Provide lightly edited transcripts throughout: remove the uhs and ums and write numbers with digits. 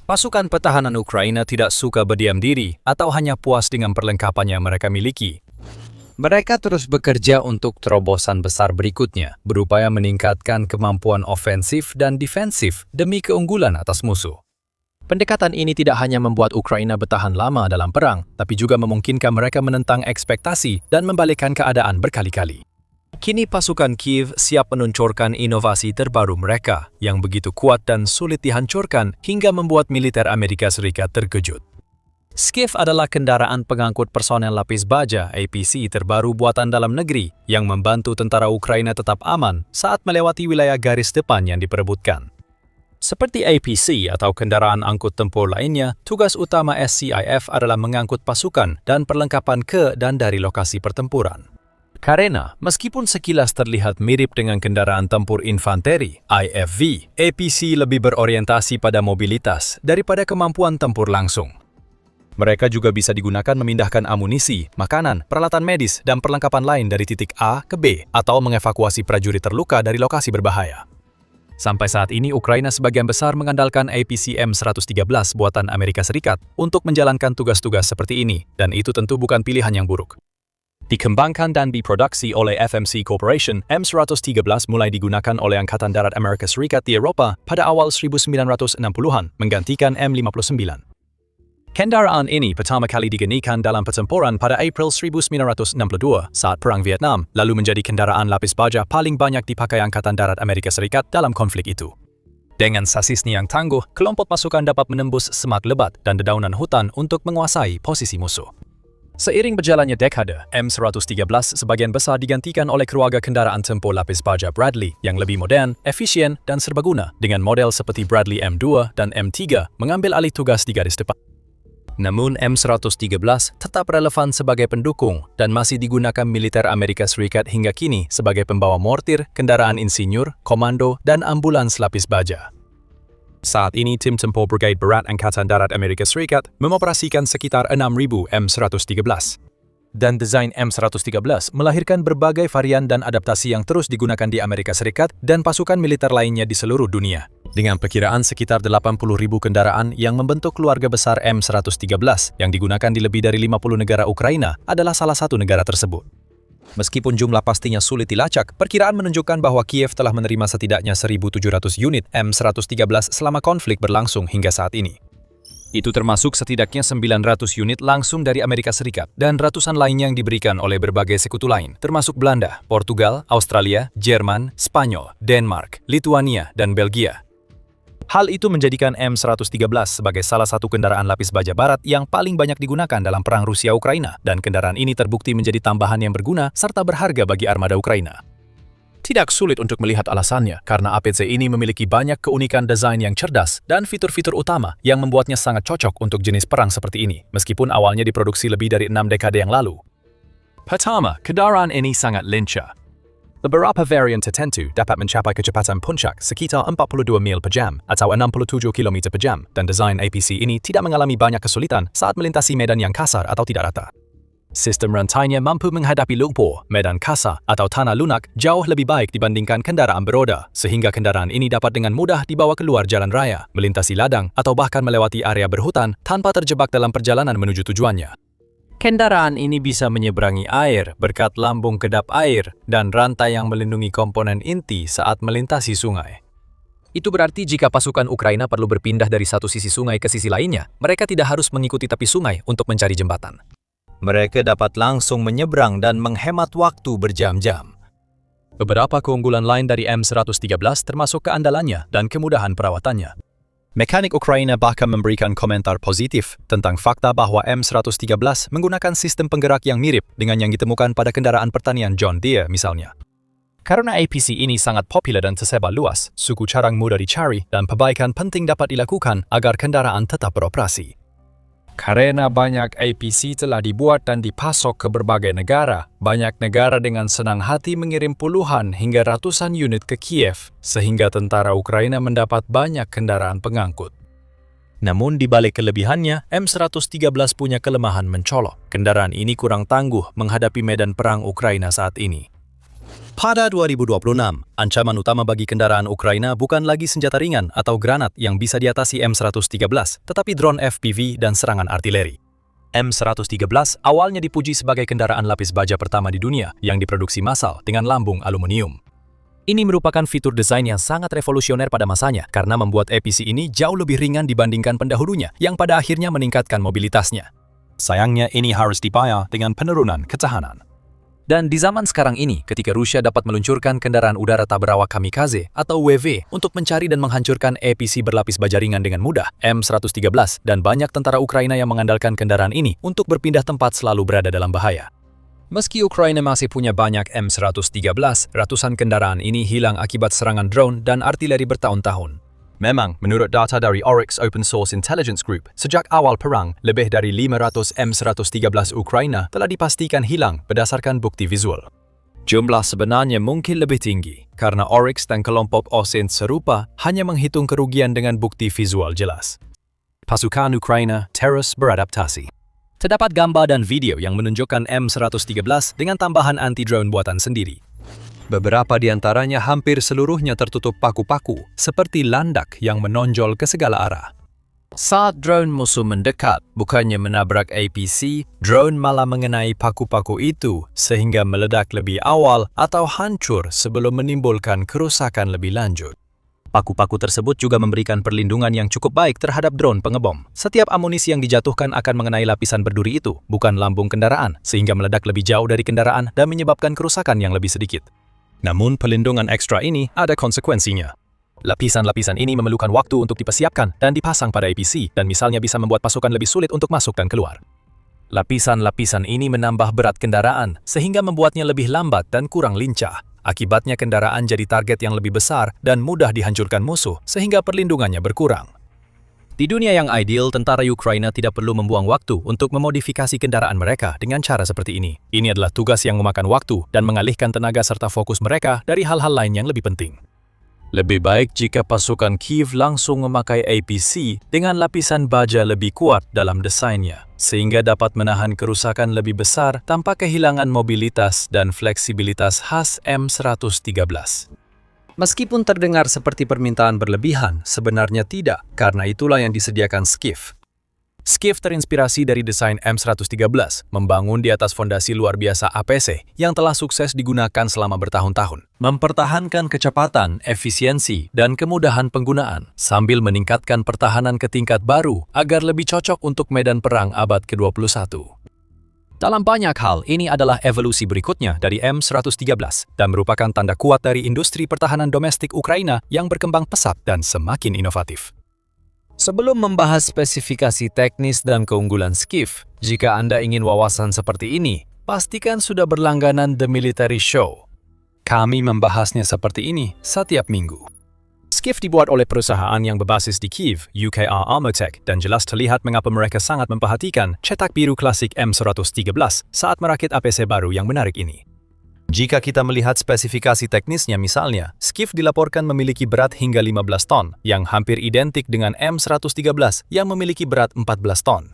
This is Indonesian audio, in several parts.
Pasukan pertahanan Ukraina tidak suka berdiam diri atau hanya puas dengan perlengkapan yang mereka miliki. Mereka terus bekerja untuk terobosan besar berikutnya, berupaya meningkatkan kemampuan ofensif dan defensif demi keunggulan atas musuh. Pendekatan ini tidak hanya membuat Ukraina bertahan lama dalam perang, tapi juga memungkinkan mereka menentang ekspektasi dan membalikkan keadaan berkali-kali. Kini pasukan Kiev siap meluncurkan inovasi terbaru mereka yang begitu kuat dan sulit dihancurkan hingga membuat militer Amerika Serikat terkejut. Skiff adalah kendaraan pengangkut personel lapis baja APC terbaru buatan dalam negeri yang membantu tentara Ukraina tetap aman saat melewati wilayah garis depan yang diperebutkan. Seperti APC atau kendaraan angkut tempur lainnya, tugas utama SCIF adalah mengangkut pasukan dan perlengkapan ke dan dari lokasi pertempuran. Karena, meskipun sekilas terlihat mirip dengan kendaraan tempur infanteri, IFV, APC lebih berorientasi pada mobilitas daripada kemampuan tempur langsung. Mereka juga bisa digunakan memindahkan amunisi, makanan, peralatan medis, dan perlengkapan lain dari titik A ke B atau mengevakuasi prajurit terluka dari lokasi berbahaya. Sampai saat ini, Ukraina sebagian besar mengandalkan APC M113 buatan Amerika Serikat untuk menjalankan tugas-tugas seperti ini, dan itu tentu bukan pilihan yang buruk. Dikembangkan dan diproduksi oleh FMC Corporation, M113 mulai digunakan oleh Angkatan Darat Amerika Serikat di Eropa pada awal 1960-an, menggantikan M59. Kendaraan ini pertama kali digenikkan dalam pertempuran pada April 1962 saat Perang Vietnam, lalu menjadi kendaraan lapis baja paling banyak dipakai Angkatan Darat Amerika Serikat dalam konflik itu. Dengan sasisnya yang tangguh, kelompok pasukan dapat menembus semak lebat dan dedaunan hutan untuk menguasai posisi musuh. Seiring berjalannya dekade, M113 sebagian besar digantikan oleh keluarga kendaraan tempur lapis baja Bradley yang lebih modern, efisien, dan serbaguna dengan model seperti Bradley M2 dan M3 mengambil alih tugas di garis depan. Namun M113 tetap relevan sebagai pendukung dan masih digunakan militer Amerika Serikat hingga kini sebagai pembawa mortir, kendaraan insinyur, komando, dan ambulans lapis baja. Saat ini, tim tempur Brigade Berat Angkatan Darat Amerika Serikat mengoperasikan sekitar 6.000 M113. Dan desain M113 melahirkan berbagai varian dan adaptasi yang terus digunakan di Amerika Serikat dan pasukan militer lainnya di seluruh dunia. Dengan perkiraan sekitar 80.000 kendaraan yang membentuk keluarga besar M113 yang digunakan di lebih dari 50 negara, Ukraina adalah salah satu negara tersebut. Meskipun jumlah pastinya sulit dilacak, perkiraan menunjukkan bahwa Kiev telah menerima setidaknya 1.700 unit M113 selama konflik berlangsung hingga saat ini. Itu termasuk setidaknya 900 unit langsung dari Amerika Serikat dan ratusan lainnya yang diberikan oleh berbagai sekutu lain, termasuk Belanda, Portugal, Australia, Jerman, Spanyol, Denmark, Lituania, dan Belgia. Hal itu menjadikan M113 sebagai salah satu kendaraan lapis baja barat yang paling banyak digunakan dalam perang Rusia-Ukraina, dan kendaraan ini terbukti menjadi tambahan yang berguna serta berharga bagi armada Ukraina. Tidak sulit untuk melihat alasannya, karena APC ini memiliki banyak keunikan desain yang cerdas dan fitur-fitur utama yang membuatnya sangat cocok untuk jenis perang seperti ini, meskipun awalnya diproduksi lebih dari 6 dekade yang lalu. Pertama, kendaraan ini sangat lincah. Beberapa varian tertentu dapat mencapai kecepatan puncak sekitar 42 mil per jam atau 67 km per jam, dan desain APC ini tidak mengalami banyak kesulitan saat melintasi medan yang kasar atau tidak rata. Sistem rantainya mampu menghadapi lumpur, medan kasar, atau tanah lunak jauh lebih baik dibandingkan kendaraan beroda, sehingga kendaraan ini dapat dengan mudah dibawa keluar jalan raya, melintasi ladang, atau bahkan melewati area berhutan tanpa terjebak dalam perjalanan menuju tujuannya. Kendaraan ini bisa menyeberangi air berkat lambung kedap air dan rantai yang melindungi komponen inti saat melintasi sungai. Itu berarti jika pasukan Ukraina perlu berpindah dari satu sisi sungai ke sisi lainnya, mereka tidak harus mengikuti tepi sungai untuk mencari jembatan. Mereka dapat langsung menyeberang dan menghemat waktu berjam-jam. Beberapa keunggulan lain dari M113 termasuk keandalannya dan kemudahan perawatannya. Mekanik Ukraina bahkan memberikan komentar positif tentang fakta bahwa M113 menggunakan sistem penggerak yang mirip dengan yang ditemukan pada kendaraan pertanian John Deere misalnya. Karena APC ini sangat populer dan tersebar luas, suku cadang mudah dicari dan perbaikan penting dapat dilakukan agar kendaraan tetap beroperasi. Karena banyak APC telah dibuat dan dipasok ke berbagai negara, banyak negara dengan senang hati mengirim puluhan hingga ratusan unit ke Kiev, sehingga tentara Ukraina mendapat banyak kendaraan pengangkut. Namun di balik kelebihannya, M113 punya kelemahan mencolok. Kendaraan ini kurang tangguh menghadapi medan perang Ukraina saat ini. Pada 2026, ancaman utama bagi kendaraan Ukraina bukan lagi senjata ringan atau granat yang bisa diatasi M113, tetapi drone FPV dan serangan artileri. M113 awalnya dipuji sebagai kendaraan lapis baja pertama di dunia yang diproduksi massal dengan lambung aluminium. Ini merupakan fitur desain yang sangat revolusioner pada masanya karena membuat APC ini jauh lebih ringan dibandingkan pendahulunya yang pada akhirnya meningkatkan mobilitasnya. Sayangnya ini harus dibayar dengan penurunan ketahanan. Dan di zaman sekarang ini, ketika Rusia dapat meluncurkan kendaraan udara tak berawak kamikaze atau UAV untuk mencari dan menghancurkan APC berlapis baja ringan dengan mudah, M113 dan banyak tentara Ukraina yang mengandalkan kendaraan ini untuk berpindah tempat selalu berada dalam bahaya. Meski Ukraina masih punya banyak M113, ratusan kendaraan ini hilang akibat serangan drone dan artileri bertahun-tahun. Memang, menurut data dari Oryx Open Source Intelligence Group, sejak awal perang, lebih dari 500 M113 Ukraina telah dipastikan hilang berdasarkan bukti visual. Jumlah sebenarnya mungkin lebih tinggi, karena Oryx dan kelompok OSINT serupa hanya menghitung kerugian dengan bukti visual jelas. Pasukan Ukraina terus beradaptasi. Terdapat gambar dan video yang menunjukkan M113 dengan tambahan anti-drone buatan sendiri. Beberapa di antaranya hampir seluruhnya tertutup paku-paku, seperti landak yang menonjol ke segala arah. Saat drone musuh mendekat, bukannya menabrak APC, drone malah mengenai paku-paku itu sehingga meledak lebih awal atau hancur sebelum menimbulkan kerusakan lebih lanjut. Paku-paku tersebut juga memberikan perlindungan yang cukup baik terhadap drone pengebom. Setiap amunisi yang dijatuhkan akan mengenai lapisan berduri itu, bukan lambung kendaraan, sehingga meledak lebih jauh dari kendaraan dan menyebabkan kerusakan yang lebih sedikit. Namun, pelindungan ekstra ini ada konsekuensinya. Lapisan-lapisan ini memerlukan waktu untuk dipersiapkan dan dipasang pada APC, dan misalnya bisa membuat pasukan lebih sulit untuk masuk dan keluar. Lapisan-lapisan ini menambah berat kendaraan, sehingga membuatnya lebih lambat dan kurang lincah. Akibatnya kendaraan jadi target yang lebih besar dan mudah dihancurkan musuh, sehingga perlindungannya berkurang. Di dunia yang ideal, tentara Ukraina tidak perlu membuang waktu untuk memodifikasi kendaraan mereka dengan cara seperti ini. Ini adalah tugas yang memakan waktu dan mengalihkan tenaga serta fokus mereka dari hal-hal lain yang lebih penting. Lebih baik jika pasukan Kiev langsung memakai APC dengan lapisan baja lebih kuat dalam desainnya, sehingga dapat menahan kerusakan lebih besar tanpa kehilangan mobilitas dan fleksibilitas khas M113. Meskipun terdengar seperti permintaan berlebihan, sebenarnya tidak, karena itulah yang disediakan Skiff. Skiff terinspirasi dari desain M113, membangun di atas fondasi luar biasa APC yang telah sukses digunakan selama bertahun-tahun, mempertahankan kecepatan, efisiensi, dan kemudahan penggunaan, sambil meningkatkan pertahanan ke tingkat baru agar lebih cocok untuk medan perang abad ke-21. Dalam banyak hal, ini adalah evolusi berikutnya dari M113 dan merupakan tanda kuat dari industri pertahanan domestik Ukraina yang berkembang pesat dan semakin inovatif. Sebelum membahas spesifikasi teknis dan keunggulan Skiff, jika Anda ingin wawasan seperti ini, pastikan sudah berlangganan The Military Show. Kami membahasnya seperti ini setiap minggu. Skiff dibuat oleh perusahaan yang berbasis di Kiev, UKR Armotech, dan jelas terlihat mengapa mereka sangat memperhatikan cetak biru klasik M113 saat merakit APC baru yang menarik ini. Jika kita melihat spesifikasi teknisnya misalnya, Skiff dilaporkan memiliki berat hingga 15 ton, yang hampir identik dengan M113 yang memiliki berat 14 ton.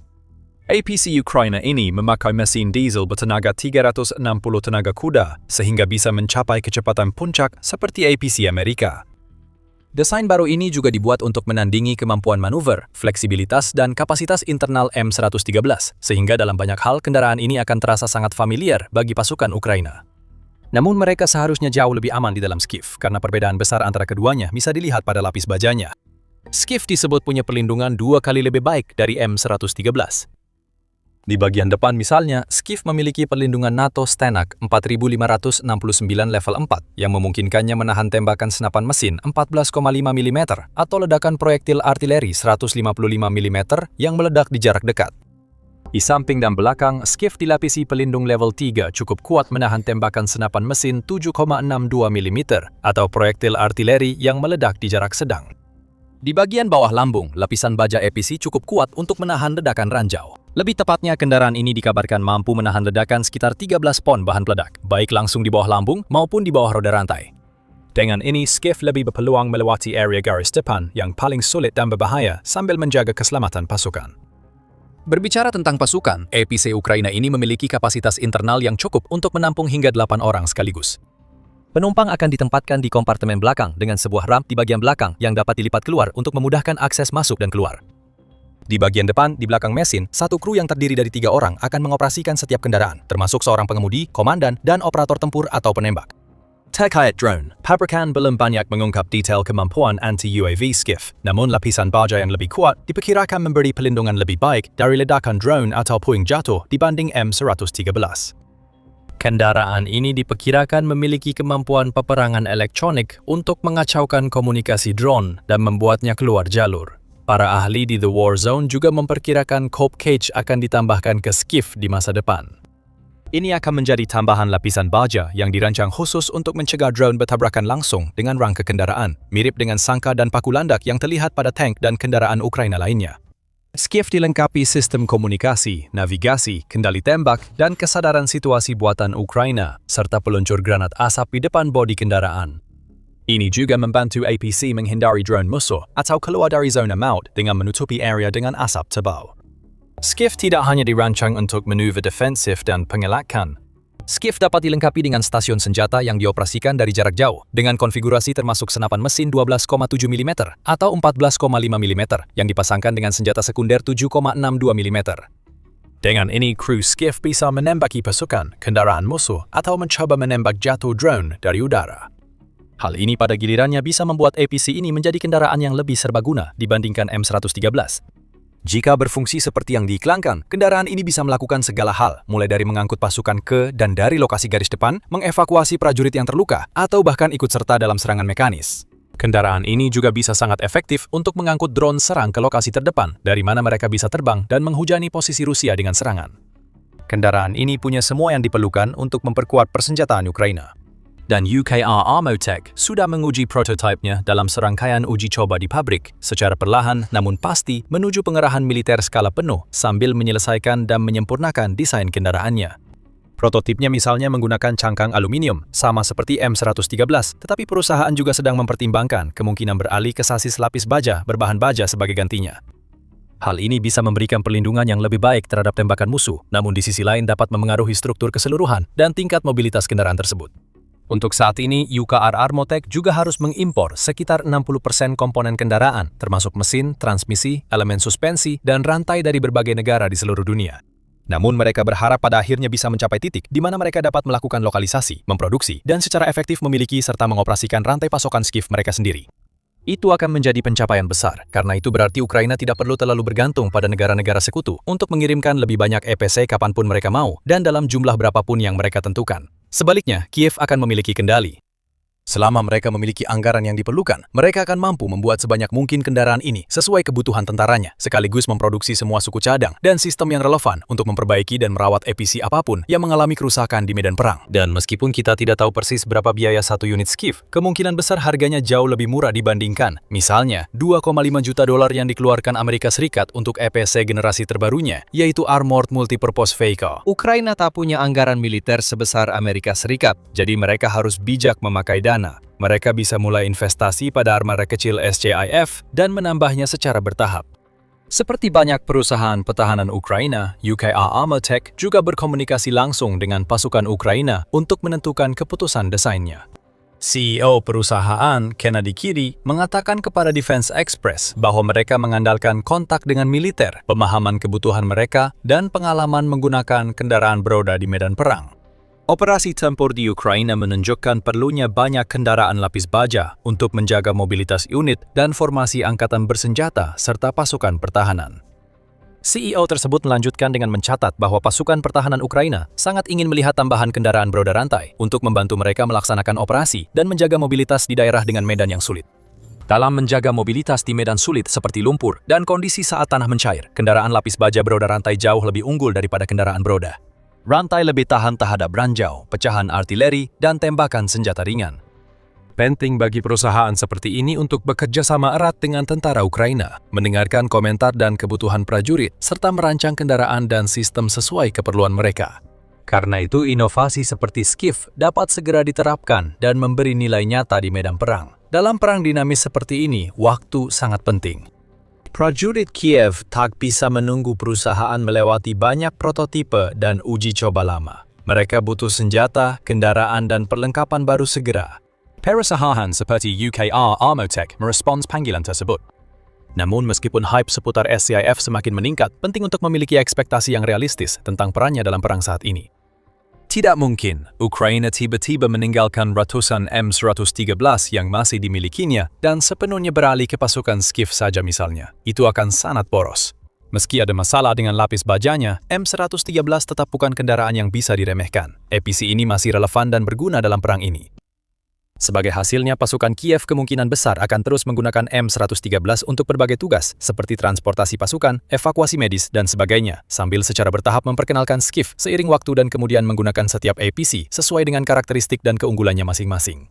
APC Ukraina ini memakai mesin diesel bertenaga 360 tenaga kuda, sehingga bisa mencapai kecepatan puncak seperti APC Amerika. Desain baru ini juga dibuat untuk menandingi kemampuan manuver, fleksibilitas, dan kapasitas internal M113, sehingga dalam banyak hal kendaraan ini akan terasa sangat familiar bagi pasukan Ukraina. Namun mereka seharusnya jauh lebih aman di dalam Skiff, karena perbedaan besar antara keduanya bisa dilihat pada lapis bajanya. Skiff disebut punya perlindungan 2 kali lebih baik dari M113. Di bagian depan misalnya, Skiff memiliki perlindungan NATO Stanak 4569 level 4 yang memungkinkannya menahan tembakan senapan mesin 14,5 mm atau ledakan proyektil artileri 155 mm yang meledak di jarak dekat. Di samping dan belakang, Skiff dilapisi pelindung level 3 cukup kuat menahan tembakan senapan mesin 7,62 mm atau proyektil artileri yang meledak di jarak sedang. Di bagian bawah lambung, lapisan baja APC cukup kuat untuk menahan ledakan ranjau. Lebih tepatnya, kendaraan ini dikabarkan mampu menahan ledakan sekitar 13 pon bahan peledak, baik langsung di bawah lambung maupun di bawah roda rantai. Dengan ini, Skiff lebih berpeluang melewati area garis depan yang paling sulit dan berbahaya sambil menjaga keselamatan pasukan. Berbicara tentang pasukan, APC Ukraina ini memiliki kapasitas internal yang cukup untuk menampung hingga 8 orang sekaligus. Penumpang akan ditempatkan di kompartemen belakang dengan sebuah ramp di bagian belakang yang dapat dilipat keluar untuk memudahkan akses masuk dan keluar. Di bagian depan, di belakang mesin, satu kru yang terdiri dari 3 orang akan mengoperasikan setiap kendaraan, termasuk seorang pengemudi, komandan, dan operator tempur atau penembak. Terkait drone, pabrikan belum banyak mengungkap detail kemampuan anti-UAV Skiff, namun lapisan baja yang lebih kuat diperkirakan memberi pelindungan lebih baik dari ledakan drone atau puing jatuh dibanding M113. Kendaraan ini diperkirakan memiliki kemampuan peperangan elektronik untuk mengacaukan komunikasi drone dan membuatnya keluar jalur. Para ahli di The War Zone juga memperkirakan Cope Cage akan ditambahkan ke Skiff di masa depan. Ini akan menjadi tambahan lapisan baja yang dirancang khusus untuk mencegah drone bertabrakan langsung dengan rangka kendaraan, mirip dengan sangka dan paku landak yang terlihat pada tank dan kendaraan Ukraina lainnya. Skiff dilengkapi sistem komunikasi, navigasi, kendali tembak, dan kesadaran situasi buatan Ukraina, serta peluncur granat asap di depan bodi kendaraan. Ini juga membantu APC menghindari drone musuh atau keluar dari zona maut dengan menutupi area dengan asap tebal. Skiff tidak hanya dirancang untuk manuver defensif dan pengelakan. Skiff dapat dilengkapi dengan stasiun senjata yang dioperasikan dari jarak jauh, dengan konfigurasi termasuk senapan mesin 12,7 mm atau 14,5 mm yang dipasangkan dengan senjata sekunder 7,62 mm. Dengan ini, kru Skiff bisa menembaki pasukan, kendaraan musuh, atau mencoba menembak jatuh drone dari udara. Hal ini pada gilirannya bisa membuat APC ini menjadi kendaraan yang lebih serbaguna dibandingkan M113. Jika berfungsi seperti yang diiklankan, kendaraan ini bisa melakukan segala hal, mulai dari mengangkut pasukan ke dan dari lokasi garis depan, mengevakuasi prajurit yang terluka, atau bahkan ikut serta dalam serangan mekanis. Kendaraan ini juga bisa sangat efektif untuk mengangkut drone serang ke lokasi terdepan, dari mana mereka bisa terbang dan menghujani posisi Rusia dengan serangan. Kendaraan ini punya semua yang diperlukan untuk memperkuat persenjataan Ukraina. Dan UKR Armotech sudah menguji prototipenya dalam serangkaian uji coba di pabrik secara perlahan namun pasti menuju pengerahan militer skala penuh sambil menyelesaikan dan menyempurnakan desain kendaraannya. Prototipnya misalnya menggunakan cangkang aluminium, sama seperti M113, tetapi perusahaan juga sedang mempertimbangkan kemungkinan beralih ke sasis lapis baja berbahan baja sebagai gantinya. Hal ini bisa memberikan perlindungan yang lebih baik terhadap tembakan musuh, namun di sisi lain dapat memengaruhi struktur keseluruhan dan tingkat mobilitas kendaraan tersebut. Untuk saat ini, UKR Armotech juga harus mengimpor sekitar 60% komponen kendaraan, termasuk mesin, transmisi, elemen suspensi, dan rantai dari berbagai negara di seluruh dunia. Namun mereka berharap pada akhirnya bisa mencapai titik di mana mereka dapat melakukan lokalisasi, memproduksi, dan secara efektif memiliki serta mengoperasikan rantai pasokan Skiff mereka sendiri. Itu akan menjadi pencapaian besar, karena itu berarti Ukraina tidak perlu terlalu bergantung pada negara-negara sekutu untuk mengirimkan lebih banyak EPC kapanpun mereka mau dan dalam jumlah berapapun yang mereka tentukan. Sebaliknya, Kiev akan memiliki kendali. Selama mereka memiliki anggaran yang diperlukan, mereka akan mampu membuat sebanyak mungkin kendaraan ini sesuai kebutuhan tentaranya, sekaligus memproduksi semua suku cadang dan sistem yang relevan untuk memperbaiki dan merawat APC apapun yang mengalami kerusakan di medan perang. Dan meskipun kita tidak tahu persis berapa biaya satu unit Skiff, kemungkinan besar harganya jauh lebih murah dibandingkan, misalnya, $2,5 juta yang dikeluarkan Amerika Serikat untuk EPC generasi terbarunya, yaitu Armored Multipurpose Vehicle. Ukraina tak punya anggaran militer sebesar Amerika Serikat, jadi mereka harus bijak memakai dana. Mereka bisa mulai investasi pada armada kecil SCIF dan menambahnya secara bertahap. Seperti banyak perusahaan pertahanan Ukraina, UKR Armotech juga berkomunikasi langsung dengan pasukan Ukraina untuk menentukan keputusan desainnya. CEO perusahaan, Kennedy Kiri, mengatakan kepada Defense Express bahwa mereka mengandalkan kontak dengan militer, pemahaman kebutuhan mereka, dan pengalaman menggunakan kendaraan beroda di medan perang. Operasi tempur di Ukraina menunjukkan perlunya banyak kendaraan lapis baja untuk menjaga mobilitas unit dan formasi angkatan bersenjata serta pasukan pertahanan. CEO tersebut melanjutkan dengan mencatat bahwa pasukan pertahanan Ukraina sangat ingin melihat tambahan kendaraan beroda rantai untuk membantu mereka melaksanakan operasi dan menjaga mobilitas di daerah dengan medan yang sulit. Dalam menjaga mobilitas di medan sulit seperti lumpur dan kondisi saat tanah mencair, kendaraan lapis baja beroda rantai jauh lebih unggul daripada kendaraan beroda. Rantai lebih tahan terhadap ranjau, pecahan artileri, dan tembakan senjata ringan. Penting bagi perusahaan seperti ini untuk bekerja sama erat dengan tentara Ukraina, mendengarkan komentar dan kebutuhan prajurit, serta merancang kendaraan dan sistem sesuai keperluan mereka. Karena itu, inovasi seperti Skiff dapat segera diterapkan dan memberi nilai nyata di medan perang. Dalam perang dinamis seperti ini, waktu sangat penting. Prajurit Kiev tak bisa menunggu perusahaan melewati banyak prototipe dan uji coba lama. Mereka butuh senjata, kendaraan, dan perlengkapan baru segera. Perusahaan seperti UKR Armotech merespons panggilan tersebut. Namun meskipun hype seputar SCIF semakin meningkat, penting untuk memiliki ekspektasi yang realistis tentang perannya dalam perang saat ini. Tidak mungkin Ukraina tiba-tiba meninggalkan ratusan M113 yang masih dimilikinya dan sepenuhnya beralih ke pasukan Skif saja misalnya. Itu akan sangat boros. Meski ada masalah dengan lapis bajanya, M113 tetap bukan kendaraan yang bisa diremehkan. EPC ini masih relevan dan berguna dalam perang ini. Sebagai hasilnya, pasukan Kiev kemungkinan besar akan terus menggunakan M113 untuk berbagai tugas, seperti transportasi pasukan, evakuasi medis, dan sebagainya, sambil secara bertahap memperkenalkan Skif seiring waktu dan kemudian menggunakan setiap APC sesuai dengan karakteristik dan keunggulannya masing-masing.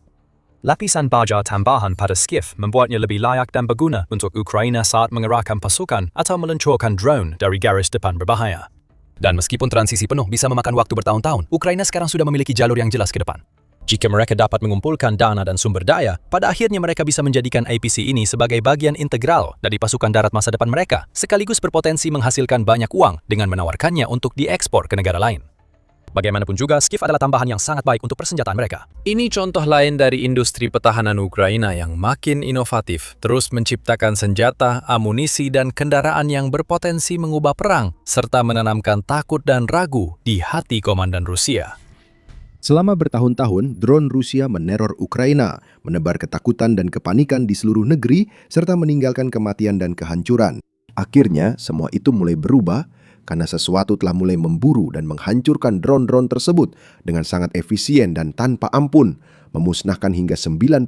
Lapisan baja tambahan pada Skif membuatnya lebih layak dan berguna untuk Ukraina saat mengerahkan pasukan atau meluncurkan drone dari garis depan berbahaya. Dan meskipun transisi penuh bisa memakan waktu bertahun-tahun, Ukraina sekarang sudah memiliki jalur yang jelas ke depan. Jika mereka dapat mengumpulkan dana dan sumber daya, pada akhirnya mereka bisa menjadikan APC ini sebagai bagian integral dari pasukan darat masa depan mereka, sekaligus berpotensi menghasilkan banyak uang dengan menawarkannya untuk diekspor ke negara lain. Bagaimanapun juga, Skif adalah tambahan yang sangat baik untuk persenjataan mereka. Ini contoh lain dari industri pertahanan Ukraina yang makin inovatif, terus menciptakan senjata, amunisi, dan kendaraan yang berpotensi mengubah perang, serta menanamkan takut dan ragu di hati komandan Rusia. Selama bertahun-tahun, drone Rusia meneror Ukraina, menebar ketakutan dan kepanikan di seluruh negeri, serta meninggalkan kematian dan kehancuran. Akhirnya, semua itu mulai berubah karena sesuatu telah mulai memburu dan menghancurkan drone-drone tersebut dengan sangat efisien dan tanpa ampun, memusnahkan hingga 95%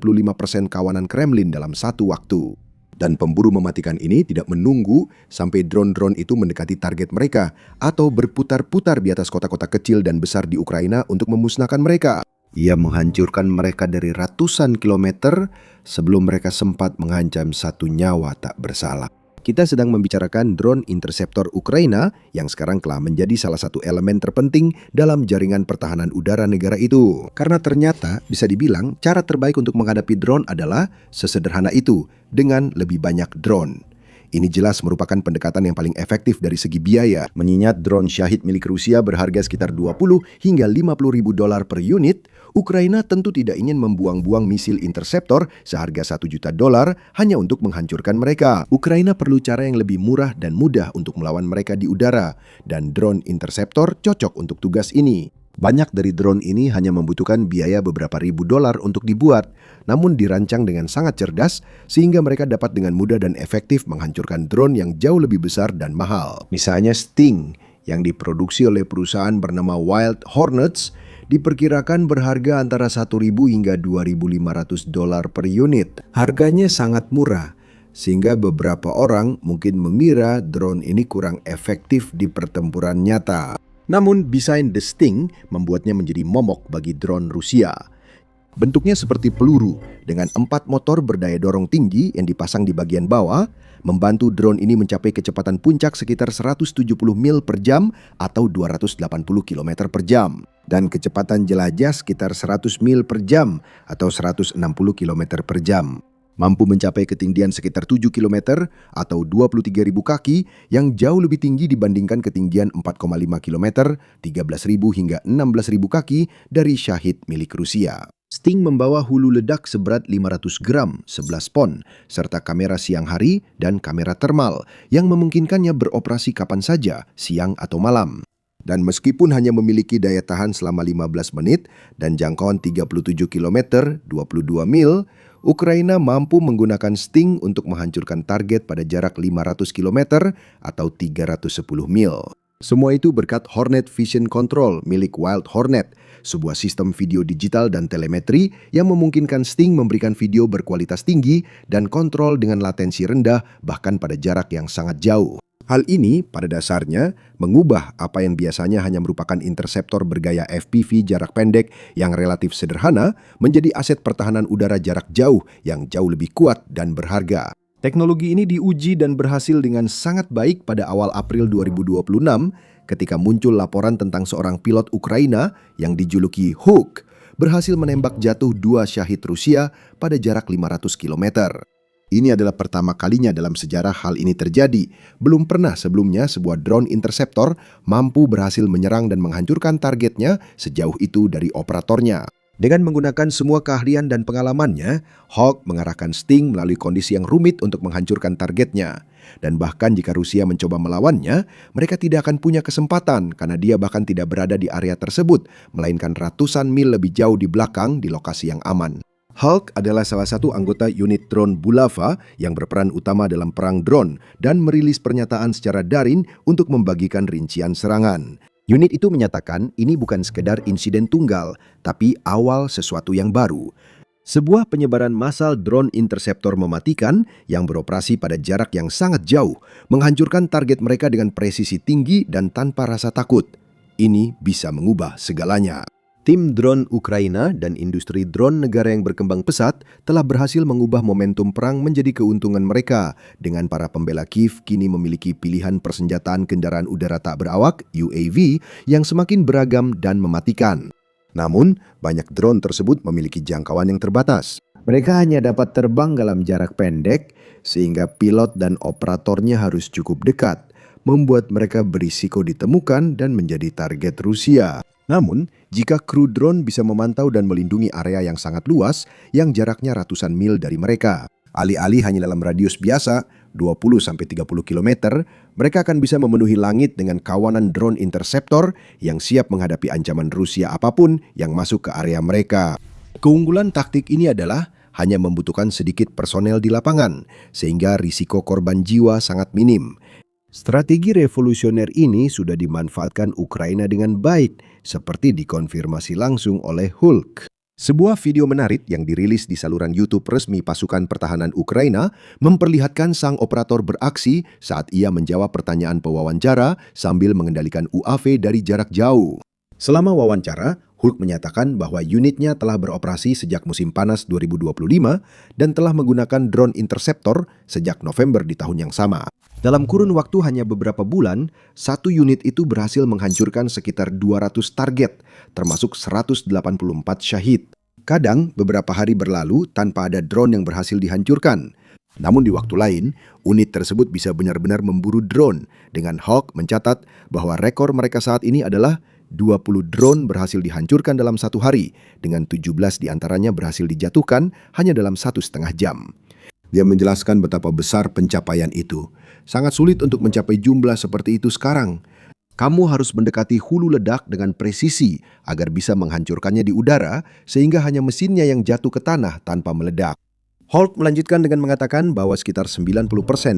kawanan Kremlin dalam satu waktu. Dan pemburu mematikan ini tidak menunggu sampai drone-drone itu mendekati target mereka atau berputar-putar di atas kota-kota kecil dan besar di Ukraina untuk memusnahkan mereka. Ia menghancurkan mereka dari ratusan kilometer sebelum mereka sempat mengancam satu nyawa tak bersalah. Kita sedang membicarakan drone interceptor Ukraina yang sekarang telah menjadi salah satu elemen terpenting dalam jaringan pertahanan udara negara itu. Karena ternyata bisa dibilang cara terbaik untuk menghadapi drone adalah sesederhana itu, dengan lebih banyak drone. Ini jelas merupakan pendekatan yang paling efektif dari segi biaya, mengingat drone Shahid milik Rusia berharga sekitar 20 hingga 50 ribu dolar per unit. Ukraina tentu tidak ingin membuang-buang misil interceptor seharga $1 juta hanya untuk menghancurkan mereka. Ukraina perlu cara yang lebih murah dan mudah untuk melawan mereka di udara, dan drone interceptor cocok untuk tugas ini. Banyak dari drone ini hanya membutuhkan biaya beberapa ribu dolar untuk dibuat, namun dirancang dengan sangat cerdas sehingga mereka dapat dengan mudah dan efektif menghancurkan drone yang jauh lebih besar dan mahal. Misalnya Sting yang diproduksi oleh perusahaan bernama Wild Hornets diperkirakan berharga antara 1.000 hingga 2.500 dolar per unit. Harganya sangat murah, sehingga beberapa orang mungkin mengira drone ini kurang efektif di pertempuran nyata. Namun desain The Sting membuatnya menjadi momok bagi drone Rusia. Bentuknya seperti peluru dengan 4 motor berdaya dorong tinggi yang dipasang di bagian bawah, membantu drone ini mencapai kecepatan puncak sekitar 170 mil per jam atau 280 km per jam. Dan kecepatan jelajah sekitar 100 mil per jam atau 160 km per jam. Mampu mencapai ketinggian sekitar 7 km atau 23.000 kaki yang jauh lebih tinggi dibandingkan ketinggian 4,5 km, 13.000 hingga 16.000 kaki dari Shahid milik Rusia. Sting membawa hulu ledak seberat 500 gram, 11 pon, serta kamera siang hari dan kamera termal yang memungkinkannya beroperasi kapan saja, siang atau malam. Dan meskipun hanya memiliki daya tahan selama 15 menit dan jangkauan 37 km, 22 mil, Ukraina mampu menggunakan Sting untuk menghancurkan target pada jarak 500 km atau 310 mil. Semua itu berkat Hornet Vision Control milik Wild Hornet, sebuah sistem video digital dan telemetri yang memungkinkan Sting memberikan video berkualitas tinggi dan kontrol dengan latensi rendah bahkan pada jarak yang sangat jauh. Hal ini pada dasarnya mengubah apa yang biasanya hanya merupakan interceptor bergaya FPV jarak pendek yang relatif sederhana menjadi aset pertahanan udara jarak jauh yang jauh lebih kuat dan berharga. Teknologi ini diuji dan berhasil dengan sangat baik pada awal April 2026 ketika muncul laporan tentang seorang pilot Ukraina yang dijuluki Hook berhasil menembak jatuh 2 Shahid Rusia pada jarak 500 km. Ini adalah pertama kalinya dalam sejarah hal ini terjadi. Belum pernah sebelumnya sebuah drone interceptor mampu berhasil menyerang dan menghancurkan targetnya sejauh itu dari operatornya. Dengan menggunakan semua keahlian dan pengalamannya, Hawk mengarahkan Sting melalui kondisi yang rumit untuk menghancurkan targetnya. Dan bahkan jika Rusia mencoba melawannya, mereka tidak akan punya kesempatan karena dia bahkan tidak berada di area tersebut, melainkan ratusan mil lebih jauh di belakang di lokasi yang aman. Hulk adalah salah satu anggota unit drone Bulava yang berperan utama dalam perang drone dan merilis pernyataan secara daring untuk membagikan rincian serangan. Unit itu menyatakan ini bukan sekedar insiden tunggal, tapi awal sesuatu yang baru. Sebuah penyebaran massal drone interceptor mematikan yang beroperasi pada jarak yang sangat jauh, menghancurkan target mereka dengan presisi tinggi dan tanpa rasa takut. Ini bisa mengubah segalanya. Tim drone Ukraina dan industri drone negara yang berkembang pesat telah berhasil mengubah momentum perang menjadi keuntungan mereka dengan para pembela Kiev kini memiliki pilihan persenjataan kendaraan udara tak berawak UAV yang semakin beragam dan mematikan. Namun, banyak drone tersebut memiliki jangkauan yang terbatas. Mereka hanya dapat terbang dalam jarak pendek sehingga pilot dan operatornya harus cukup dekat, membuat mereka berisiko ditemukan dan menjadi target Rusia. Namun, jika kru drone bisa memantau dan melindungi area yang sangat luas yang jaraknya ratusan mil dari mereka, alih-alih hanya dalam radius biasa 20-30 km, mereka akan bisa memenuhi langit dengan kawanan drone interceptor yang siap menghadapi ancaman Rusia apapun yang masuk ke area mereka. Keunggulan taktik ini adalah hanya membutuhkan sedikit personel di lapangan, sehingga risiko korban jiwa sangat minim. Strategi revolusioner ini sudah dimanfaatkan Ukraina dengan baik, seperti dikonfirmasi langsung oleh Hulk. Sebuah video menarik yang dirilis di saluran YouTube resmi pasukan pertahanan Ukraina memperlihatkan sang operator beraksi saat ia menjawab pertanyaan pewawancara sambil mengendalikan UAV dari jarak jauh. Selama wawancara, Hulk menyatakan bahwa unitnya telah beroperasi sejak musim panas 2025 dan telah menggunakan drone interceptor sejak November di tahun yang sama. Dalam kurun waktu hanya beberapa bulan, satu unit itu berhasil menghancurkan sekitar 200 target, termasuk 184 syahid. Kadang beberapa hari berlalu tanpa ada drone yang berhasil dihancurkan. Namun di waktu lain, unit tersebut bisa benar-benar memburu drone. Dengan Hawk mencatat bahwa rekor mereka saat ini adalah 20 drone berhasil dihancurkan dalam satu hari, dengan 17 diantaranya berhasil dijatuhkan hanya dalam 1,5 jam. Dia menjelaskan betapa besar pencapaian itu. Sangat sulit untuk mencapai jumlah seperti itu sekarang. Kamu harus mendekati hulu ledak dengan presisi agar bisa menghancurkannya di udara sehingga hanya mesinnya yang jatuh ke tanah tanpa meledak. Hulk melanjutkan dengan mengatakan bahwa sekitar 90%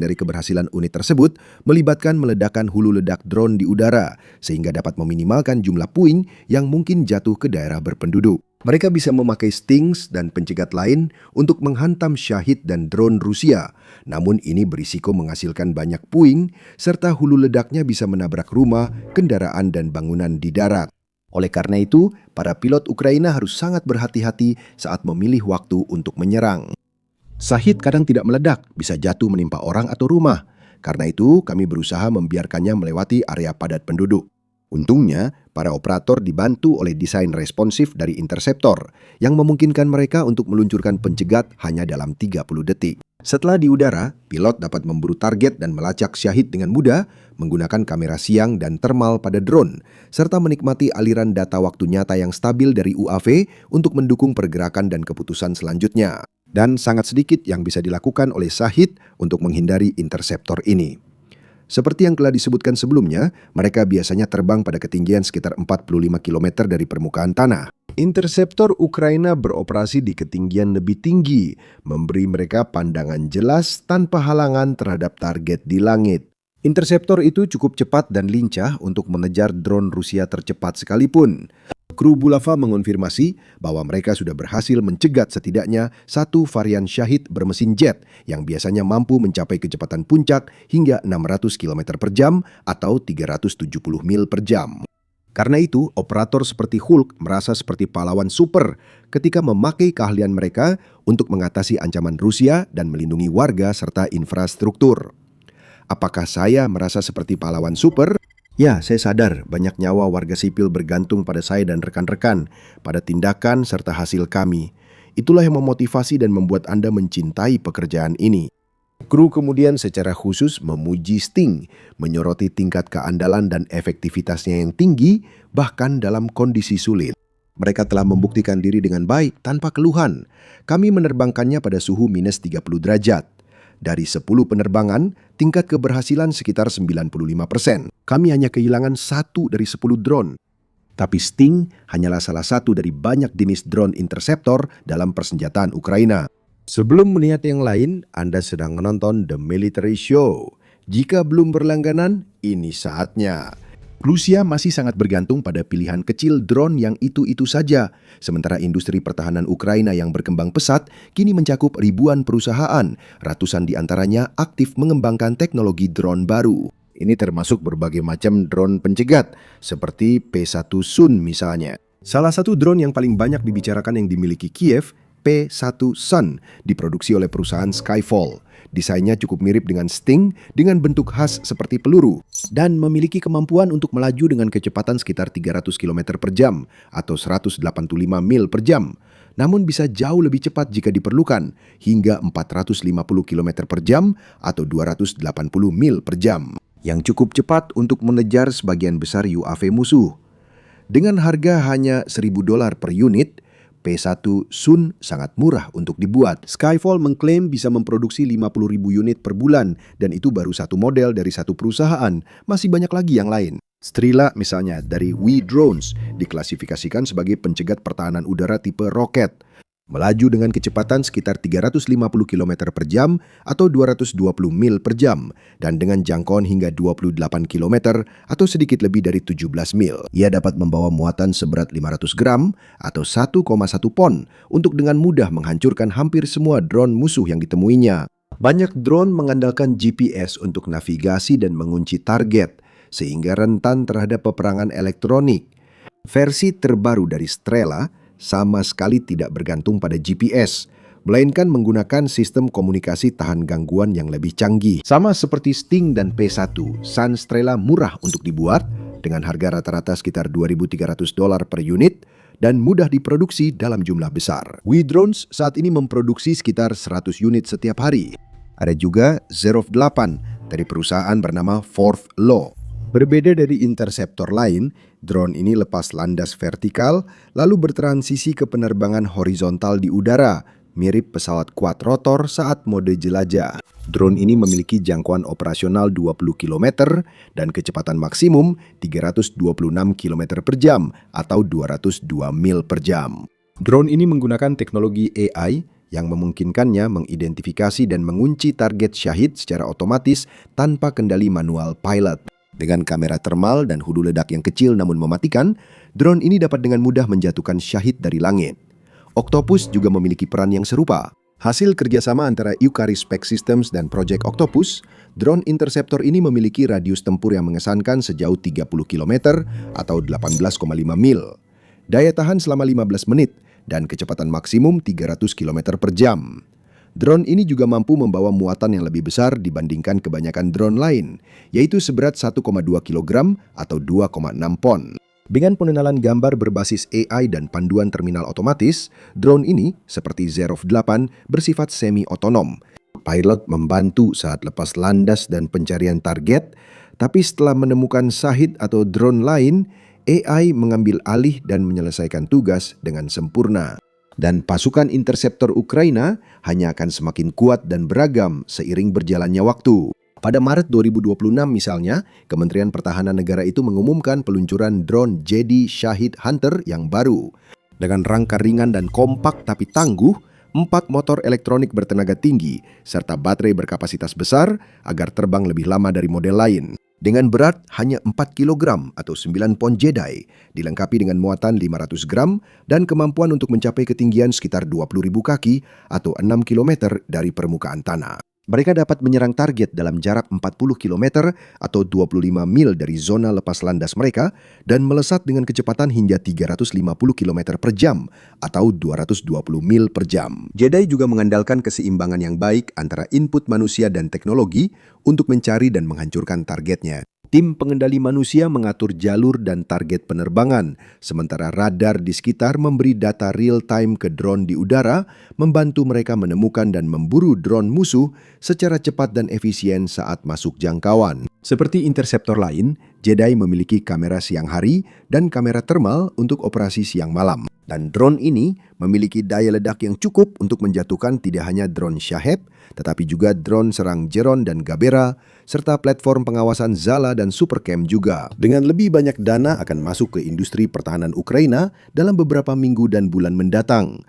dari keberhasilan unit tersebut melibatkan meledakan hulu ledak drone di udara sehingga dapat meminimalkan jumlah puing yang mungkin jatuh ke daerah berpenduduk. Mereka bisa memakai Stings dan pencegat lain untuk menghantam syahid dan drone Rusia. Namun ini berisiko menghasilkan banyak puing serta hulu ledaknya bisa menabrak rumah, kendaraan dan bangunan di darat. Oleh karena itu, para pilot Ukraina harus sangat berhati-hati saat memilih waktu untuk menyerang. Syahid kadang tidak meledak, bisa jatuh menimpa orang atau rumah. Karena itu, kami berusaha membiarkannya melewati area padat penduduk. Untungnya, para operator dibantu oleh desain responsif dari interceptor yang memungkinkan mereka untuk meluncurkan pencegat hanya dalam 30 detik. Setelah di udara, pilot dapat memburu target dan melacak syahid dengan mudah menggunakan kamera siang dan thermal pada drone, serta menikmati aliran data waktu nyata yang stabil dari UAV untuk mendukung pergerakan dan keputusan selanjutnya. Dan sangat sedikit yang bisa dilakukan oleh syahid untuk menghindari interceptor ini. Seperti yang telah disebutkan sebelumnya, mereka biasanya terbang pada ketinggian sekitar 45 km dari permukaan tanah. Interceptor Ukraina beroperasi di ketinggian lebih tinggi, memberi mereka pandangan jelas tanpa halangan terhadap target di langit. Interceptor itu cukup cepat dan lincah untuk mengejar drone Rusia tercepat sekalipun. Kru Bulava mengonfirmasi bahwa mereka sudah berhasil mencegat setidaknya satu varian syahid bermesin jet yang biasanya mampu mencapai kecepatan puncak hingga 600 km per jam atau 370 mil per jam. Karena itu, operator seperti Hulk merasa seperti pahlawan super ketika memakai keahlian mereka untuk mengatasi ancaman Rusia dan melindungi warga serta infrastruktur. Apakah saya merasa seperti pahlawan super? Ya, saya sadar banyak nyawa warga sipil bergantung pada saya dan rekan-rekan, pada tindakan serta hasil kami. Itulah yang memotivasi dan membuat Anda mencintai pekerjaan ini. Kru kemudian secara khusus memuji Sting, menyoroti tingkat keandalan dan efektivitasnya yang tinggi, bahkan dalam kondisi sulit. Mereka telah membuktikan diri dengan baik tanpa keluhan. Kami menerbangkannya pada suhu minus 30 derajat. Dari 10 penerbangan, tingkat keberhasilan sekitar 95%. Kami hanya kehilangan 1 dari 10 drone. Tapi Sting hanyalah salah satu dari banyak jenis drone interceptor dalam persenjataan Ukraina. Sebelum melihat yang lain, Anda sedang menonton The Military Show. Jika belum berlangganan, ini saatnya. Rusia masih sangat bergantung pada pilihan kecil drone yang itu-itu saja. Sementara industri pertahanan Ukraina yang berkembang pesat kini mencakup ribuan perusahaan. Ratusan di antaranya aktif mengembangkan teknologi drone baru. Ini termasuk berbagai macam drone pencegat, seperti P1 Sun misalnya. Salah satu drone yang paling banyak dibicarakan yang dimiliki Kiev, P1 Sun, diproduksi oleh perusahaan Skyfall. Desainnya cukup mirip dengan Sting dengan bentuk khas seperti peluru dan memiliki kemampuan untuk melaju dengan kecepatan sekitar 300 km per jam atau 185 mil per jam. Namun bisa jauh lebih cepat jika diperlukan, hingga 450 km per jam atau 280 mil per jam. Yang cukup cepat untuk mengejar sebagian besar UAV musuh. Dengan harga hanya $1.000 per unit, P1 Sun sangat murah untuk dibuat. Skyfall mengklaim bisa memproduksi 50.000 unit per bulan, dan itu baru satu model dari satu perusahaan. Masih banyak lagi yang lain. Strela misalnya dari We Drones diklasifikasikan sebagai pencegat pertahanan udara tipe roket. Melaju dengan kecepatan sekitar 350 km per jam atau 220 mil per jam dan dengan jangkauan hingga 28 km atau sedikit lebih dari 17 mil. Ia dapat membawa muatan seberat 500 gram atau 1,1 pon untuk dengan mudah menghancurkan hampir semua drone musuh yang ditemuinya. Banyak drone mengandalkan GPS untuk navigasi dan mengunci target sehingga rentan terhadap peperangan elektronik. Versi terbaru dari Strela sama sekali tidak bergantung pada GPS, melainkan menggunakan sistem komunikasi tahan gangguan yang lebih canggih. Sama seperti Sting dan P1, Sun Strela murah untuk dibuat dengan harga rata-rata sekitar $2.300 per unit dan mudah diproduksi dalam jumlah besar. We Drones saat ini memproduksi sekitar 100 unit setiap hari. Ada juga Zerov 8 dari perusahaan bernama Fourth Law. Berbeda dari interceptor lain, drone ini lepas landas vertikal lalu bertransisi ke penerbangan horizontal di udara, mirip pesawat quadrotor saat mode jelajah. Drone ini memiliki jangkauan operasional 20 km dan kecepatan maksimum 326 km per jam atau 202 mil per jam. Drone ini menggunakan teknologi AI yang memungkinkannya mengidentifikasi dan mengunci target Shahid secara otomatis tanpa kendali manual pilot. Dengan kamera termal dan hulu ledak yang kecil namun mematikan, drone ini dapat dengan mudah menjatuhkan Shahid dari langit. Octopus juga memiliki peran yang serupa. Hasil kerjasama antara Yukari Space Systems dan Project Octopus, drone interceptor ini memiliki radius tempur yang mengesankan sejauh 30 km atau 18,5 mil. Daya tahan selama 15 menit dan kecepatan maksimum 300 km per jam. Drone ini juga mampu membawa muatan yang lebih besar dibandingkan kebanyakan drone lain, yaitu seberat 1,2 kg atau 2,6 pon. Dengan pengenalan gambar berbasis AI dan panduan terminal otomatis, drone ini, seperti Zerov 8, bersifat semi-otonom. Pilot membantu saat lepas landas dan pencarian target, tapi setelah menemukan Shahid atau drone lain, AI mengambil alih dan menyelesaikan tugas dengan sempurna. Dan pasukan interceptor Ukraina hanya akan semakin kuat dan beragam seiring berjalannya waktu. Pada Maret 2026 misalnya, Kementerian Pertahanan Negara itu mengumumkan peluncuran drone Jedi Shahid Hunter yang baru. Dengan rangka ringan dan kompak tapi tangguh, 4 motor elektronik bertenaga tinggi, serta baterai berkapasitas besar agar terbang lebih lama dari model lain. Dengan berat hanya 4 kg atau 9 pon Jedi, dilengkapi dengan muatan 500 gram dan kemampuan untuk mencapai ketinggian sekitar 20.000 kaki atau 6 km dari permukaan tanah. Mereka dapat menyerang target dalam jarak 40 km atau 25 mil dari zona lepas landas mereka dan melesat dengan kecepatan hingga 350 km per jam atau 220 mil per jam. Jedi juga mengandalkan keseimbangan yang baik antara input manusia dan teknologi untuk mencari dan menghancurkan targetnya. Tim pengendali manusia mengatur jalur dan target penerbangan, sementara radar di sekitar memberi data real-time ke drone di udara, membantu mereka menemukan dan memburu drone musuh secara cepat dan efisien saat masuk jangkauan. Seperti interceptor lain, Jedi memiliki kamera siang hari dan kamera thermal untuk operasi siang malam. Dan drone ini memiliki daya ledak yang cukup untuk menjatuhkan tidak hanya drone Shahed, tetapi juga drone serang Geron dan Gabera, serta platform pengawasan Zala dan Supercam juga. Dengan lebih banyak dana akan masuk ke industri pertahanan Ukraina dalam beberapa minggu dan bulan mendatang.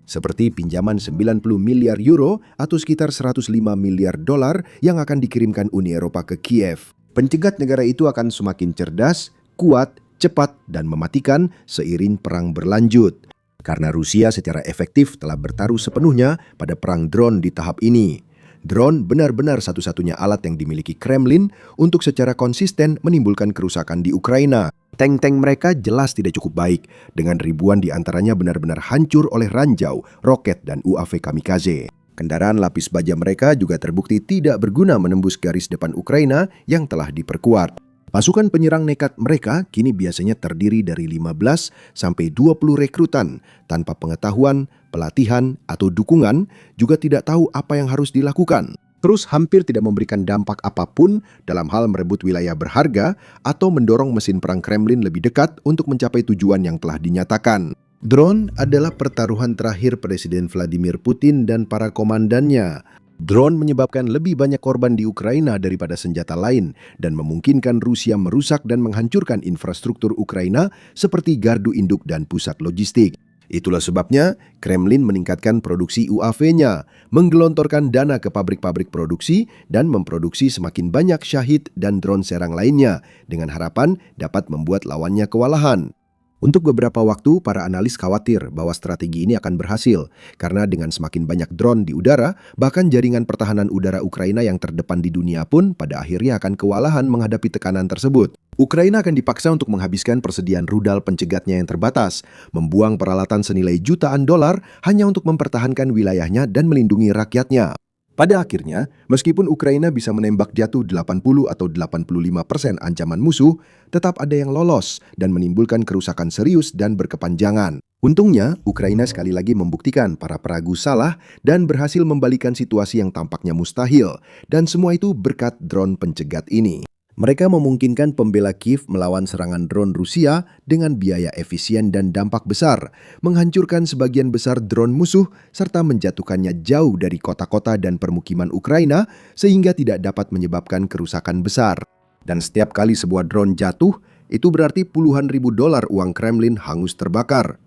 Seperti pinjaman 90 miliar euro atau sekitar 105 miliar dolar yang akan dikirimkan Uni Eropa ke Kiev. Pencegat negara itu akan semakin cerdas, kuat, cepat, dan mematikan seiring perang berlanjut. Karena Rusia secara efektif telah bertaruh sepenuhnya pada perang drone di tahap ini. Drone benar-benar satu-satunya alat yang dimiliki Kremlin untuk secara konsisten menimbulkan kerusakan di Ukraina. Tank-tank mereka jelas tidak cukup baik, dengan ribuan di antaranya benar-benar hancur oleh ranjau, roket, dan UAV kamikaze. Kendaraan lapis baja mereka juga terbukti tidak berguna menembus garis depan Ukraina yang telah diperkuat. Pasukan penyerang nekat mereka kini biasanya terdiri dari 15 sampai 20 rekrutan tanpa pengetahuan, pelatihan, atau dukungan, juga tidak tahu apa yang harus dilakukan. Terus hampir tidak memberikan dampak apapun dalam hal merebut wilayah berharga atau mendorong mesin perang Kremlin lebih dekat untuk mencapai tujuan yang telah dinyatakan. Drone adalah pertaruhan terakhir Presiden Vladimir Putin dan para komandannya. Drone menyebabkan lebih banyak korban di Ukraina daripada senjata lain dan memungkinkan Rusia merusak dan menghancurkan infrastruktur Ukraina seperti gardu induk dan pusat logistik. Itulah sebabnya Kremlin meningkatkan produksi UAV-nya, menggelontorkan dana ke pabrik-pabrik produksi, dan memproduksi semakin banyak Shahed dan drone serang lainnya dengan harapan dapat membuat lawannya kewalahan. Untuk beberapa waktu, para analis khawatir bahwa strategi ini akan berhasil, karena dengan semakin banyak drone di udara, bahkan jaringan pertahanan udara Ukraina yang terdepan di dunia pun pada akhirnya akan kewalahan menghadapi tekanan tersebut. Ukraina akan dipaksa untuk menghabiskan persediaan rudal pencegatnya yang terbatas, membuang peralatan senilai jutaan dolar hanya untuk mempertahankan wilayahnya dan melindungi rakyatnya. Pada akhirnya, meskipun Ukraina bisa menembak jatuh 80 atau 85% ancaman musuh, tetap ada yang lolos dan menimbulkan kerusakan serius dan berkepanjangan. Untungnya, Ukraina sekali lagi membuktikan para peragu salah dan berhasil membalikan situasi yang tampaknya mustahil, dan semua itu berkat drone pencegat ini. Mereka memungkinkan pembela Kiev melawan serangan drone Rusia dengan biaya efisien dan dampak besar, menghancurkan sebagian besar drone musuh, serta menjatuhkannya jauh dari kota-kota dan permukiman Ukraina sehingga tidak dapat menyebabkan kerusakan besar. Dan setiap kali sebuah drone jatuh, itu berarti puluhan ribu dolar uang Kremlin hangus terbakar.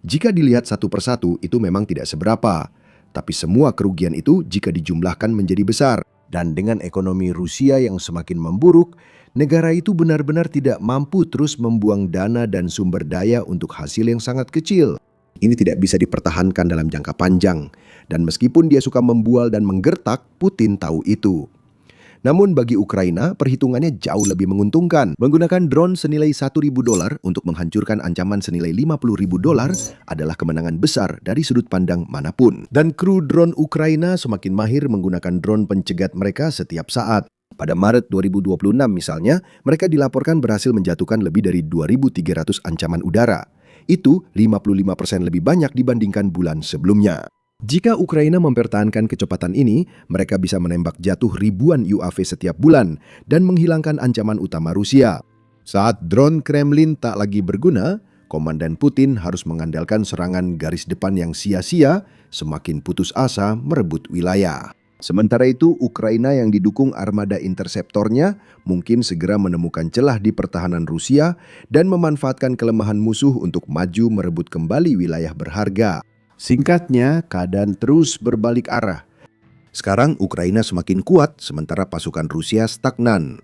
Jika dilihat satu persatu, itu memang tidak seberapa. Tapi semua kerugian itu jika dijumlahkan menjadi besar. Dan dengan ekonomi Rusia yang semakin memburuk, negara itu benar-benar tidak mampu terus membuang dana dan sumber daya untuk hasil yang sangat kecil. Ini tidak bisa dipertahankan dalam jangka panjang. Dan meskipun dia suka membual dan menggertak, Putin tahu itu. Namun bagi Ukraina, perhitungannya jauh lebih menguntungkan. Menggunakan drone senilai $1.000 untuk menghancurkan ancaman senilai $50.000 adalah kemenangan besar dari sudut pandang manapun. Dan kru drone Ukraina semakin mahir menggunakan drone pencegat mereka setiap saat. Pada Maret 2026 misalnya, mereka dilaporkan berhasil menjatuhkan lebih dari 2.300 ancaman udara. Itu 55% lebih banyak dibandingkan bulan sebelumnya. Jika Ukraina mempertahankan kecepatan ini, mereka bisa menembak jatuh ribuan UAV setiap bulan dan menghilangkan ancaman utama Rusia. Saat drone Kremlin tak lagi berguna, Komandan Putin harus mengandalkan serangan garis depan yang sia-sia, semakin putus asa merebut wilayah. Sementara itu, Ukraina yang didukung armada interceptornya mungkin segera menemukan celah di pertahanan Rusia dan memanfaatkan kelemahan musuh untuk maju merebut kembali wilayah berharga. Singkatnya, keadaan terus berbalik arah. Sekarang Ukraina semakin kuat, sementara pasukan Rusia stagnan.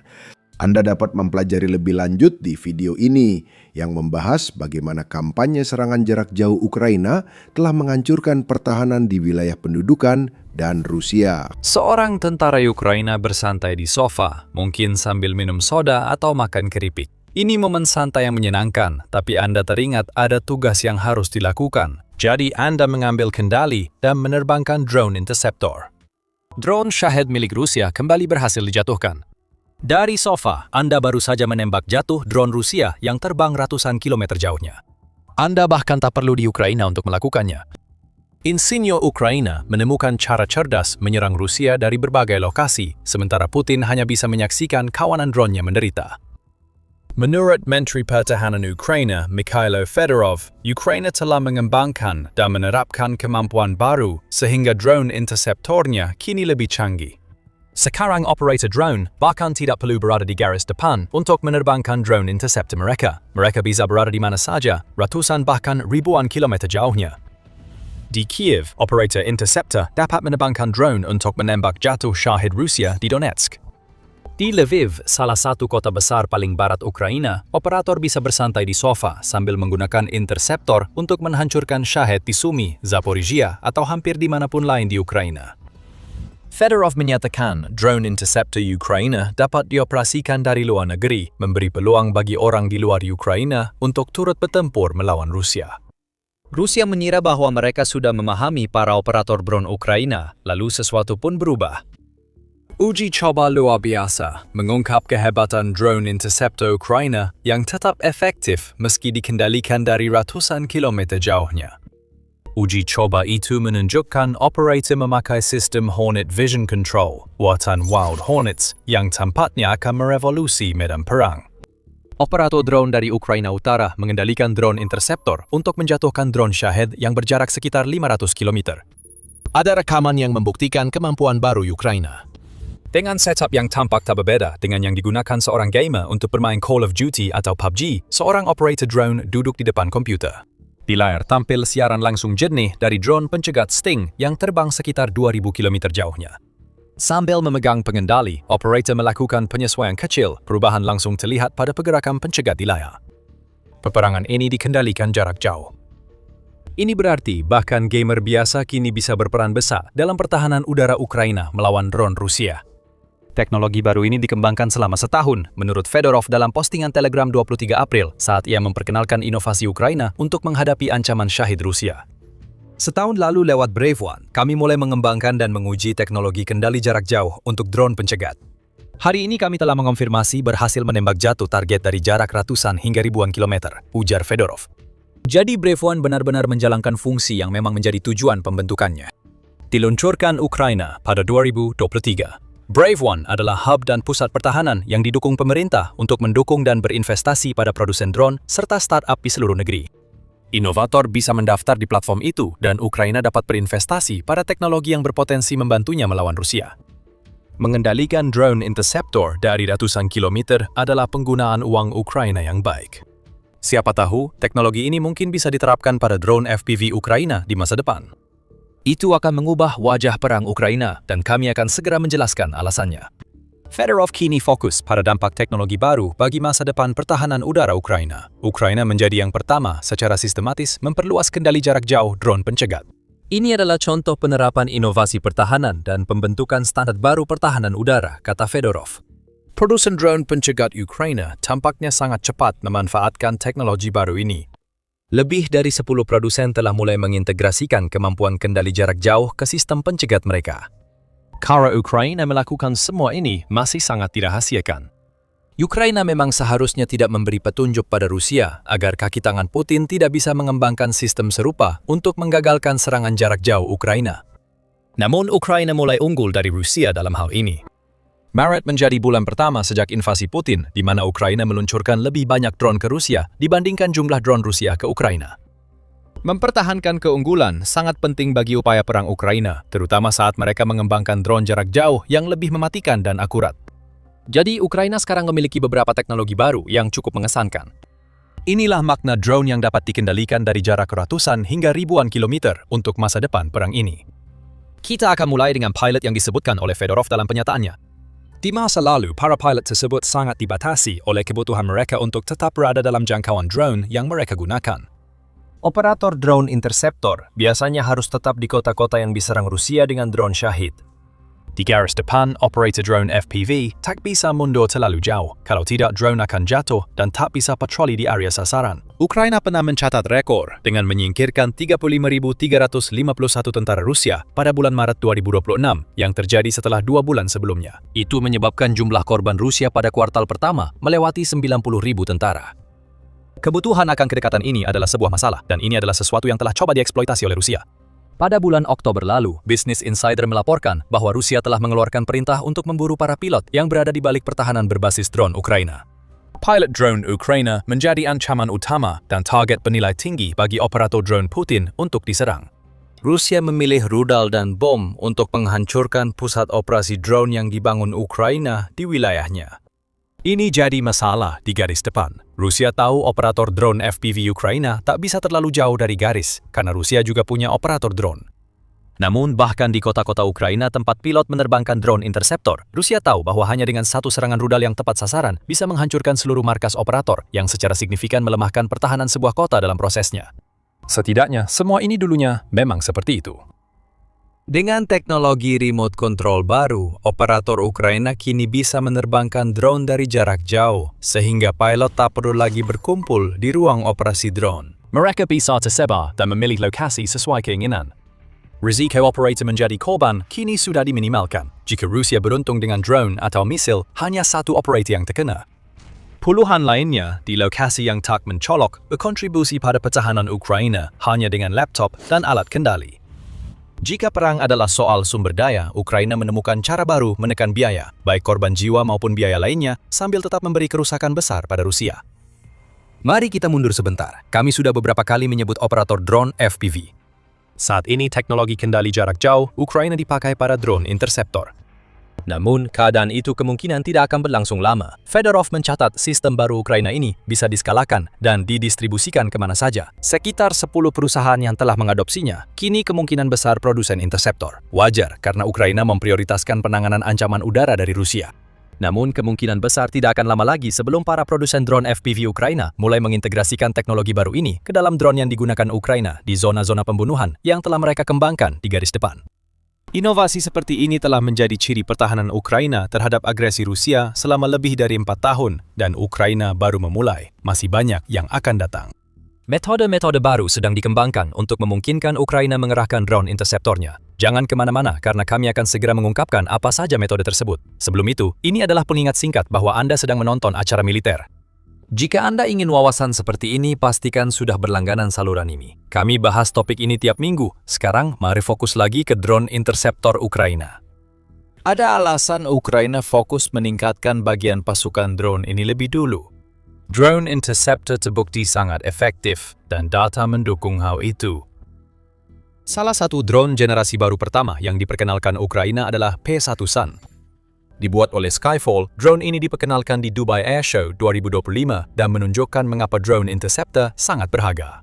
Anda dapat mempelajari lebih lanjut di video ini yang membahas bagaimana kampanye serangan jarak jauh Ukraina telah menghancurkan pertahanan di wilayah pendudukan dan Rusia. Seorang tentara Ukraina bersantai di sofa, mungkin sambil minum soda atau makan keripik. Ini momen santai yang menyenangkan, tapi Anda teringat ada tugas yang harus dilakukan. Jadi Anda mengambil kendali dan menerbangkan drone interceptor. Drone Shahed milik Rusia kembali berhasil dijatuhkan. Dari sofa, Anda baru saja menembak jatuh drone Rusia yang terbang ratusan kilometer jauhnya. Anda bahkan tak perlu di Ukraina untuk melakukannya. Insinyur Ukraina menemukan cara cerdas menyerang Rusia dari berbagai lokasi, sementara Putin hanya bisa menyaksikan kawanan drone-nya menderita. Menurut Menteri Pertahanan Ukraina, Mikhailo Fedorov, Ukraina telah mengembangkan dan menerapkan kemampuan baru sehingga drone interceptornya kini lebih canggih. Sekarang operator drone bahkan tidak perlu berada di garis depan untuk menerbangkan drone interceptor mereka. Mereka bisa berada di mana saja, ratusan bahkan ribuan kilometer jauhnya. Di Kiev, operator interceptor dapat menerbangkan drone untuk menembak jatuh syahid Rusia di Donetsk. Di Lviv, salah satu kota besar paling barat Ukraina, operator bisa bersantai di sofa sambil menggunakan interceptor untuk menghancurkan syahid di Sumy, Zaporizhia, atau hampir dimanapun lain di Ukraina. Fedorov menyatakan drone interceptor Ukraina dapat dioperasikan dari luar negeri, memberi peluang bagi orang di luar Ukraina untuk turut bertempur melawan Rusia. Rusia mengira bahwa mereka sudah memahami para operator drone Ukraina, lalu sesuatu pun berubah. Uji coba luar biasa mengungkap kehebatan drone interceptor Ukraina yang tetap efektif meski dikendalikan dari ratusan kilometer jauhnya. Uji coba itu menunjukkan operator memakai sistem Hornet Vision Control, buatan Wild Hornets, yang tampaknya akan merevolusi medan perang. Operator drone dari Ukraina Utara mengendalikan drone interceptor untuk menjatuhkan drone Shahed yang berjarak sekitar 500 km. Ada rekaman yang membuktikan kemampuan baru Ukraina. Dengan setup yang tampak tak berbeda dengan yang digunakan seorang gamer untuk bermain Call of Duty atau PUBG, seorang operator drone duduk di depan komputer. Di layar tampil siaran langsung jernih dari drone pencegat Sting yang terbang sekitar 2.000 km jauhnya. Sambil memegang pengendali, operator melakukan penyesuaian kecil, perubahan langsung terlihat pada pergerakan pencegat di layar. Peperangan ini dikendalikan jarak jauh. Ini berarti bahkan gamer biasa kini bisa berperan besar dalam pertahanan udara Ukraina melawan drone Rusia. Teknologi baru ini dikembangkan selama setahun, menurut Fedorov dalam postingan Telegram 23 April saat ia memperkenalkan inovasi Ukraina untuk menghadapi ancaman syahid Rusia. Setahun lalu lewat Brave One, kami mulai mengembangkan dan menguji teknologi kendali jarak jauh untuk drone pencegat. Hari ini kami telah mengonfirmasi berhasil menembak jatuh target dari jarak ratusan hingga ribuan kilometer, ujar Fedorov. Jadi Brave One benar-benar menjalankan fungsi yang memang menjadi tujuan pembentukannya. Diluncurkan Ukraina pada 2023. Brave One adalah hub dan pusat pertahanan yang didukung pemerintah untuk mendukung dan berinvestasi pada produsen drone serta startup di seluruh negeri. Inovator bisa mendaftar di platform itu dan Ukraina dapat berinvestasi pada teknologi yang berpotensi membantunya melawan Rusia. Mengendalikan drone interceptor dari ratusan kilometer adalah penggunaan uang Ukraina yang baik. Siapa tahu, teknologi ini mungkin bisa diterapkan pada drone FPV Ukraina di masa depan. Itu akan mengubah wajah perang Ukraina dan kami akan segera menjelaskan alasannya. Fedorov kini fokus pada dampak teknologi baru bagi masa depan pertahanan udara Ukraina. Ukraina menjadi yang pertama secara sistematis memperluas kendali jarak jauh drone pencegat. Ini adalah contoh penerapan inovasi pertahanan dan pembentukan standar baru pertahanan udara, kata Fedorov. Produsen drone pencegat Ukraina tampaknya sangat cepat memanfaatkan teknologi baru ini. Lebih dari 10 produsen telah mulai mengintegrasikan kemampuan kendali jarak jauh ke sistem pencegat mereka. Karena Ukraina melakukan semua ini masih sangat dirahasiakan. Ukraina memang seharusnya tidak memberi petunjuk pada Rusia agar kaki tangan Putin tidak bisa mengembangkan sistem serupa untuk menggagalkan serangan jarak jauh Ukraina. Namun Ukraina mulai unggul dari Rusia dalam hal ini. Maret menjadi bulan pertama sejak invasi Putin, di mana Ukraina meluncurkan lebih banyak drone ke Rusia dibandingkan jumlah drone Rusia ke Ukraina. Mempertahankan keunggulan sangat penting bagi upaya perang Ukraina, terutama saat mereka mengembangkan drone jarak jauh yang lebih mematikan dan akurat. Jadi Ukraina sekarang memiliki beberapa teknologi baru yang cukup mengesankan. Inilah makna drone yang dapat dikendalikan dari jarak ratusan hingga ribuan kilometer untuk masa depan perang ini. Kita akan mulai dengan pilot yang disebutkan oleh Fedorov dalam penyataannya. Di masa lalu, para pilot tersebut sangat dibatasi oleh kebutuhan mereka untuk tetap berada dalam jangkauan drone yang mereka gunakan. Operator drone interceptor biasanya harus tetap di kota-kota yang diserang Rusia dengan drone Shahed. Di garis depan, operator drone FPV tak bisa mundur terlalu jauh. Kalau tidak, drone akan jatuh dan tak bisa patroli di area sasaran. Ukraina pernah mencatat rekor dengan menyingkirkan 35.351 tentara Rusia pada bulan Maret 2026 yang terjadi setelah 2 bulan sebelumnya. Itu menyebabkan jumlah korban Rusia pada kuartal pertama melewati 90.000 tentara. Kebutuhan akan kedekatan ini adalah sebuah masalah, dan ini adalah sesuatu yang telah coba dieksploitasi oleh Rusia. Pada bulan Oktober lalu, Business Insider melaporkan bahwa Rusia telah mengeluarkan perintah untuk memburu para pilot yang berada di balik pertahanan berbasis drone Ukraina. Pilot drone Ukraina menjadi ancaman utama dan target bernilai tinggi bagi operator drone Putin untuk diserang. Rusia memilih rudal dan bom untuk menghancurkan pusat operasi drone yang dibangun Ukraina di wilayahnya. Ini jadi masalah di garis depan. Rusia tahu operator drone FPV Ukraina tak bisa terlalu jauh dari garis, karena Rusia juga punya operator drone. Namun bahkan di kota-kota Ukraina tempat pilot menerbangkan drone interceptor, Rusia tahu bahwa hanya dengan satu serangan rudal yang tepat sasaran bisa menghancurkan seluruh markas operator yang secara signifikan melemahkan pertahanan sebuah kota dalam prosesnya. Setidaknya, semua ini dulunya memang seperti itu. Dengan teknologi remote control baru, operator Ukraina kini bisa menerbangkan drone dari jarak jauh, sehingga pilot tak perlu lagi berkumpul di ruang operasi drone. Mereka bisa tersebar dan memilih lokasi sesuai keinginan. Risiko operator menjadi korban kini sudah diminimalkan. Jika Rusia beruntung dengan drone atau misil, hanya satu operator yang terkena. Puluhan lainnya di lokasi yang tak mencolok berkontribusi pada pertahanan Ukraina hanya dengan laptop dan alat kendali. Jika perang adalah soal sumber daya, Ukraina menemukan cara baru menekan biaya, baik korban jiwa maupun biaya lainnya, sambil tetap memberi kerusakan besar pada Rusia. Mari kita mundur sebentar. Kami sudah beberapa kali menyebut operator drone FPV. Saat ini teknologi kendali jarak jauh Ukraina dipakai pada drone interceptor. Namun, keadaan itu kemungkinan tidak akan berlangsung lama. Fedorov mencatat sistem baru Ukraina ini bisa diskalakan dan didistribusikan kemana saja. Sekitar 10 perusahaan yang telah mengadopsinya, kini kemungkinan besar produsen interceptor. Wajar, karena Ukraina memprioritaskan penanganan ancaman udara dari Rusia. Namun, kemungkinan besar tidak akan lama lagi sebelum para produsen drone FPV Ukraina mulai mengintegrasikan teknologi baru ini ke dalam drone yang digunakan Ukraina di zona-zona pembunuhan yang telah mereka kembangkan di garis depan. Inovasi seperti ini telah menjadi ciri pertahanan Ukraina terhadap agresi Rusia selama lebih dari 4 tahun, dan Ukraina baru memulai. Masih banyak yang akan datang. Metode-metode baru sedang dikembangkan untuk memungkinkan Ukraina mengerahkan drone interceptornya. Jangan kemana-mana karena kami akan segera mengungkapkan apa saja metode tersebut. Sebelum itu, ini adalah pengingat singkat bahwa Anda sedang menonton acara militer. Jika Anda ingin wawasan seperti ini, pastikan sudah berlangganan saluran ini. Kami bahas topik ini tiap minggu. Sekarang, mari fokus lagi ke drone interceptor Ukraina. Ada alasan Ukraina fokus meningkatkan bagian pasukan drone ini lebih dulu. Drone interceptor terbukti sangat efektif, dan data mendukung hal itu. Salah satu drone generasi baru pertama yang diperkenalkan Ukraina adalah P1 Sun. Dibuat oleh Skyfall, drone ini diperkenalkan di Dubai Air Show 2025 dan menunjukkan mengapa drone interceptor sangat berharga.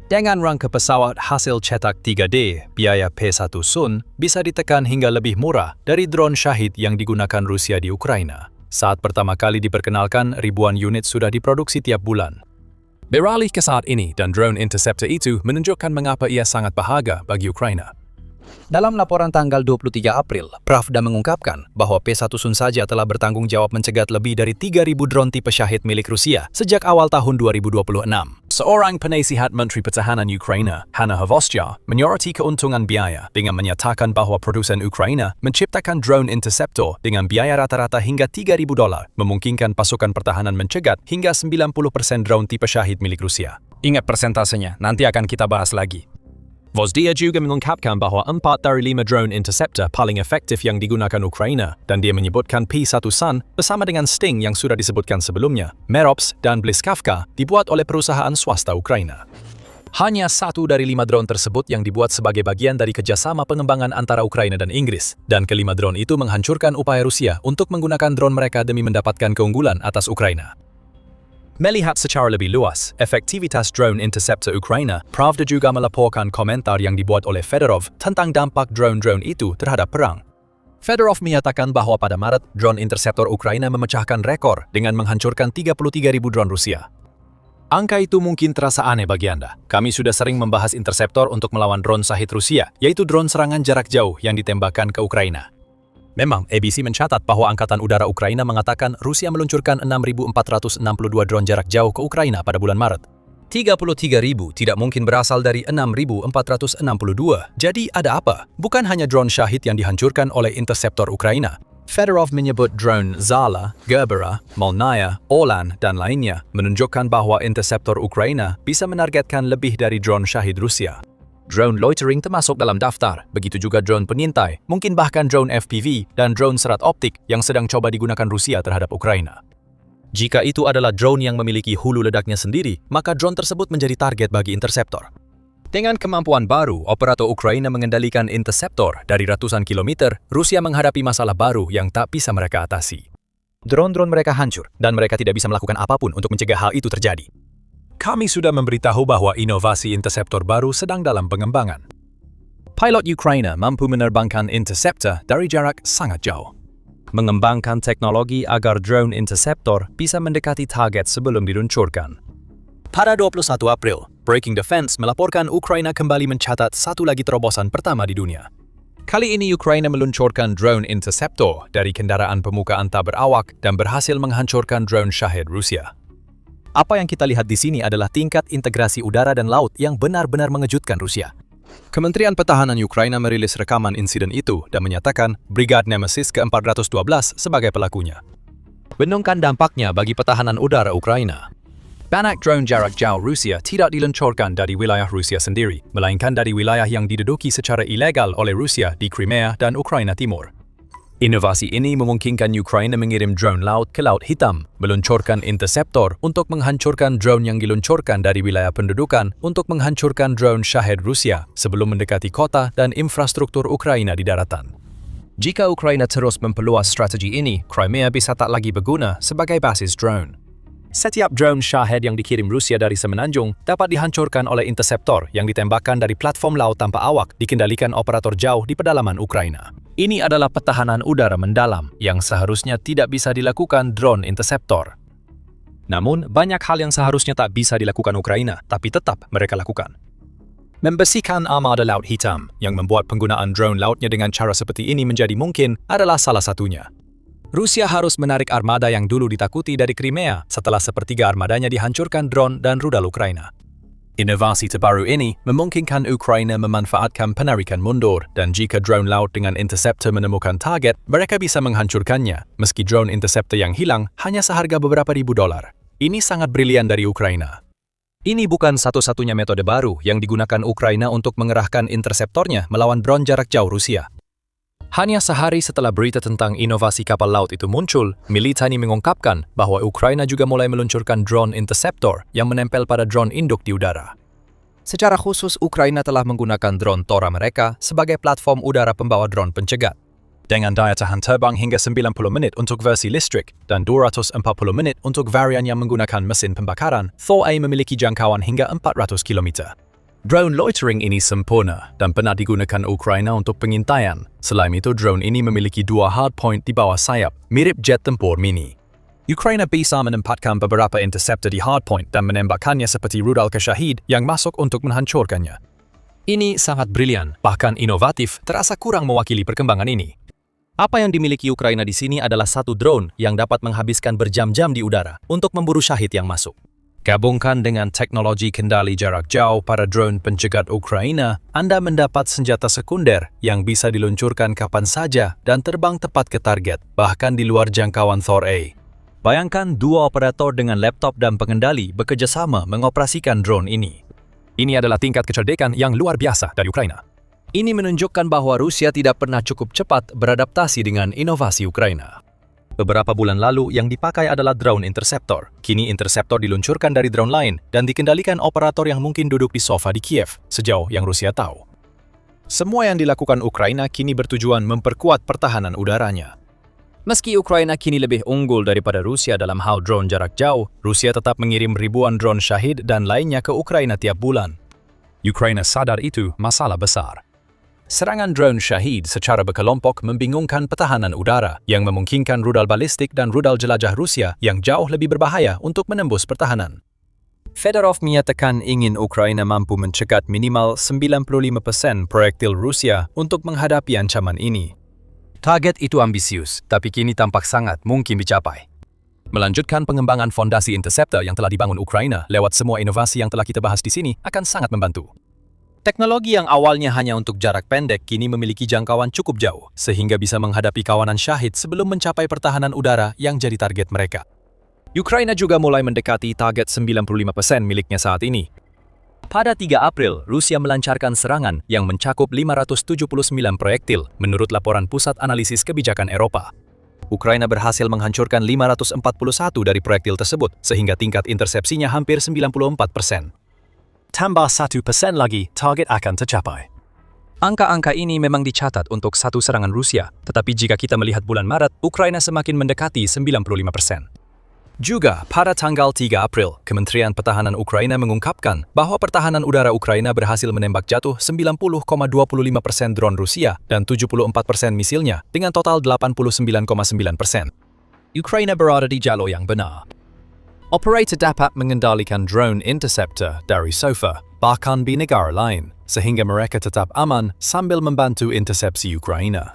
Dengan rangka pesawat hasil cetak 3D, biaya P1 Sun bisa ditekan hingga lebih murah dari drone Shahid yang digunakan Rusia di Ukraina. Saat pertama kali diperkenalkan, ribuan unit sudah diproduksi tiap bulan. Beralih ke saat ini, dan drone interceptor itu menunjukkan mengapa ia sangat berharga bagi Ukraina. Dalam laporan tanggal 23 April, Pravda mengungkapkan bahwa P1 Sun saja telah bertanggung jawab mencegat lebih dari 3.000 drone tipe Shahid milik Rusia sejak awal tahun 2026. Seorang penasihat Menteri Pertahanan Ukraina, Hanna Hovostya, menyoroti keuntungan biaya dengan menyatakan bahwa produsen Ukraina menciptakan drone interceptor dengan biaya rata-rata hingga $3.000, memungkinkan pasukan pertahanan mencegat hingga 90% drone tipe Shahid milik Rusia. Ingat persentasenya, nanti akan kita bahas lagi. Vozdia juga mengungkapkan bahwa 4 dari 5 drone interceptor paling efektif yang digunakan Ukraina, dan dia menyebutkan P1 Sun bersama dengan Sting yang sudah disebutkan sebelumnya, Merops dan Bliskavka dibuat oleh perusahaan swasta Ukraina. Hanya 1 dari 5 drone tersebut yang dibuat sebagai bagian dari kerjasama pengembangan antara Ukraina dan Inggris, dan kelima drone itu menghancurkan upaya Rusia untuk menggunakan drone mereka demi mendapatkan keunggulan atas Ukraina. Melihat secara lebih luas efektivitas drone interceptor Ukraina, Pravda juga melaporkan komentar yang dibuat oleh Fedorov tentang dampak drone-drone itu terhadap perang. Fedorov menyatakan bahwa pada Maret, drone interceptor Ukraina memecahkan rekor dengan menghancurkan 33.000 drone Rusia. Angka itu mungkin terasa aneh bagi Anda. Kami sudah sering membahas interceptor untuk melawan drone Shahid Rusia, yaitu drone serangan jarak jauh yang ditembakkan ke Ukraina. Memang, ABC mencatat bahwa Angkatan Udara Ukraina mengatakan Rusia meluncurkan 6.462 drone jarak jauh ke Ukraina pada bulan Maret. 33.000 tidak mungkin berasal dari 6.462. Jadi ada apa? Bukan hanya drone Shahid yang dihancurkan oleh interceptor Ukraina. Fedorov menyebut drone Zala, Gerbera, Molnaya, Orlan, dan lainnya menunjukkan bahwa interceptor Ukraina bisa menargetkan lebih dari drone Shahid Rusia. Drone loitering termasuk dalam daftar, begitu juga drone pengintai, mungkin bahkan drone FPV dan drone serat optik yang sedang coba digunakan Rusia terhadap Ukraina. Jika itu adalah drone yang memiliki hulu ledaknya sendiri, maka drone tersebut menjadi target bagi interceptor. Dengan kemampuan baru, operator Ukraina mengendalikan interceptor dari ratusan kilometer, Rusia menghadapi masalah baru yang tak bisa mereka atasi. Drone-drone mereka hancur, dan mereka tidak bisa melakukan apapun untuk mencegah hal itu terjadi. Kami sudah memberitahu bahwa inovasi interceptor baru sedang dalam pengembangan. Pilot Ukraina mampu menerbangkan interceptor dari jarak sangat jauh. Mengembangkan teknologi agar drone interceptor bisa mendekati target sebelum diluncurkan. Pada 21 April, Breaking Defense melaporkan Ukraina kembali mencatat satu lagi terobosan pertama di dunia. Kali ini Ukraina meluncurkan drone interceptor dari kendaraan pemukaan tak berawak dan berhasil menghancurkan drone Shahid Rusia. Apa yang kita lihat di sini adalah tingkat integrasi udara dan laut yang benar-benar mengejutkan Rusia. Kementerian Pertahanan Ukraina merilis rekaman insiden itu dan menyatakan Brigade Nemesis ke-412 sebagai pelakunya. Benungkan dampaknya bagi pertahanan udara Ukraina. Banyak drone jarak jauh Rusia tidak diluncurkan dari wilayah Rusia sendiri, melainkan dari wilayah yang diduduki secara ilegal oleh Rusia di Crimea dan Ukraina Timur. Inovasi ini memungkinkan Ukraina mengirim drone laut ke Laut Hitam, meluncurkan interceptor untuk menghancurkan drone yang diluncurkan dari wilayah pendudukan untuk menghancurkan drone Shahid Rusia sebelum mendekati kota dan infrastruktur Ukraina di daratan. Jika Ukraina terus memperluas strategi ini, Crimea bisa tak lagi berguna sebagai basis drone. Setiap drone Shahid yang dikirim Rusia dari semenanjung dapat dihancurkan oleh interceptor yang ditembakkan dari platform laut tanpa awak dikendalikan operator jauh di pedalaman Ukraina. Ini adalah pertahanan udara mendalam yang seharusnya tidak bisa dilakukan drone interceptor. Namun, banyak hal yang seharusnya tak bisa dilakukan Ukraina, tapi tetap mereka lakukan. Membersihkan armada Laut Hitam yang membuat penggunaan drone lautnya dengan cara seperti ini menjadi mungkin adalah salah satunya. Rusia harus menarik armada yang dulu ditakuti dari Crimea setelah sepertiga armadanya dihancurkan drone dan rudal Ukraina. Inovasi terbaru ini memungkinkan Ukraina memanfaatkan penarikan mundur dan jika drone laut dengan interceptor menemukan target, mereka bisa menghancurkannya, meski drone interceptor yang hilang hanya seharga beberapa ribu dolar. Ini sangat brilian dari Ukraina. Ini bukan satu-satunya metode baru yang digunakan Ukraina untuk mengerahkan interceptornya melawan drone jarak jauh Rusia. Hanya sehari setelah berita tentang inovasi kapal laut itu muncul, Militani mengungkapkan bahwa Ukraina juga mulai meluncurkan drone interceptor yang menempel pada drone induk di udara. Secara khusus, Ukraina telah menggunakan drone Tora mereka sebagai platform udara pembawa drone pencegat. Dengan daya tahan terbang hingga 90 menit untuk versi listrik dan 240 menit untuk varian yang menggunakan mesin pembakaran, Thor A memiliki jangkauan hingga 400 km. Drone loitering ini sempurna dan pernah digunakan Ukraina untuk pengintaian. Selain itu, drone ini memiliki dua hardpoint di bawah sayap, mirip jet tempur mini. Ukraina bisa menempatkan beberapa interceptor di hardpoint dan menembakkannya seperti rudal ke Shahid yang masuk untuk menghancurkannya. Ini sangat brilian, bahkan inovatif, terasa kurang mewakili perkembangan ini. Apa yang dimiliki Ukraina di sini adalah satu drone yang dapat menghabiskan berjam-jam di udara untuk memburu Shahid yang masuk. Gabungkan dengan teknologi kendali jarak jauh pada drone pencegat Ukraina, Anda mendapat senjata sekunder yang bisa diluncurkan kapan saja dan terbang tepat ke target, bahkan di luar jangkauan Thor A. Bayangkan dua operator dengan laptop dan pengendali bekerjasama mengoperasikan drone ini. Ini adalah tingkat kecerdasan yang luar biasa dari Ukraina. Ini menunjukkan bahwa Rusia tidak pernah cukup cepat beradaptasi dengan inovasi Ukraina. Beberapa bulan lalu yang dipakai adalah drone interceptor. Kini interceptor diluncurkan dari drone lain dan dikendalikan operator yang mungkin duduk di sofa di Kiev, sejauh yang Rusia tahu. Semua yang dilakukan Ukraina kini bertujuan memperkuat pertahanan udaranya. Meski Ukraina kini lebih unggul daripada Rusia dalam hal drone jarak jauh, Rusia tetap mengirim ribuan drone Shahid dan lainnya ke Ukraina tiap bulan. Ukraina sadar itu masalah besar. Serangan drone Shahid secara berkelompok membingungkan pertahanan udara yang memungkinkan rudal balistik dan rudal jelajah Rusia yang jauh lebih berbahaya untuk menembus pertahanan. Fedorov menyatakan ingin Ukraina mampu mencegat minimal 95% proyektil Rusia untuk menghadapi ancaman ini. Target itu ambisius, tapi kini tampak sangat mungkin dicapai. Melanjutkan pengembangan fondasi interceptor yang telah dibangun Ukraina lewat semua inovasi yang telah kita bahas di sini akan sangat membantu. Teknologi yang awalnya hanya untuk jarak pendek kini memiliki jangkauan cukup jauh, sehingga bisa menghadapi kawanan syahid sebelum mencapai pertahanan udara yang jadi target mereka. Ukraina juga mulai mendekati target 95% miliknya saat ini. Pada 3 April, Rusia melancarkan serangan yang mencakup 579 proyektil menurut laporan Pusat Analisis Kebijakan Eropa. Ukraina berhasil menghancurkan 541 dari proyektil tersebut, sehingga tingkat intersepsinya hampir 94%. Tambah 1% lagi, target akan tercapai. Angka-angka ini memang dicatat untuk satu serangan Rusia, tetapi jika kita melihat bulan Maret, Ukraina semakin mendekati 95%. Juga, pada tanggal 3 April, Kementerian Pertahanan Ukraina mengungkapkan bahwa pertahanan udara Ukraina berhasil menembak jatuh 90,25% drone Rusia dan 74% misilnya dengan total 89,9%. Ukraina berada di jalur yang benar. Operator dapat mengendalikan drone interceptor dari SOFA, bahkan di negara lain, sehingga mereka tetap aman sambil membantu intersepsi Ukraina.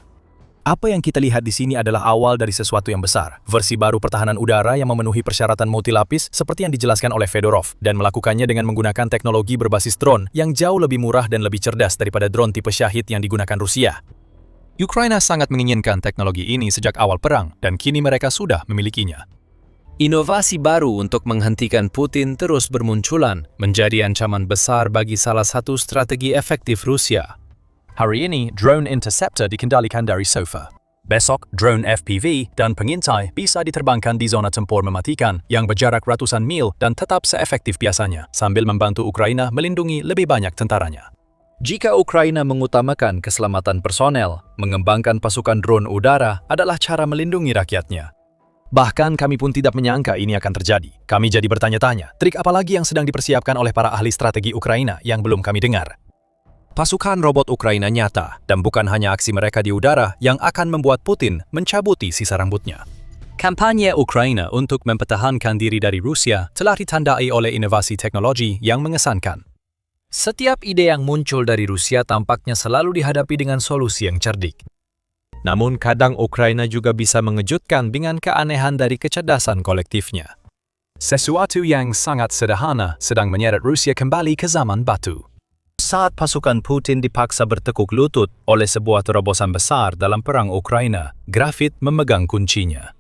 Apa yang kita lihat di sini adalah awal dari sesuatu yang besar, versi baru pertahanan udara yang memenuhi persyaratan multilapis seperti yang dijelaskan oleh Fedorov, dan melakukannya dengan menggunakan teknologi berbasis drone yang jauh lebih murah dan lebih cerdas daripada drone tipe Shahid yang digunakan Rusia. Ukraina sangat menginginkan teknologi ini sejak awal perang, dan kini mereka sudah memilikinya. Inovasi baru untuk menghentikan Putin terus bermunculan, menjadi ancaman besar bagi salah satu strategi efektif Rusia. Hari ini, drone interceptor dikendalikan dari SOFA. Besok, drone FPV dan pengintai bisa diterbangkan di zona tempur mematikan yang berjarak ratusan mil dan tetap seefektif biasanya, sambil membantu Ukraina melindungi lebih banyak tentaranya. Jika Ukraina mengutamakan keselamatan personel, mengembangkan pasukan drone udara adalah cara melindungi rakyatnya. Bahkan kami pun tidak menyangka ini akan terjadi. Kami jadi bertanya-tanya, trik apa lagi yang sedang dipersiapkan oleh para ahli strategi Ukraina yang belum kami dengar? Pasukan robot Ukraina nyata, dan bukan hanya aksi mereka di udara yang akan membuat Putin mencabuti sisa rambutnya. Kampanye Ukraina untuk mempertahankan diri dari Rusia telah ditandai oleh inovasi teknologi yang mengesankan. Setiap ide yang muncul dari Rusia tampaknya selalu dihadapi dengan solusi yang cerdik. Namun kadang Ukraina juga bisa mengejutkan dengan keanehan dari kecerdasan kolektifnya. Sesuatu yang sangat sederhana sedang menyeret Rusia kembali ke zaman batu. Saat pasukan Putin dipaksa bertekuk lutut oleh sebuah terobosan besar dalam perang Ukraina, grafit memegang kuncinya.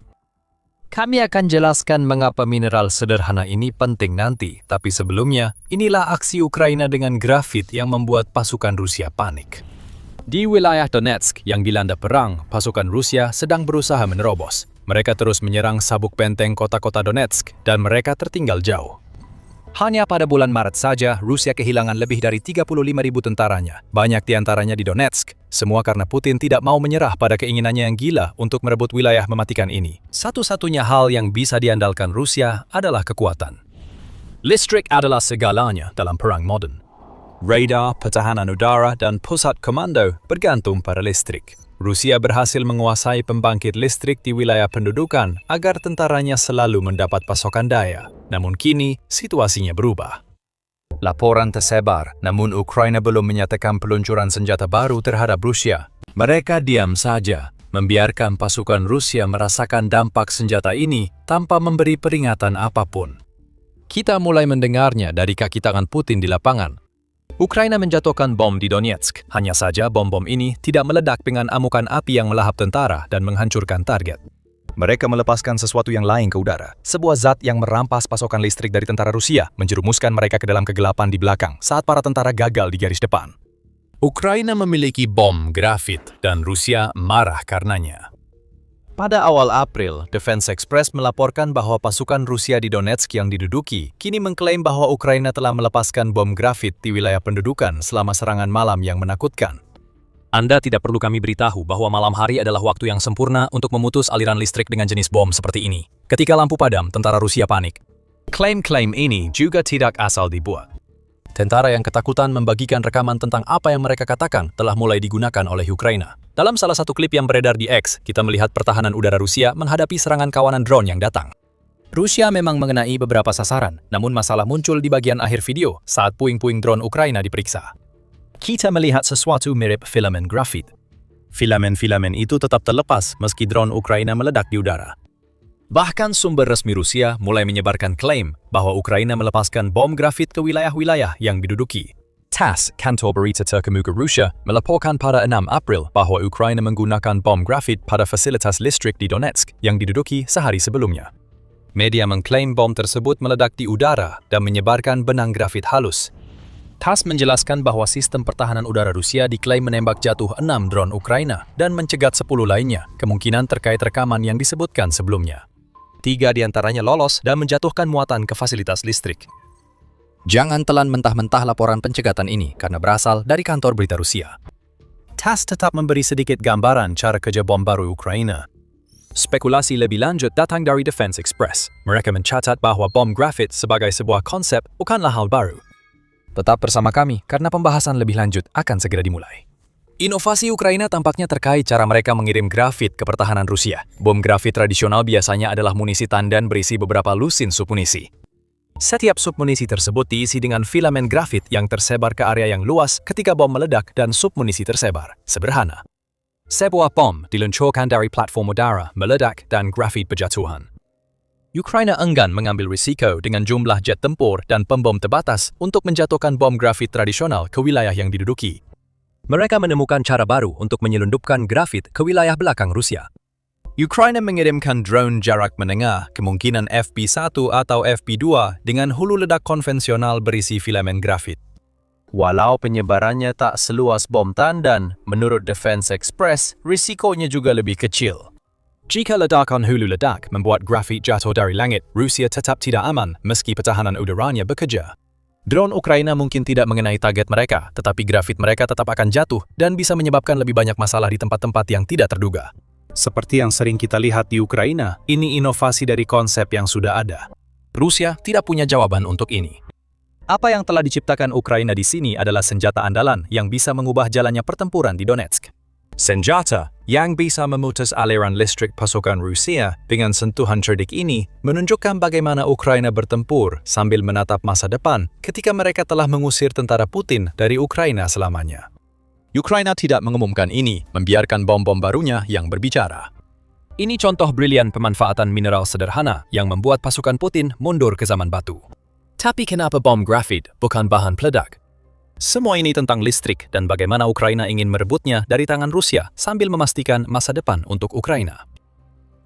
Kami akan jelaskan mengapa mineral sederhana ini penting nanti, tapi sebelumnya, inilah aksi Ukraina dengan grafit yang membuat pasukan Rusia panik. Di wilayah Donetsk yang dilanda perang, pasukan Rusia sedang berusaha menerobos. Mereka terus menyerang sabuk benteng kota-kota Donetsk dan mereka tertinggal jauh. Hanya pada bulan Maret saja, Rusia kehilangan lebih dari 35.000 tentaranya. Banyak di antaranya di Donetsk. Semua karena Putin tidak mau menyerah pada keinginannya yang gila untuk merebut wilayah mematikan ini. Satu-satunya hal yang bisa diandalkan Rusia adalah kekuatan. Listrik adalah segalanya dalam perang modern. Radar, pertahanan udara, dan pusat komando bergantung pada listrik. Rusia berhasil menguasai pembangkit listrik di wilayah pendudukan agar tentaranya selalu mendapat pasokan daya. Namun kini, situasinya berubah. Laporan tersebar, namun Ukraina belum menyatakan peluncuran senjata baru terhadap Rusia. Mereka diam saja, membiarkan pasukan Rusia merasakan dampak senjata ini tanpa memberi peringatan apapun. Kita mulai mendengarnya dari kaki tangan Putin di lapangan. Ukraina menjatuhkan bom di Donetsk. Hanya saja bom-bom ini tidak meledak dengan amukan api yang melahap tentara dan menghancurkan target. Mereka melepaskan sesuatu yang lain ke udara. Sebuah zat yang merampas pasokan listrik dari tentara Rusia, menjerumuskan mereka ke dalam kegelapan di belakang saat para tentara gagal di garis depan. Ukraina memiliki bom grafit dan Rusia marah karenanya. Pada awal April, Defense Express melaporkan bahwa pasukan Rusia di Donetsk yang diduduki kini mengklaim bahwa Ukraina telah melepaskan bom grafit di wilayah pendudukan selama serangan malam yang menakutkan. Anda tidak perlu kami beritahu bahwa malam hari adalah waktu yang sempurna untuk memutus aliran listrik dengan jenis bom seperti ini. Ketika lampu padam, tentara Rusia panik. Klaim-klaim ini juga tidak asal dibuat. Tentara yang ketakutan membagikan rekaman tentang apa yang mereka katakan telah mulai digunakan oleh Ukraina. Dalam salah satu klip yang beredar di X, kita melihat pertahanan udara Rusia menghadapi serangan kawanan drone yang datang. Rusia memang mengenai beberapa sasaran, namun masalah muncul di bagian akhir video saat puing-puing drone Ukraina diperiksa. Kita melihat sesuatu mirip filamen grafit. Filamen-filamen itu tetap terlepas meski drone Ukraina meledak di udara. Bahkan sumber resmi Rusia mulai menyebarkan klaim bahwa Ukraina melepaskan bom grafit ke wilayah-wilayah yang diduduki. TASS, kantor berita terkemuka Rusia, melaporkan pada 6 April bahwa Ukraina menggunakan bom grafit pada fasilitas listrik di Donetsk yang diduduki sehari sebelumnya. Media mengklaim bom tersebut meledak di udara dan menyebarkan benang grafit halus. TASS menjelaskan bahwa sistem pertahanan udara Rusia diklaim menembak jatuh 6 drone Ukraina dan mencegat 10 lainnya, kemungkinan terkait rekaman yang disebutkan sebelumnya. 3 diantaranya lolos dan menjatuhkan muatan ke fasilitas listrik. Jangan telan mentah-mentah laporan pencegatan ini karena berasal dari kantor berita Rusia. TASS tetap memberi sedikit gambaran cara kerja bom baru Ukraina. Spekulasi lebih lanjut datang dari Defense Express. Mereka mencatat bahwa bom grafit sebagai sebuah konsep bukanlah hal baru. Tetap bersama kami karena pembahasan lebih lanjut akan segera dimulai. Inovasi Ukraina tampaknya terkait cara mereka mengirim grafit ke pertahanan Rusia. Bom grafit tradisional biasanya adalah munisi tandan berisi beberapa lusin submunisi. Setiap submunisi tersebut diisi dengan filamen grafit yang tersebar ke area yang luas ketika bom meledak dan submunisi tersebar. Sederhana. Sebuah bom diluncurkan dari platform udara, meledak, dan grafit berjatuhan. Ukraina enggan mengambil risiko dengan jumlah jet tempur dan pembom terbatas untuk menjatuhkan bom grafit tradisional ke wilayah yang diduduki. Mereka menemukan cara baru untuk menyelundupkan grafit ke wilayah belakang Rusia. Ukraina mengirimkan drone jarak menengah, kemungkinan FP1 atau FP2, dengan hulu ledak konvensional berisi filamen grafit. Walau penyebarannya tak seluas bom tandan, menurut Defense Express, risikonya juga lebih kecil. Jika ledakan hulu ledak membuat grafit jatuh dari langit, Rusia tetap tidak aman meski pertahanan udaranya bekerja. Drone Ukraina mungkin tidak mengenai target mereka, tetapi grafit mereka tetap akan jatuh dan bisa menyebabkan lebih banyak masalah di tempat-tempat yang tidak terduga. Seperti yang sering kita lihat di Ukraina, ini inovasi dari konsep yang sudah ada. Rusia tidak punya jawaban untuk ini. Apa yang telah diciptakan Ukraina di sini adalah senjata andalan yang bisa mengubah jalannya pertempuran di Donetsk. Senjata yang bisa memutus aliran listrik pasukan Rusia dengan sentuhan cerdik ini menunjukkan bagaimana Ukraina bertempur sambil menatap masa depan ketika mereka telah mengusir tentara Putin dari Ukraina selamanya. Ukraina tidak mengumumkan ini, membiarkan bom-bom barunya yang berbicara. Ini contoh brilian pemanfaatan mineral sederhana yang membuat pasukan Putin mundur ke zaman batu. Tapi kenapa bom grafit bukan bahan peledak? Semua ini tentang listrik dan bagaimana Ukraina ingin merebutnya dari tangan Rusia sambil memastikan masa depan untuk Ukraina.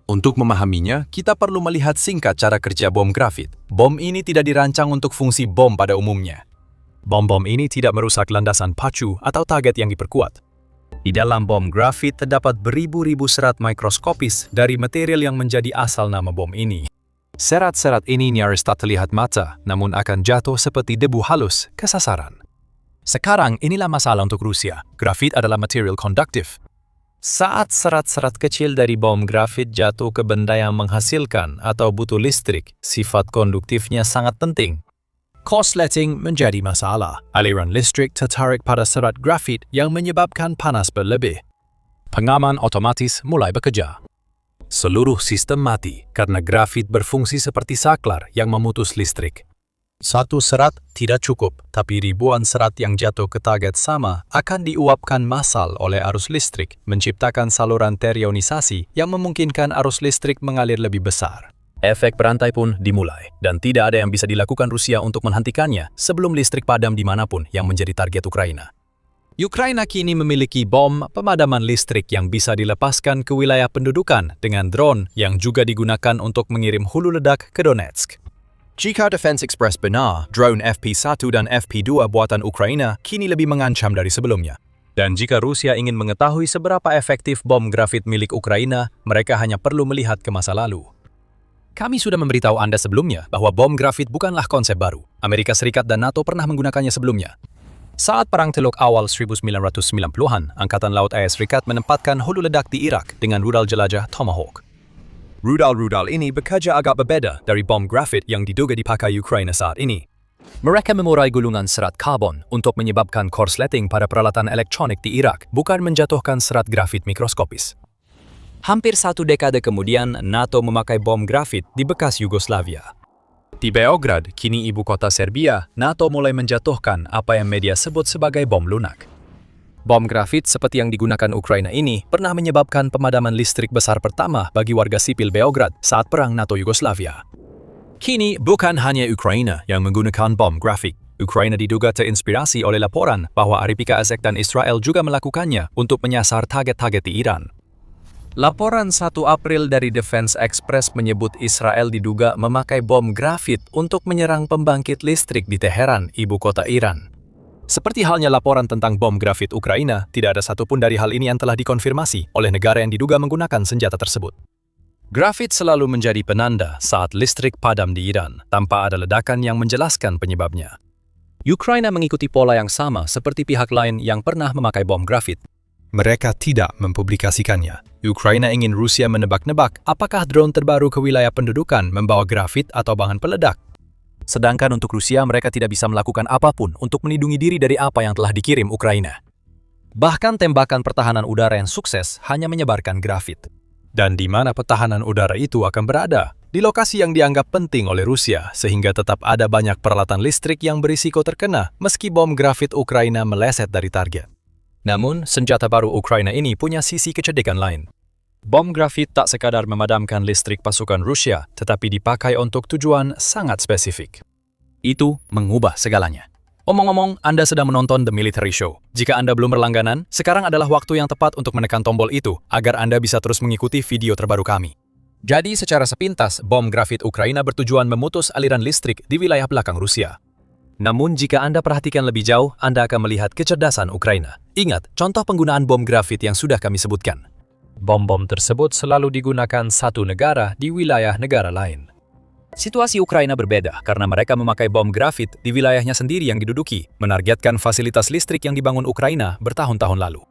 Untuk memahaminya, kita perlu melihat singkat cara kerja bom grafit. Bom ini tidak dirancang untuk fungsi bom pada umumnya. Bom-bom ini tidak merusak landasan pacu atau target yang diperkuat. Di dalam bom grafit terdapat beribu-ribu serat mikroskopis dari material yang menjadi asal nama bom ini. Serat-serat ini nyaris tak terlihat mata, namun akan jatuh seperti debu halus ke sasaran. Sekarang inilah masalah untuk Rusia. Grafit adalah material konduktif. Saat serat-serat kecil dari bom grafit jatuh ke benda yang menghasilkan atau butuh listrik, sifat konduktifnya sangat penting. Korsleting menjadi masalah. Aliran listrik tertarik pada serat grafit yang menyebabkan panas berlebih. Pengaman otomatis mulai bekerja. Seluruh sistem mati karena grafit berfungsi seperti saklar yang memutus listrik. Satu serat tidak cukup, tapi ribuan serat yang jatuh ke target sama akan diuapkan massal oleh arus listrik, menciptakan saluran terionisasi yang memungkinkan arus listrik mengalir lebih besar. Efek berantai pun dimulai, dan tidak ada yang bisa dilakukan Rusia untuk menghentikannya sebelum listrik padam dimanapun yang menjadi target Ukraina. Ukraina kini memiliki bom pemadaman listrik yang bisa dilepaskan ke wilayah pendudukan dengan drone yang juga digunakan untuk mengirim hulu ledak ke Donetsk. Jika Defense Express benar, drone FP1 dan FP2 buatan Ukraina kini lebih mengancam dari sebelumnya. Dan jika Rusia ingin mengetahui seberapa efektif bom grafit milik Ukraina, mereka hanya perlu melihat ke masa lalu. Kami sudah memberitahu Anda sebelumnya bahwa bom grafit bukanlah konsep baru. Amerika Serikat dan NATO pernah menggunakannya sebelumnya. Saat Perang Teluk awal 1990-an, Angkatan Laut AS Serikat menempatkan hulu ledak di Irak dengan rudal jelajah Tomahawk. Rudal-rudal ini bekerja agak berbeda dari bom grafit yang diduga dipakai Ukraina saat ini. Mereka memurai gulungan serat karbon untuk menyebabkan korsleting pada peralatan elektronik di Irak, bukan menjatuhkan serat grafit mikroskopis. Hampir 1 dekade kemudian, NATO memakai bom grafit di bekas Yugoslavia. Di Beograd, kini ibu kota Serbia, NATO mulai menjatuhkan apa yang media sebut sebagai bom lunak. Bom grafit seperti yang digunakan Ukraina ini pernah menyebabkan pemadaman listrik besar pertama bagi warga sipil Beograd saat Perang NATO Yugoslavia. Kini bukan hanya Ukraina yang menggunakan bom grafit. Ukraina diduga terinspirasi oleh laporan bahwa Aripika Azek dan Israel juga melakukannya untuk menyasar target-target di Iran. Laporan 1 April dari Defense Express menyebut Israel diduga memakai bom grafit untuk menyerang pembangkit listrik di Teheran, ibu kota Iran. Seperti halnya laporan tentang bom grafit Ukraina, tidak ada satupun dari hal ini yang telah dikonfirmasi oleh negara yang diduga menggunakan senjata tersebut. Grafit selalu menjadi penanda saat listrik padam di Iran, tanpa ada ledakan yang menjelaskan penyebabnya. Ukraina mengikuti pola yang sama seperti pihak lain yang pernah memakai bom grafit. Mereka tidak mempublikasikannya. Ukraina ingin Rusia menebak-nebak apakah drone terbaru ke wilayah pendudukan membawa grafit atau bahan peledak. Sedangkan untuk Rusia, mereka tidak bisa melakukan apapun untuk melindungi diri dari apa yang telah dikirim Ukraina. Bahkan tembakan pertahanan udara yang sukses hanya menyebarkan grafit. Dan di mana pertahanan udara itu akan berada? Di lokasi yang dianggap penting oleh Rusia, sehingga tetap ada banyak peralatan listrik yang berisiko terkena meski bom grafit Ukraina meleset dari target. Namun, senjata baru Ukraina ini punya sisi kecerdikan lain. Bom grafit tak sekadar memadamkan listrik pasukan Rusia, tetapi dipakai untuk tujuan sangat spesifik. Itu mengubah segalanya. Omong-omong, Anda sedang menonton The Military Show. Jika Anda belum berlangganan, sekarang adalah waktu yang tepat untuk menekan tombol itu, agar Anda bisa terus mengikuti video terbaru kami. Jadi, secara sepintas, bom grafit Ukraina bertujuan memutus aliran listrik di wilayah belakang Rusia. Namun, jika Anda perhatikan lebih jauh, Anda akan melihat kecerdasan Ukraina. Ingat, contoh penggunaan bom grafit yang sudah kami sebutkan. Bom-bom tersebut selalu digunakan satu negara di wilayah negara lain. Situasi Ukraina berbeda karena mereka memakai bom grafit di wilayahnya sendiri yang diduduki, menargetkan fasilitas listrik yang dibangun Ukraina bertahun-tahun lalu.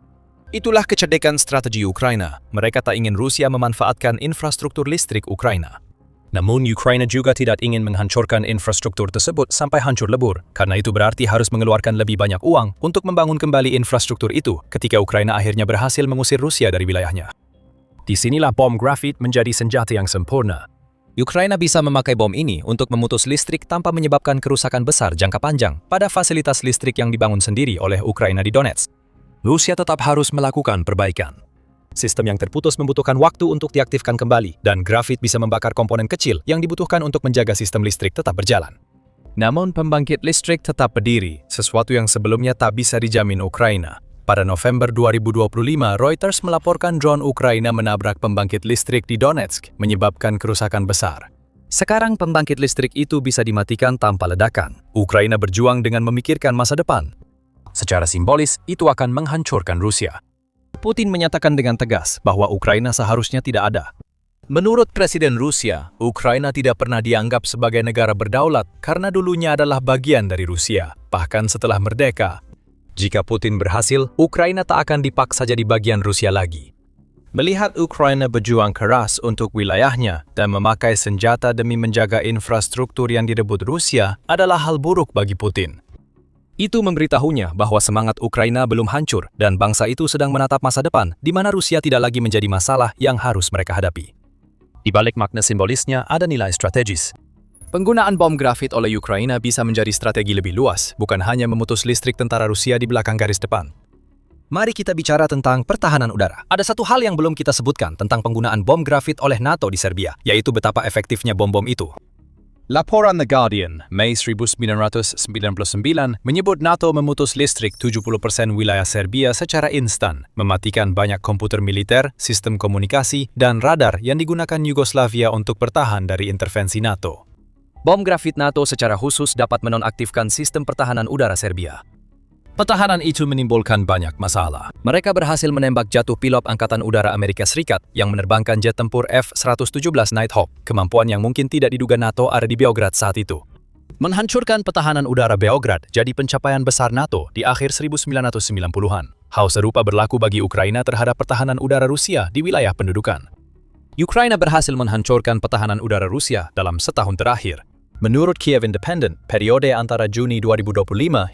Itulah kecerdasan strategi Ukraina. Mereka tak ingin Rusia memanfaatkan infrastruktur listrik Ukraina. Namun, Ukraina juga tidak ingin menghancurkan infrastruktur tersebut sampai hancur lebur, karena itu berarti harus mengeluarkan lebih banyak uang untuk membangun kembali infrastruktur itu ketika Ukraina akhirnya berhasil mengusir Rusia dari wilayahnya. Disinilah bom grafit menjadi senjata yang sempurna. Ukraina bisa memakai bom ini untuk memutus listrik tanpa menyebabkan kerusakan besar jangka panjang pada fasilitas listrik yang dibangun sendiri oleh Ukraina di Donetsk. Rusia tetap harus melakukan perbaikan. Sistem yang terputus membutuhkan waktu untuk diaktifkan kembali, dan grafit bisa membakar komponen kecil yang dibutuhkan untuk menjaga sistem listrik tetap berjalan. Namun pembangkit listrik tetap berdiri, sesuatu yang sebelumnya tak bisa dijamin Ukraina. Pada November 2025, Reuters melaporkan drone Ukraina menabrak pembangkit listrik di Donetsk, menyebabkan kerusakan besar. Sekarang pembangkit listrik itu bisa dimatikan tanpa ledakan. Ukraina berjuang dengan memikirkan masa depan. Secara simbolis, itu akan menghancurkan Rusia. Putin menyatakan dengan tegas bahwa Ukraina seharusnya tidak ada. Menurut Presiden Rusia, Ukraina tidak pernah dianggap sebagai negara berdaulat karena dulunya adalah bagian dari Rusia, bahkan setelah merdeka. Jika Putin berhasil, Ukraina tak akan dipaksa jadi bagian Rusia lagi. Melihat Ukraina berjuang keras untuk wilayahnya dan memakai senjata demi menjaga infrastruktur yang direbut Rusia adalah hal buruk bagi Putin. Itu memberitahunya bahwa semangat Ukraina belum hancur dan bangsa itu sedang menatap masa depan di mana Rusia tidak lagi menjadi masalah yang harus mereka hadapi. Di balik makna simbolisnya ada nilai strategis. Penggunaan bom grafit oleh Ukraina bisa menjadi strategi lebih luas, bukan hanya memutus listrik tentara Rusia di belakang garis depan. Mari kita bicara tentang pertahanan udara. Ada satu hal yang belum kita sebutkan tentang penggunaan bom grafit oleh NATO di Serbia, yaitu betapa efektifnya bom-bom itu. Laporan The Guardian, Mei 1999, menyebut NATO memutus listrik 70% wilayah Serbia secara instan, mematikan banyak komputer militer, sistem komunikasi, dan radar yang digunakan Yugoslavia untuk bertahan dari intervensi NATO. Bom grafit NATO secara khusus dapat menonaktifkan sistem pertahanan udara Serbia. Pertahanan itu menimbulkan banyak masalah. Mereka berhasil menembak jatuh pilot Angkatan Udara Amerika Serikat yang menerbangkan jet tempur F-117 Nighthawk, kemampuan yang mungkin tidak diduga NATO ada di Beograd saat itu. Menghancurkan pertahanan udara Beograd jadi pencapaian besar NATO di akhir 1990-an. Hal serupa berlaku bagi Ukraina terhadap pertahanan udara Rusia di wilayah pendudukan. Ukraina berhasil menghancurkan pertahanan udara Rusia dalam setahun terakhir. Menurut Kiev Independent, periode antara Juni 2025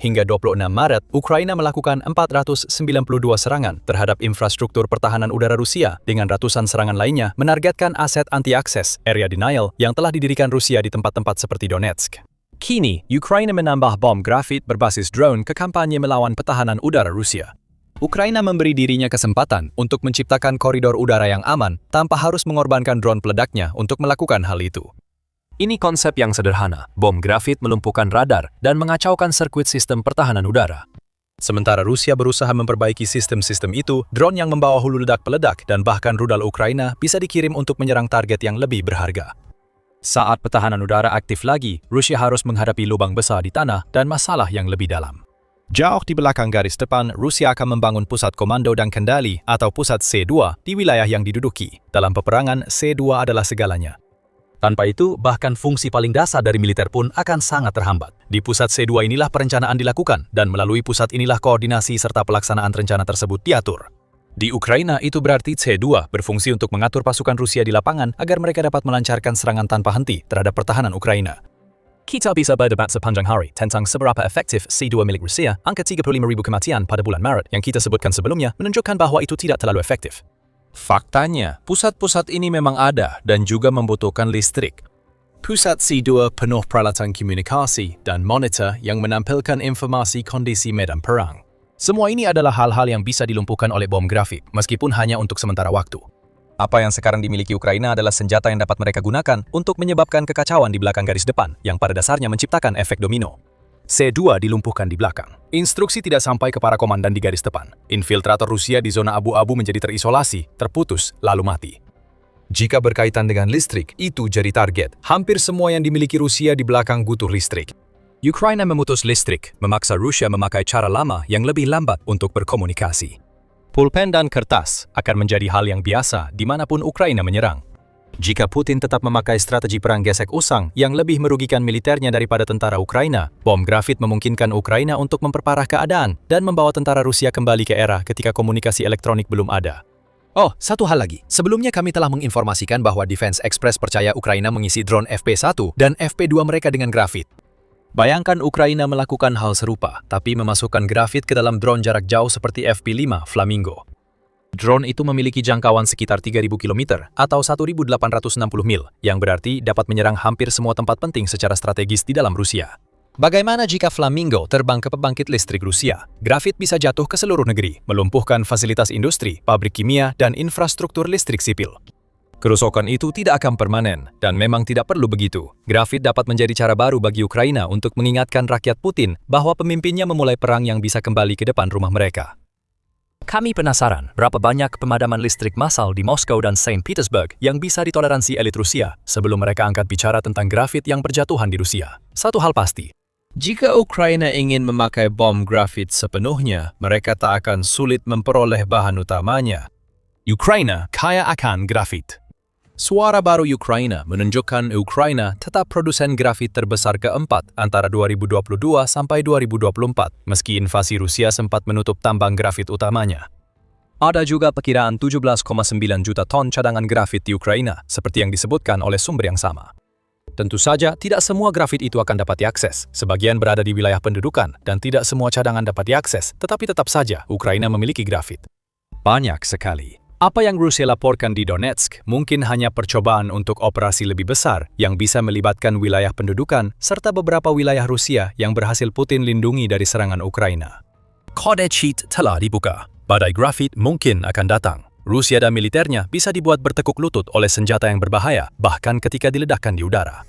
hingga 26 Maret, Ukraina melakukan 492 serangan terhadap infrastruktur pertahanan udara Rusia dengan ratusan serangan lainnya menargetkan aset anti-akses, area denial, yang telah didirikan Rusia di tempat-tempat seperti Donetsk. Kini, Ukraina menambah bom grafit berbasis drone ke kampanye melawan pertahanan udara Rusia. Ukraina memberi dirinya kesempatan untuk menciptakan koridor udara yang aman tanpa harus mengorbankan drone peledaknya untuk melakukan hal itu. Ini konsep yang sederhana, bom grafit melumpuhkan radar dan mengacaukan sirkuit sistem pertahanan udara. Sementara Rusia berusaha memperbaiki sistem-sistem itu, drone yang membawa hulu ledak peledak dan bahkan rudal Ukraina bisa dikirim untuk menyerang target yang lebih berharga. Saat pertahanan udara aktif lagi, Rusia harus menghadapi lubang besar di tanah dan masalah yang lebih dalam. Jauh di belakang garis depan, Rusia akan membangun pusat komando dan kendali atau pusat C2 di wilayah yang diduduki. Dalam peperangan, C2 adalah segalanya. Tanpa itu, bahkan fungsi paling dasar dari militer pun akan sangat terhambat. Di pusat C2 inilah perencanaan dilakukan, dan melalui pusat inilah koordinasi serta pelaksanaan rencana tersebut diatur. Di Ukraina, itu berarti C2 berfungsi untuk mengatur pasukan Rusia di lapangan agar mereka dapat melancarkan serangan tanpa henti terhadap pertahanan Ukraina. Kita bisa berdebat sepanjang hari tentang seberapa efektif C2 milik Rusia. Angka 35.000 kematian pada bulan Maret yang kita sebutkan sebelumnya menunjukkan bahwa itu tidak terlalu efektif. Faktanya, pusat-pusat ini memang ada dan juga membutuhkan listrik. Pusat C2 penuh peralatan komunikasi dan monitor yang menampilkan informasi kondisi medan perang. Semua ini adalah hal-hal yang bisa dilumpuhkan oleh bom grafit, meskipun hanya untuk sementara waktu. Apa yang sekarang dimiliki Ukraina adalah senjata yang dapat mereka gunakan untuk menyebabkan kekacauan di belakang garis depan, yang pada dasarnya menciptakan efek domino. C2 dilumpuhkan di belakang. Instruksi tidak sampai ke para komandan di garis depan. Infiltrator Rusia di zona abu-abu menjadi terisolasi, terputus, lalu mati. Jika berkaitan dengan listrik, itu jadi target. Hampir semua yang dimiliki Rusia di belakang butuh listrik. Ukraina memutus listrik, memaksa Rusia memakai cara lama yang lebih lambat untuk berkomunikasi. Pulpen dan kertas akan menjadi hal yang biasa dimanapun Ukraina menyerang. Jika Putin tetap memakai strategi perang gesek usang yang lebih merugikan militernya daripada tentara Ukraina, bom grafit memungkinkan Ukraina untuk memperparah keadaan dan membawa tentara Rusia kembali ke era ketika komunikasi elektronik belum ada. Oh, satu hal lagi. Sebelumnya kami telah menginformasikan bahwa Defense Express percaya Ukraina mengisi drone FP1 dan FP2 mereka dengan grafit. Bayangkan Ukraina melakukan hal serupa, tapi memasukkan grafit ke dalam drone jarak jauh seperti FP5 Flamingo. Drone itu memiliki jangkauan sekitar 3.000 km atau 1.860 mil, yang berarti dapat menyerang hampir semua tempat penting secara strategis di dalam Rusia. Bagaimana jika Flamingo terbang ke pembangkit listrik Rusia? Grafit bisa jatuh ke seluruh negeri, melumpuhkan fasilitas industri, pabrik kimia, dan infrastruktur listrik sipil. Kerusakan itu tidak akan permanen, dan memang tidak perlu begitu. Grafit dapat menjadi cara baru bagi Ukraina untuk mengingatkan rakyat Putin bahwa pemimpinnya memulai perang yang bisa kembali ke depan rumah mereka. Kami penasaran berapa banyak pemadaman listrik massal di Moskow dan Saint Petersburg yang bisa ditoleransi elit Rusia sebelum mereka angkat bicara tentang grafit yang berjatuhan di Rusia. Satu hal pasti, jika Ukraina ingin memakai bom grafit sepenuhnya, mereka tak akan sulit memperoleh bahan utamanya. Ukraina kaya akan grafit. Suara baru Ukraina menunjukkan Ukraina tetap produsen grafit terbesar keempat antara 2022 sampai 2024, meski invasi Rusia sempat menutup tambang grafit utamanya. Ada juga perkiraan 17,9 juta ton cadangan grafit di Ukraina, seperti yang disebutkan oleh sumber yang sama. Tentu saja, tidak semua grafit itu akan dapat diakses. Sebagian berada di wilayah pendudukan, dan tidak semua cadangan dapat diakses, tetapi tetap saja Ukraina memiliki grafit. Banyak sekali. Apa yang Rusia laporkan di Donetsk mungkin hanya percobaan untuk operasi lebih besar yang bisa melibatkan wilayah pendudukan serta beberapa wilayah Rusia yang berhasil Putin lindungi dari serangan Ukraina. Kode cheat telah dibuka. Badai grafit mungkin akan datang. Rusia dan militernya bisa dibuat bertekuk lutut oleh senjata yang berbahaya, bahkan ketika diledakkan di udara.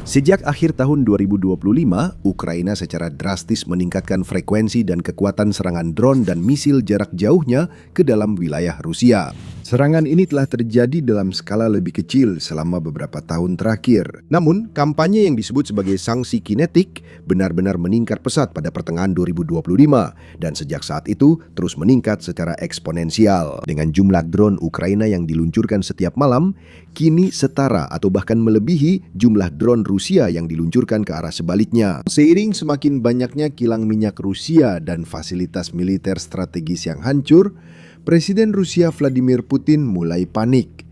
Sejak akhir tahun 2025, Ukraina secara drastis meningkatkan frekuensi dan kekuatan serangan drone dan misil jarak jauhnya ke dalam wilayah Rusia. Serangan ini telah terjadi dalam skala lebih kecil selama beberapa tahun terakhir. Namun, kampanye yang disebut sebagai sanksi kinetik benar-benar meningkat pesat pada pertengahan 2025 dan sejak saat itu terus meningkat secara eksponensial. Dengan jumlah drone Ukraina yang diluncurkan setiap malam, kini setara atau bahkan melebihi jumlah drone Rusia yang diluncurkan ke arah sebaliknya. Seiring semakin banyaknya kilang minyak Rusia dan fasilitas militer strategis yang hancur, Presiden Rusia Vladimir Putin mulai panik.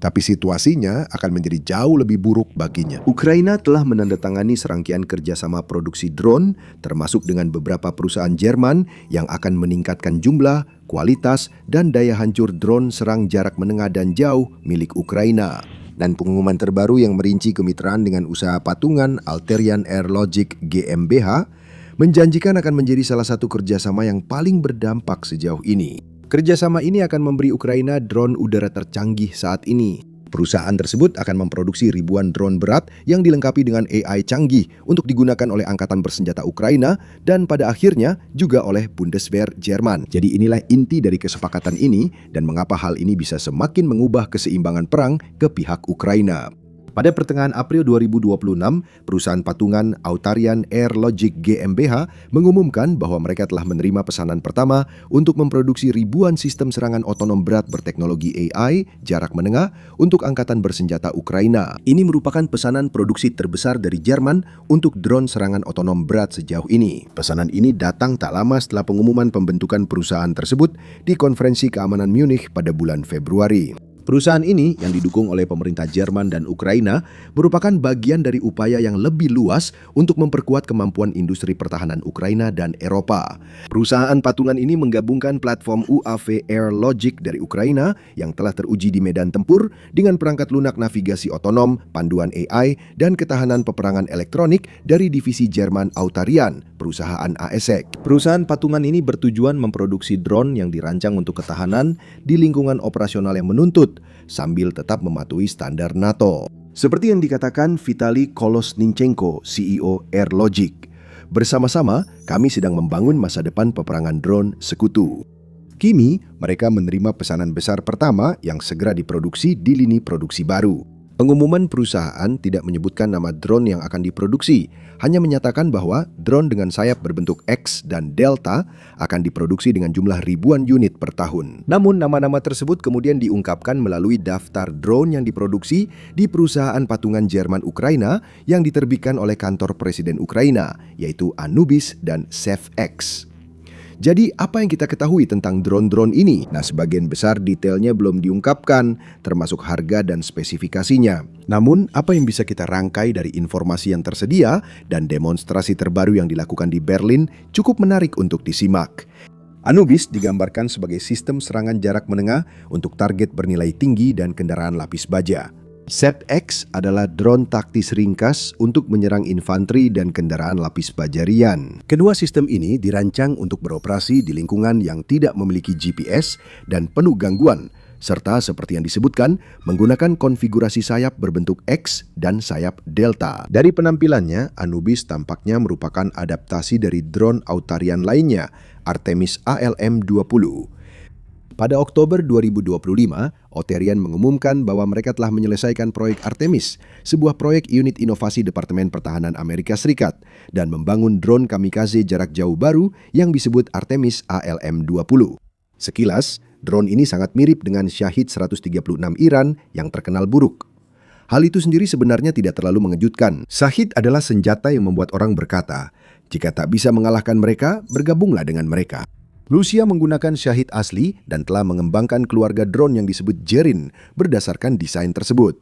Tapi situasinya akan menjadi jauh lebih buruk baginya. Ukraina telah menandatangani serangkaian kerjasama produksi drone, termasuk dengan beberapa perusahaan Jerman yang akan meningkatkan jumlah, kualitas, dan daya hancur drone serang jarak menengah dan jauh milik Ukraina. Dan pengumuman terbaru yang merinci kemitraan dengan usaha patungan Alterian Air Logic GmbH menjanjikan akan menjadi salah satu kerjasama yang paling berdampak sejauh ini. Kerjasama ini akan memberi Ukraina drone udara tercanggih saat ini. Perusahaan tersebut akan memproduksi ribuan drone berat yang dilengkapi dengan AI canggih untuk digunakan oleh angkatan bersenjata Ukraina dan pada akhirnya juga oleh Bundeswehr Jerman. Jadi inilah inti dari kesepakatan ini dan mengapa hal ini bisa semakin mengubah keseimbangan perang ke pihak Ukraina. Pada pertengahan April 2026, perusahaan patungan Autarian Air Logic GmbH mengumumkan bahwa mereka telah menerima pesanan pertama untuk memproduksi ribuan sistem serangan otonom berat berteknologi AI jarak menengah untuk angkatan bersenjata Ukraina. Ini merupakan pesanan produksi terbesar dari Jerman untuk drone serangan otonom berat sejauh ini. Pesanan ini datang tak lama setelah pengumuman pembentukan perusahaan tersebut di Konferensi Keamanan Munich pada bulan Februari. Perusahaan ini yang didukung oleh pemerintah Jerman dan Ukraina merupakan bagian dari upaya yang lebih luas untuk memperkuat kemampuan industri pertahanan Ukraina dan Eropa. Perusahaan patungan ini menggabungkan platform UAV Air Logic dari Ukraina yang telah teruji di medan tempur dengan perangkat lunak navigasi otonom, panduan AI, dan ketahanan peperangan elektronik dari divisi Jerman Autarian, perusahaan ASEC. Perusahaan patungan ini bertujuan memproduksi drone yang dirancang untuk ketahanan di lingkungan operasional yang menuntut, sambil tetap mematuhi standar NATO. Seperti yang dikatakan Vitali Kolosninchenko, CEO Air Logic, bersama-sama kami sedang membangun masa depan peperangan drone sekutu. Kini, mereka menerima pesanan besar pertama yang segera diproduksi di lini produksi baru. Pengumuman perusahaan tidak menyebutkan nama drone yang akan diproduksi, hanya menyatakan bahwa drone dengan sayap berbentuk X dan Delta akan diproduksi dengan jumlah ribuan unit per tahun. Namun nama-nama tersebut kemudian diungkapkan melalui daftar drone yang diproduksi di perusahaan patungan Jerman Ukraina yang diterbitkan oleh kantor Presiden Ukraina, yaitu Anubis dan SafeX. Jadi apa yang kita ketahui tentang drone-drone ini? Nah, sebagian besar detailnya belum diungkapkan, termasuk harga dan spesifikasinya. Namun, apa yang bisa kita rangkai dari informasi yang tersedia dan demonstrasi terbaru yang dilakukan di Berlin cukup menarik untuk disimak. Anubis digambarkan sebagai sistem serangan jarak menengah untuk target bernilai tinggi dan kendaraan lapis baja. SafeX adalah drone taktis ringkas untuk menyerang infanteri dan kendaraan lapis baja rian. Kedua sistem ini dirancang untuk beroperasi di lingkungan yang tidak memiliki GPS dan penuh gangguan, serta seperti yang disebutkan, menggunakan konfigurasi sayap berbentuk X dan sayap Delta. Dari penampilannya, Anubis tampaknya merupakan adaptasi dari drone Autarian lainnya, Artemis ALM-20. Pada Oktober 2025, Autarian mengumumkan bahwa mereka telah menyelesaikan proyek Artemis, sebuah proyek unit inovasi Departemen Pertahanan Amerika Serikat, dan membangun drone kamikaze jarak jauh baru yang disebut Artemis ALM-20. Sekilas, drone ini sangat mirip dengan Shahed 136 Iran yang terkenal buruk. Hal itu sendiri sebenarnya tidak terlalu mengejutkan. Shahed adalah senjata yang membuat orang berkata, jika tak bisa mengalahkan mereka, bergabunglah dengan mereka. Rusia menggunakan Shahed asli dan telah mengembangkan keluarga drone yang disebut Gerin berdasarkan desain tersebut.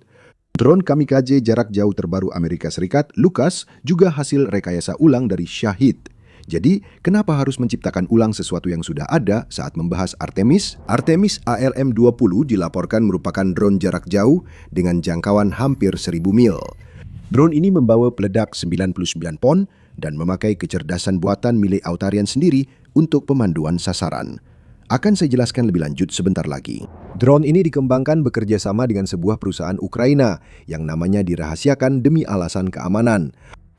Drone kamikaze jarak jauh terbaru Amerika Serikat, Lucas, juga hasil rekayasa ulang dari Shahed. Jadi, kenapa harus menciptakan ulang sesuatu yang sudah ada saat membahas Artemis? Artemis ALM-20 dilaporkan merupakan drone jarak jauh dengan jangkauan hampir 1000 mil. Drone ini membawa peledak 99 pon dan memakai kecerdasan buatan milik Autarian sendiri untuk pemanduan sasaran. Akan saya jelaskan lebih lanjut sebentar lagi. Drone ini dikembangkan bekerja sama dengan sebuah perusahaan Ukraina yang namanya dirahasiakan demi alasan keamanan.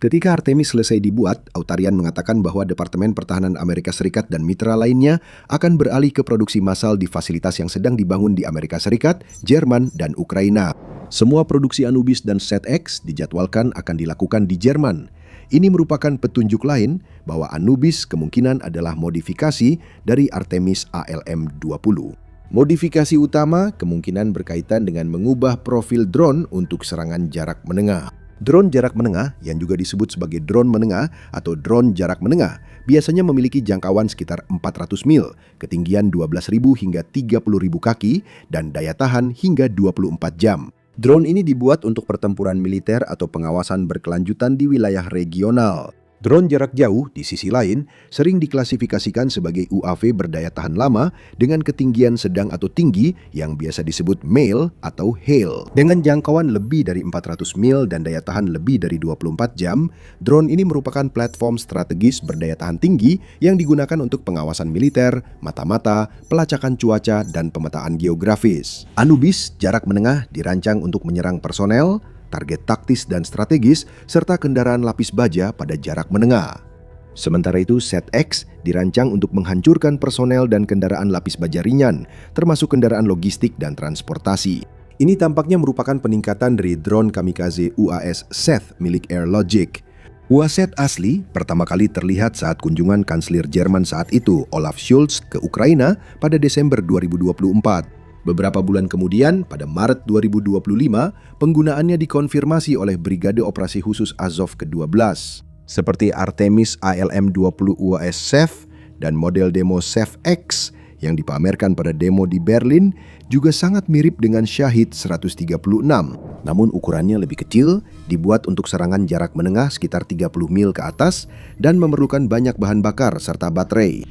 Ketika Artemis selesai dibuat, Autarian mengatakan bahwa Departemen Pertahanan Amerika Serikat dan mitra lainnya akan beralih ke produksi massal di fasilitas yang sedang dibangun di Amerika Serikat, Jerman, dan Ukraina. Semua produksi Anubis dan SafeX dijadwalkan akan dilakukan di Jerman. Ini merupakan petunjuk lain bahwa Anubis kemungkinan adalah modifikasi dari Artemis ALM-20. Modifikasi utama kemungkinan berkaitan dengan mengubah profil drone untuk serangan jarak menengah. Drone jarak menengah yang juga disebut sebagai drone menengah atau drone jarak menengah biasanya memiliki jangkauan sekitar 400 mil, ketinggian 12.000 hingga 30.000 kaki, dan daya tahan hingga 24 jam. Drone ini dibuat untuk pertempuran militer atau pengawasan berkelanjutan di wilayah regional. Drone jarak jauh, di sisi lain, sering diklasifikasikan sebagai UAV berdaya tahan lama dengan ketinggian sedang atau tinggi yang biasa disebut MALE atau HAIL. Dengan jangkauan lebih dari 400 mil dan daya tahan lebih dari 24 jam, drone ini merupakan platform strategis berdaya tahan tinggi yang digunakan untuk pengawasan militer, mata-mata, pelacakan cuaca, dan pemetaan geografis. Anubis jarak menengah dirancang untuk menyerang personel, target taktis dan strategis, serta kendaraan lapis baja pada jarak menengah. Sementara itu, ZX dirancang untuk menghancurkan personel dan kendaraan lapis baja ringan, termasuk kendaraan logistik dan transportasi. Ini tampaknya merupakan peningkatan dari drone kamikaze UAS Seth milik Air Logic. UAS Seth asli pertama kali terlihat saat kunjungan Kanselir Jerman saat itu, Olaf Scholz, ke Ukraina pada Desember 2024. Beberapa bulan kemudian, pada Maret 2025, penggunaannya dikonfirmasi oleh Brigade Operasi Khusus Azov ke-12. Seperti Artemis ALM-20 UAS Seth dan model demo Seth X yang dipamerkan pada demo di Berlin juga sangat mirip dengan Shahid 136. Namun ukurannya lebih kecil, dibuat untuk serangan jarak menengah sekitar 30 mil ke atas dan memerlukan banyak bahan bakar serta baterai.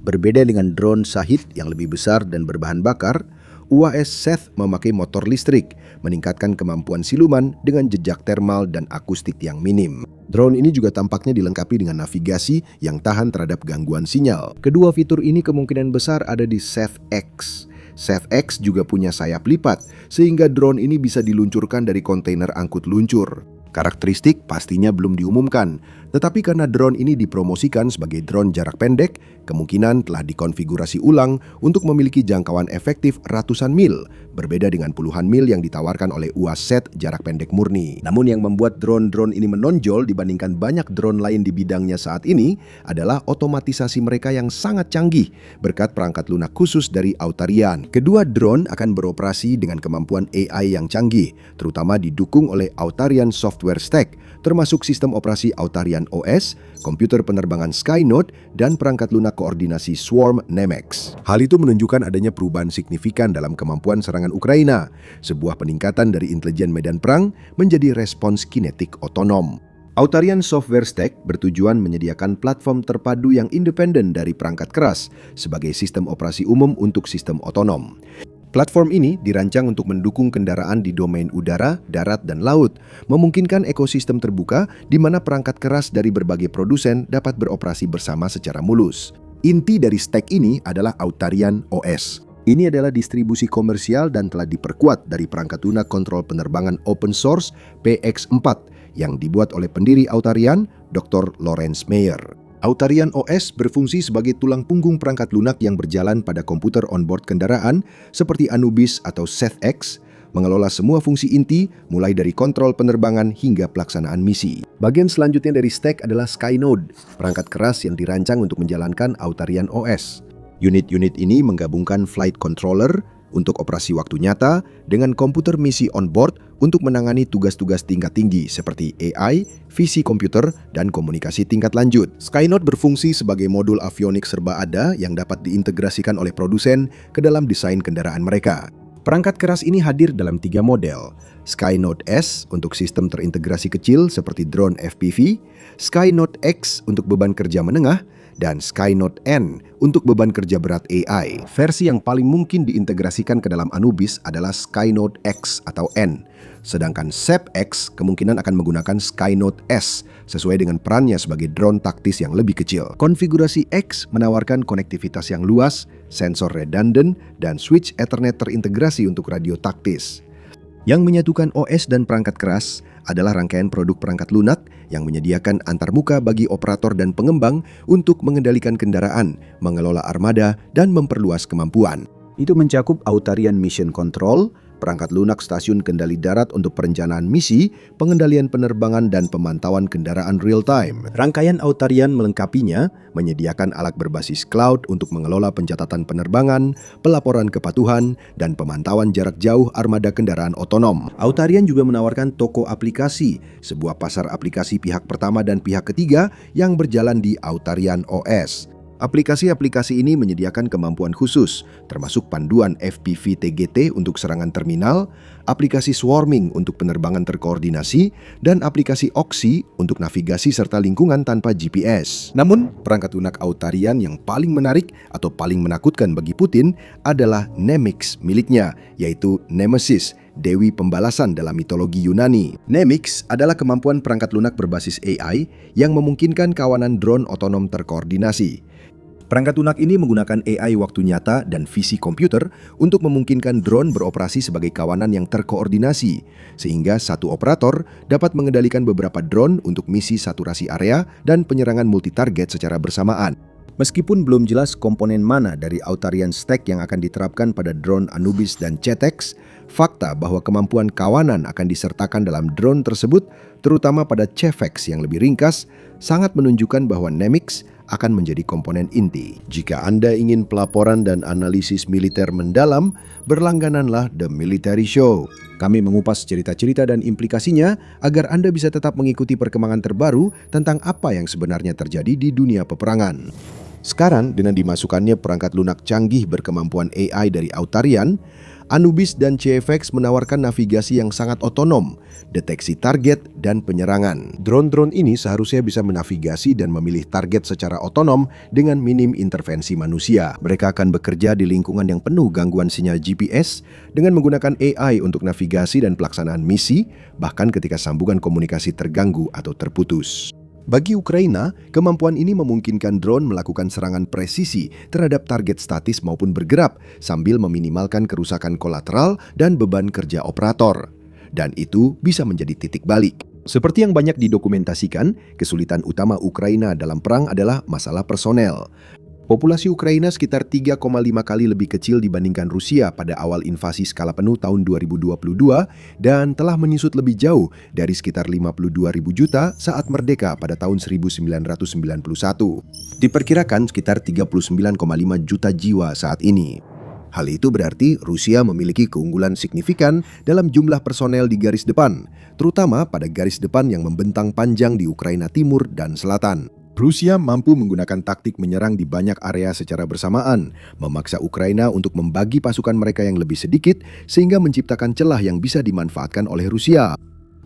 Berbeda dengan drone Shahid yang lebih besar dan berbahan bakar, UAS Seth memakai motor listrik, meningkatkan kemampuan siluman dengan jejak termal dan akustik yang minim. Drone ini juga tampaknya dilengkapi dengan navigasi yang tahan terhadap gangguan sinyal. Kedua fitur ini kemungkinan besar ada di Seth X. Seth X juga punya sayap lipat, sehingga drone ini bisa diluncurkan dari kontainer angkut luncur. Karakteristik pastinya belum diumumkan, tetapi karena drone ini dipromosikan sebagai drone jarak pendek, kemungkinan telah dikonfigurasi ulang untuk memiliki jangkauan efektif ratusan mil, berbeda dengan puluhan mil yang ditawarkan oleh UAS Seth jarak pendek murni. Namun yang membuat drone-drone ini menonjol dibandingkan banyak drone lain di bidangnya saat ini adalah otomatisasi mereka yang sangat canggih berkat perangkat lunak khusus dari Autarian. Kedua drone akan beroperasi dengan kemampuan AI yang canggih, terutama didukung oleh Autarian Software Stack, termasuk sistem operasi Autarian OS, komputer penerbangan Skynote, dan perangkat lunak koordinasi Swarm Nemex. Hal itu menunjukkan adanya perubahan signifikan dalam kemampuan serangan Ukraina, sebuah peningkatan dari intelijen medan perang menjadi respons kinetik otonom. Autarian Software Stack bertujuan menyediakan platform terpadu yang independen dari perangkat keras sebagai sistem operasi umum untuk sistem otonom. Platform ini dirancang untuk mendukung kendaraan di domain udara, darat, dan laut, memungkinkan ekosistem terbuka di mana perangkat keras dari berbagai produsen dapat beroperasi bersama secara mulus. Inti dari stack ini adalah Autarian OS. Ini adalah distribusi komersial dan telah diperkuat dari perangkat lunak kontrol penerbangan open source PX4 yang dibuat oleh pendiri Autarian, Dr. Lawrence Meyer. Autarian OS berfungsi sebagai tulang punggung perangkat lunak yang berjalan pada komputer onboard kendaraan seperti Anubis atau Seth X, mengelola semua fungsi inti mulai dari kontrol penerbangan hingga pelaksanaan misi. Bagian selanjutnya dari stack adalah Skynode, perangkat keras yang dirancang untuk menjalankan Autarian OS. Unit-unit ini menggabungkan flight controller untuk operasi waktu nyata dengan komputer misi onboard untuk menangani tugas-tugas tingkat tinggi seperti AI, visi komputer, dan komunikasi tingkat lanjut. Skynode berfungsi sebagai modul avionik serba ada yang dapat diintegrasikan oleh produsen ke dalam desain kendaraan mereka. Perangkat keras ini hadir dalam 3 model, Skynode S untuk sistem terintegrasi kecil seperti drone FPV, Skynode X untuk beban kerja menengah, dan Skynode N untuk beban kerja berat AI. Versi yang paling mungkin diintegrasikan ke dalam Anubis adalah Skynode X atau N, sedangkan Sep X kemungkinan akan menggunakan Skynode S sesuai dengan perannya sebagai drone taktis yang lebih kecil. Konfigurasi X menawarkan konektivitas yang luas, sensor redundant, dan switch Ethernet terintegrasi untuk radio taktis. Yang menyatukan OS dan perangkat keras adalah rangkaian produk perangkat lunak yang menyediakan antarmuka bagi operator dan pengembang untuk mengendalikan kendaraan, mengelola armada, dan memperluas kemampuan. Itu mencakup Autarian Mission Control, perangkat lunak stasiun kendali darat untuk perencanaan misi, pengendalian penerbangan, dan pemantauan kendaraan real-time. Rangkaian Autarian melengkapinya, menyediakan alat berbasis cloud untuk mengelola pencatatan penerbangan, pelaporan kepatuhan, dan pemantauan jarak jauh armada kendaraan otonom. Autarian juga menawarkan toko aplikasi, sebuah pasar aplikasi pihak pertama dan pihak ketiga yang berjalan di Autarian OS. Aplikasi-aplikasi ini menyediakan kemampuan khusus, termasuk panduan FPV-TGT untuk serangan terminal, aplikasi swarming untuk penerbangan terkoordinasi, dan aplikasi Oxy untuk navigasi serta lingkungan tanpa GPS. Namun, perangkat lunak Autarian yang paling menarik atau paling menakutkan bagi Putin adalah Nemix miliknya, yaitu Nemesis, dewi pembalasan dalam mitologi Yunani. Nemix adalah kemampuan perangkat lunak berbasis AI yang memungkinkan kawanan drone otonom terkoordinasi. Perangkat lunak ini menggunakan AI waktu nyata dan visi komputer untuk memungkinkan drone beroperasi sebagai kawanan yang terkoordinasi, sehingga satu operator dapat mengendalikan beberapa drone untuk misi saturasi area dan penyerangan multi-target secara bersamaan. Meskipun belum jelas komponen mana dari Autarian Stack yang akan diterapkan pada drone Anubis dan Cetex, fakta bahwa kemampuan kawanan akan disertakan dalam drone tersebut, terutama pada Cevex yang lebih ringkas, sangat menunjukkan bahwa Nemix akan menjadi komponen inti. Jika Anda ingin pelaporan dan analisis militer mendalam, berlanggananlah The Military Show. Kami mengupas cerita-cerita dan implikasinya agar Anda bisa tetap mengikuti perkembangan terbaru tentang apa yang sebenarnya terjadi di dunia peperangan. Sekarang, dengan dimasukkannya perangkat lunak canggih berkemampuan AI dari Autarian, Anubis dan CFX menawarkan navigasi yang sangat otonom, deteksi target, dan penyerangan. Drone-drone ini seharusnya bisa menavigasi dan memilih target secara otonom dengan minim intervensi manusia. Mereka akan bekerja di lingkungan yang penuh gangguan sinyal GPS dengan menggunakan AI untuk navigasi dan pelaksanaan misi, bahkan ketika sambungan komunikasi terganggu atau terputus. Bagi Ukraina, kemampuan ini memungkinkan drone melakukan serangan presisi terhadap target statis maupun bergerak sambil meminimalkan kerusakan kolateral dan beban kerja operator. Dan itu bisa menjadi titik balik. Seperti yang banyak didokumentasikan, kesulitan utama Ukraina dalam perang adalah masalah personel. Populasi Ukraina sekitar 3,5 kali lebih kecil dibandingkan Rusia pada awal invasi skala penuh tahun 2022 dan telah menyusut lebih jauh dari sekitar 52.000 juta saat merdeka pada tahun 1991. Diperkirakan sekitar 39,5 juta jiwa saat ini. Hal itu berarti Rusia memiliki keunggulan signifikan dalam jumlah personel di garis depan, terutama pada garis depan yang membentang panjang di Ukraina Timur dan Selatan. Rusia mampu menggunakan taktik menyerang di banyak area secara bersamaan, memaksa Ukraina untuk membagi pasukan mereka yang lebih sedikit sehingga menciptakan celah yang bisa dimanfaatkan oleh Rusia.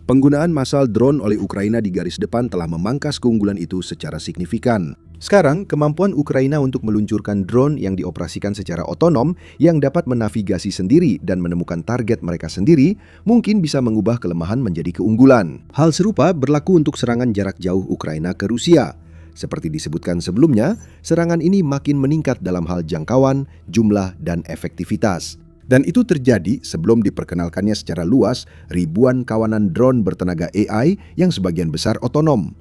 Penggunaan massal drone oleh Ukraina di garis depan telah memangkas keunggulan itu secara signifikan. Sekarang, kemampuan Ukraina untuk meluncurkan drone yang dioperasikan secara otonom yang dapat menavigasi sendiri dan menemukan target mereka sendiri mungkin bisa mengubah kelemahan menjadi keunggulan. Hal serupa berlaku untuk serangan jarak jauh Ukraina ke Rusia. Seperti disebutkan sebelumnya, serangan ini makin meningkat dalam hal jangkauan, jumlah, dan efektivitas. Dan itu terjadi sebelum diperkenalkannya secara luas ribuan kawanan drone bertenaga AI yang sebagian besar otonom.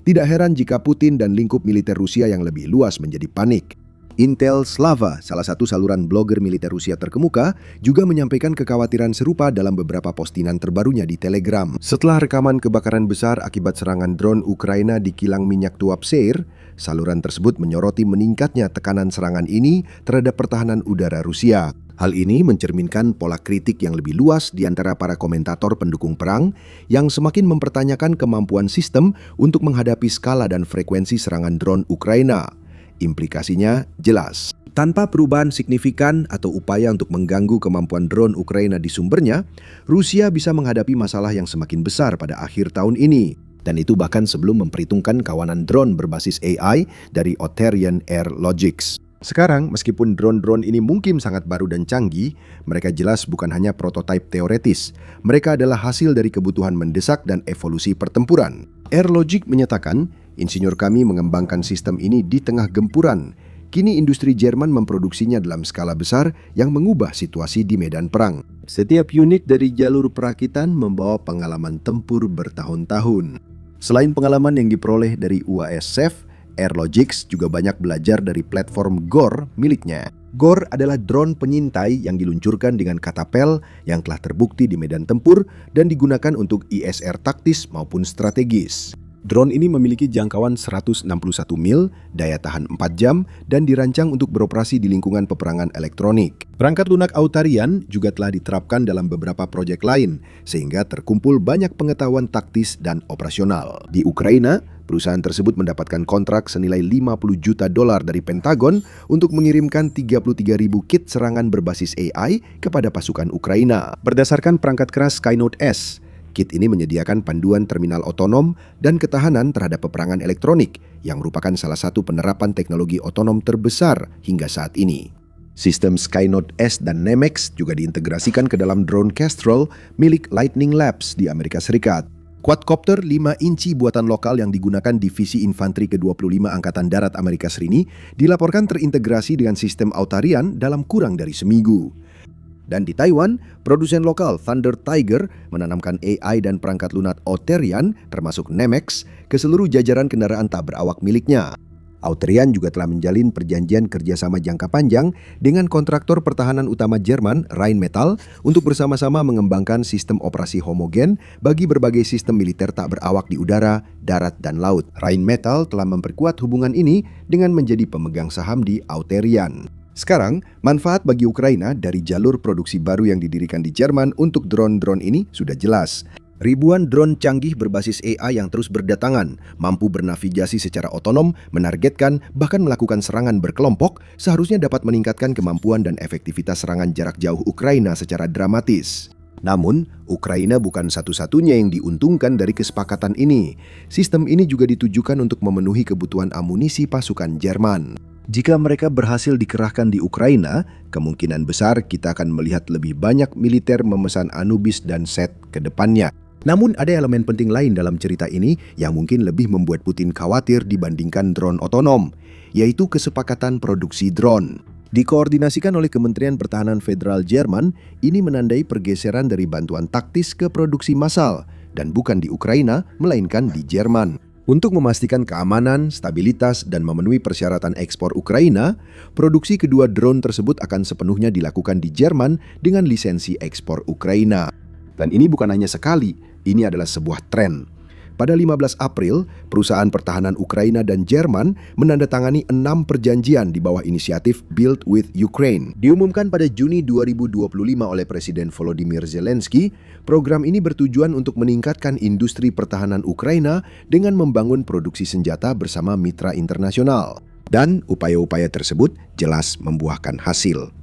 Tidak heran jika Putin dan lingkup militer Rusia yang lebih luas menjadi panik. Intel Slava, salah satu saluran blogger militer Rusia terkemuka, juga menyampaikan kekhawatiran serupa dalam beberapa postingan terbarunya di Telegram. Setelah rekaman kebakaran besar akibat serangan drone Ukraina di kilang minyak Tuapseir, saluran tersebut menyoroti meningkatnya tekanan serangan ini terhadap pertahanan udara Rusia. Hal ini mencerminkan pola kritik yang lebih luas di antara para komentator pendukung perang yang semakin mempertanyakan kemampuan sistem untuk menghadapi skala dan frekuensi serangan drone Ukraina. Implikasinya jelas. Tanpa perubahan signifikan atau upaya untuk mengganggu kemampuan drone Ukraina di sumbernya, Rusia bisa menghadapi masalah yang semakin besar pada akhir tahun ini. Dan itu bahkan sebelum memperhitungkan kawanan drone berbasis AI dari Autarian Air Logics. Sekarang, meskipun drone-drone ini mungkin sangat baru dan canggih, mereka jelas bukan hanya prototipe teoretis. Mereka adalah hasil dari kebutuhan mendesak dan evolusi pertempuran. Air Logic menyatakan, insinyur kami mengembangkan sistem ini di tengah gempuran. Kini industri Jerman memproduksinya dalam skala besar yang mengubah situasi di medan perang. Setiap unit dari jalur perakitan membawa pengalaman tempur bertahun-tahun. Selain pengalaman yang diperoleh dari UAS-SAF, Air Logics juga banyak belajar dari platform GOR miliknya. GOR adalah drone penyintai yang diluncurkan dengan katapel yang telah terbukti di medan tempur dan digunakan untuk ISR taktis maupun strategis. Drone ini memiliki jangkauan 161 mil, daya tahan 4 jam, dan dirancang untuk beroperasi di lingkungan peperangan elektronik. Perangkat lunak Autarian juga telah diterapkan dalam beberapa proyek lain, sehingga terkumpul banyak pengetahuan taktis dan operasional. Di Ukraina, Perusahaan tersebut mendapatkan kontrak senilai 50 juta dolar dari Pentagon untuk mengirimkan 33.000 kit serangan berbasis AI kepada pasukan Ukraina. Berdasarkan perangkat keras Skynote S, kit ini menyediakan panduan terminal otonom dan ketahanan terhadap peperangan elektronik yang merupakan salah satu penerapan teknologi otonom terbesar hingga saat ini. Sistem Skynote S dan Nemex juga diintegrasikan ke dalam drone Kestrel milik Lightning Labs di Amerika Serikat. Quadcopter 5 inci buatan lokal yang digunakan Divisi Infanteri ke-25 Angkatan Darat Amerika Serikat dilaporkan terintegrasi dengan sistem Autarian dalam kurang dari seminggu. Dan di Taiwan, produsen lokal Thunder Tiger menanamkan AI dan perangkat lunak Autarian termasuk Nemex ke seluruh jajaran kendaraan tak berawak miliknya. Autarian juga telah menjalin perjanjian kerjasama jangka panjang dengan kontraktor pertahanan utama Jerman, Rheinmetall, untuk bersama-sama mengembangkan sistem operasi homogen bagi berbagai sistem militer tak berawak di udara, darat, dan laut. Rheinmetall telah memperkuat hubungan ini dengan menjadi pemegang saham di Autarian. Sekarang, manfaat bagi Ukraina dari jalur produksi baru yang didirikan di Jerman untuk drone-drone ini sudah jelas. Ribuan drone canggih berbasis AI yang terus berdatangan, mampu bernavigasi secara otonom, menargetkan, bahkan melakukan serangan berkelompok, seharusnya dapat meningkatkan kemampuan dan efektivitas serangan jarak jauh Ukraina secara dramatis. Namun, Ukraina bukan satu-satunya yang diuntungkan dari kesepakatan ini. Sistem ini juga ditujukan untuk memenuhi kebutuhan amunisi pasukan Jerman. Jika mereka berhasil dikerahkan di Ukraina, kemungkinan besar kita akan melihat lebih banyak militer memesan Anubis dan Set ke depannya. Namun ada elemen penting lain dalam cerita ini yang mungkin lebih membuat Putin khawatir dibandingkan drone otonom, yaitu kesepakatan produksi drone. Dikoordinasikan oleh Kementerian Pertahanan Federal Jerman, ini menandai pergeseran dari bantuan taktis ke produksi massal, dan bukan di Ukraina, melainkan di Jerman. Untuk memastikan keamanan, stabilitas, dan memenuhi persyaratan ekspor Ukraina, produksi kedua drone tersebut akan sepenuhnya dilakukan di Jerman dengan lisensi ekspor Ukraina. Dan ini bukan hanya sekali, ini adalah sebuah tren. Pada 15 April, perusahaan pertahanan Ukraina dan Jerman menandatangani 6 perjanjian di bawah inisiatif Build with Ukraine. Diumumkan pada Juni 2025 oleh Presiden Volodymyr Zelensky, program ini bertujuan untuk meningkatkan industri pertahanan Ukraina dengan membangun produksi senjata bersama mitra internasional. Dan upaya-upaya tersebut jelas membuahkan hasil.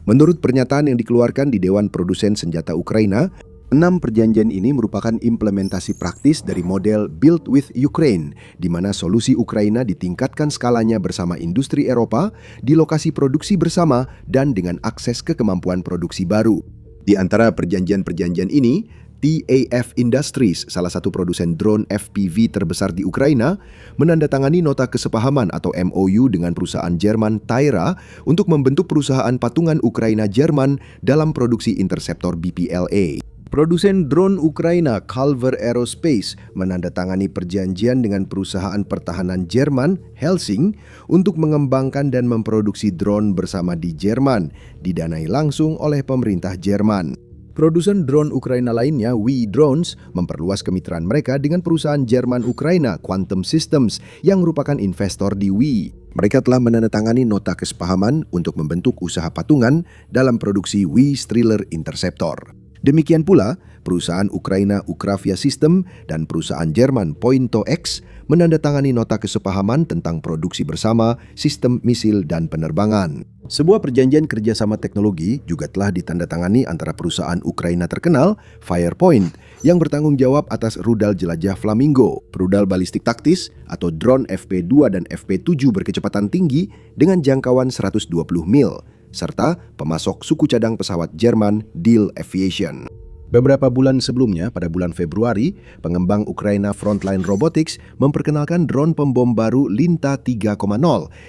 Menurut pernyataan yang dikeluarkan di Dewan Produsen Senjata Ukraina, 6 perjanjian ini merupakan implementasi praktis dari model Build with Ukraine, di mana solusi Ukraina ditingkatkan skalanya bersama industri Eropa, di lokasi produksi bersama, dan dengan akses ke kemampuan produksi baru. Di antara perjanjian-perjanjian ini, TAF Industries, salah satu produsen drone FPV terbesar di Ukraina, menandatangani nota kesepahaman atau MOU dengan perusahaan Jerman Tyra untuk membentuk perusahaan patungan Ukraina-Jerman dalam produksi interceptor BPLA. Produsen drone Ukraina Calver Aerospace menandatangani perjanjian dengan perusahaan pertahanan Jerman Helsing untuk mengembangkan dan memproduksi drone bersama di Jerman, didanai langsung oleh pemerintah Jerman. Produsen drone Ukraina lainnya, WE Drones, memperluas kemitraan mereka dengan perusahaan Jerman Ukraina Quantum Systems yang merupakan investor di WE. Mereka telah menandatangani nota kesepahaman untuk membentuk usaha patungan dalam produksi WE Striller Interceptor. Demikian pula, perusahaan Ukraina Ukravia System dan perusahaan Jerman Pointo X menandatangani nota kesepahaman tentang produksi bersama sistem misil dan penerbangan. Sebuah perjanjian kerjasama teknologi juga telah ditandatangani antara perusahaan Ukraina terkenal, Firepoint, yang bertanggung jawab atas rudal jelajah Flamingo, rudal balistik taktis atau drone FP2 dan FP7 berkecepatan tinggi dengan jangkauan 120 mil, serta pemasok suku cadang pesawat Jerman Diehl Aviation. Beberapa bulan sebelumnya, pada bulan Februari, pengembang Ukraina Frontline Robotics memperkenalkan drone pembom baru Linta 3.0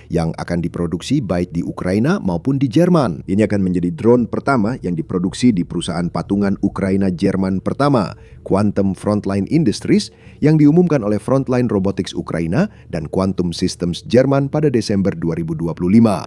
yang akan diproduksi baik di Ukraina maupun di Jerman. Ini akan menjadi drone pertama yang diproduksi di perusahaan patungan Ukraina-Jerman pertama, Quantum Frontline Industries, yang diumumkan oleh Frontline Robotics Ukraina dan Quantum Systems Jerman pada Desember 2025.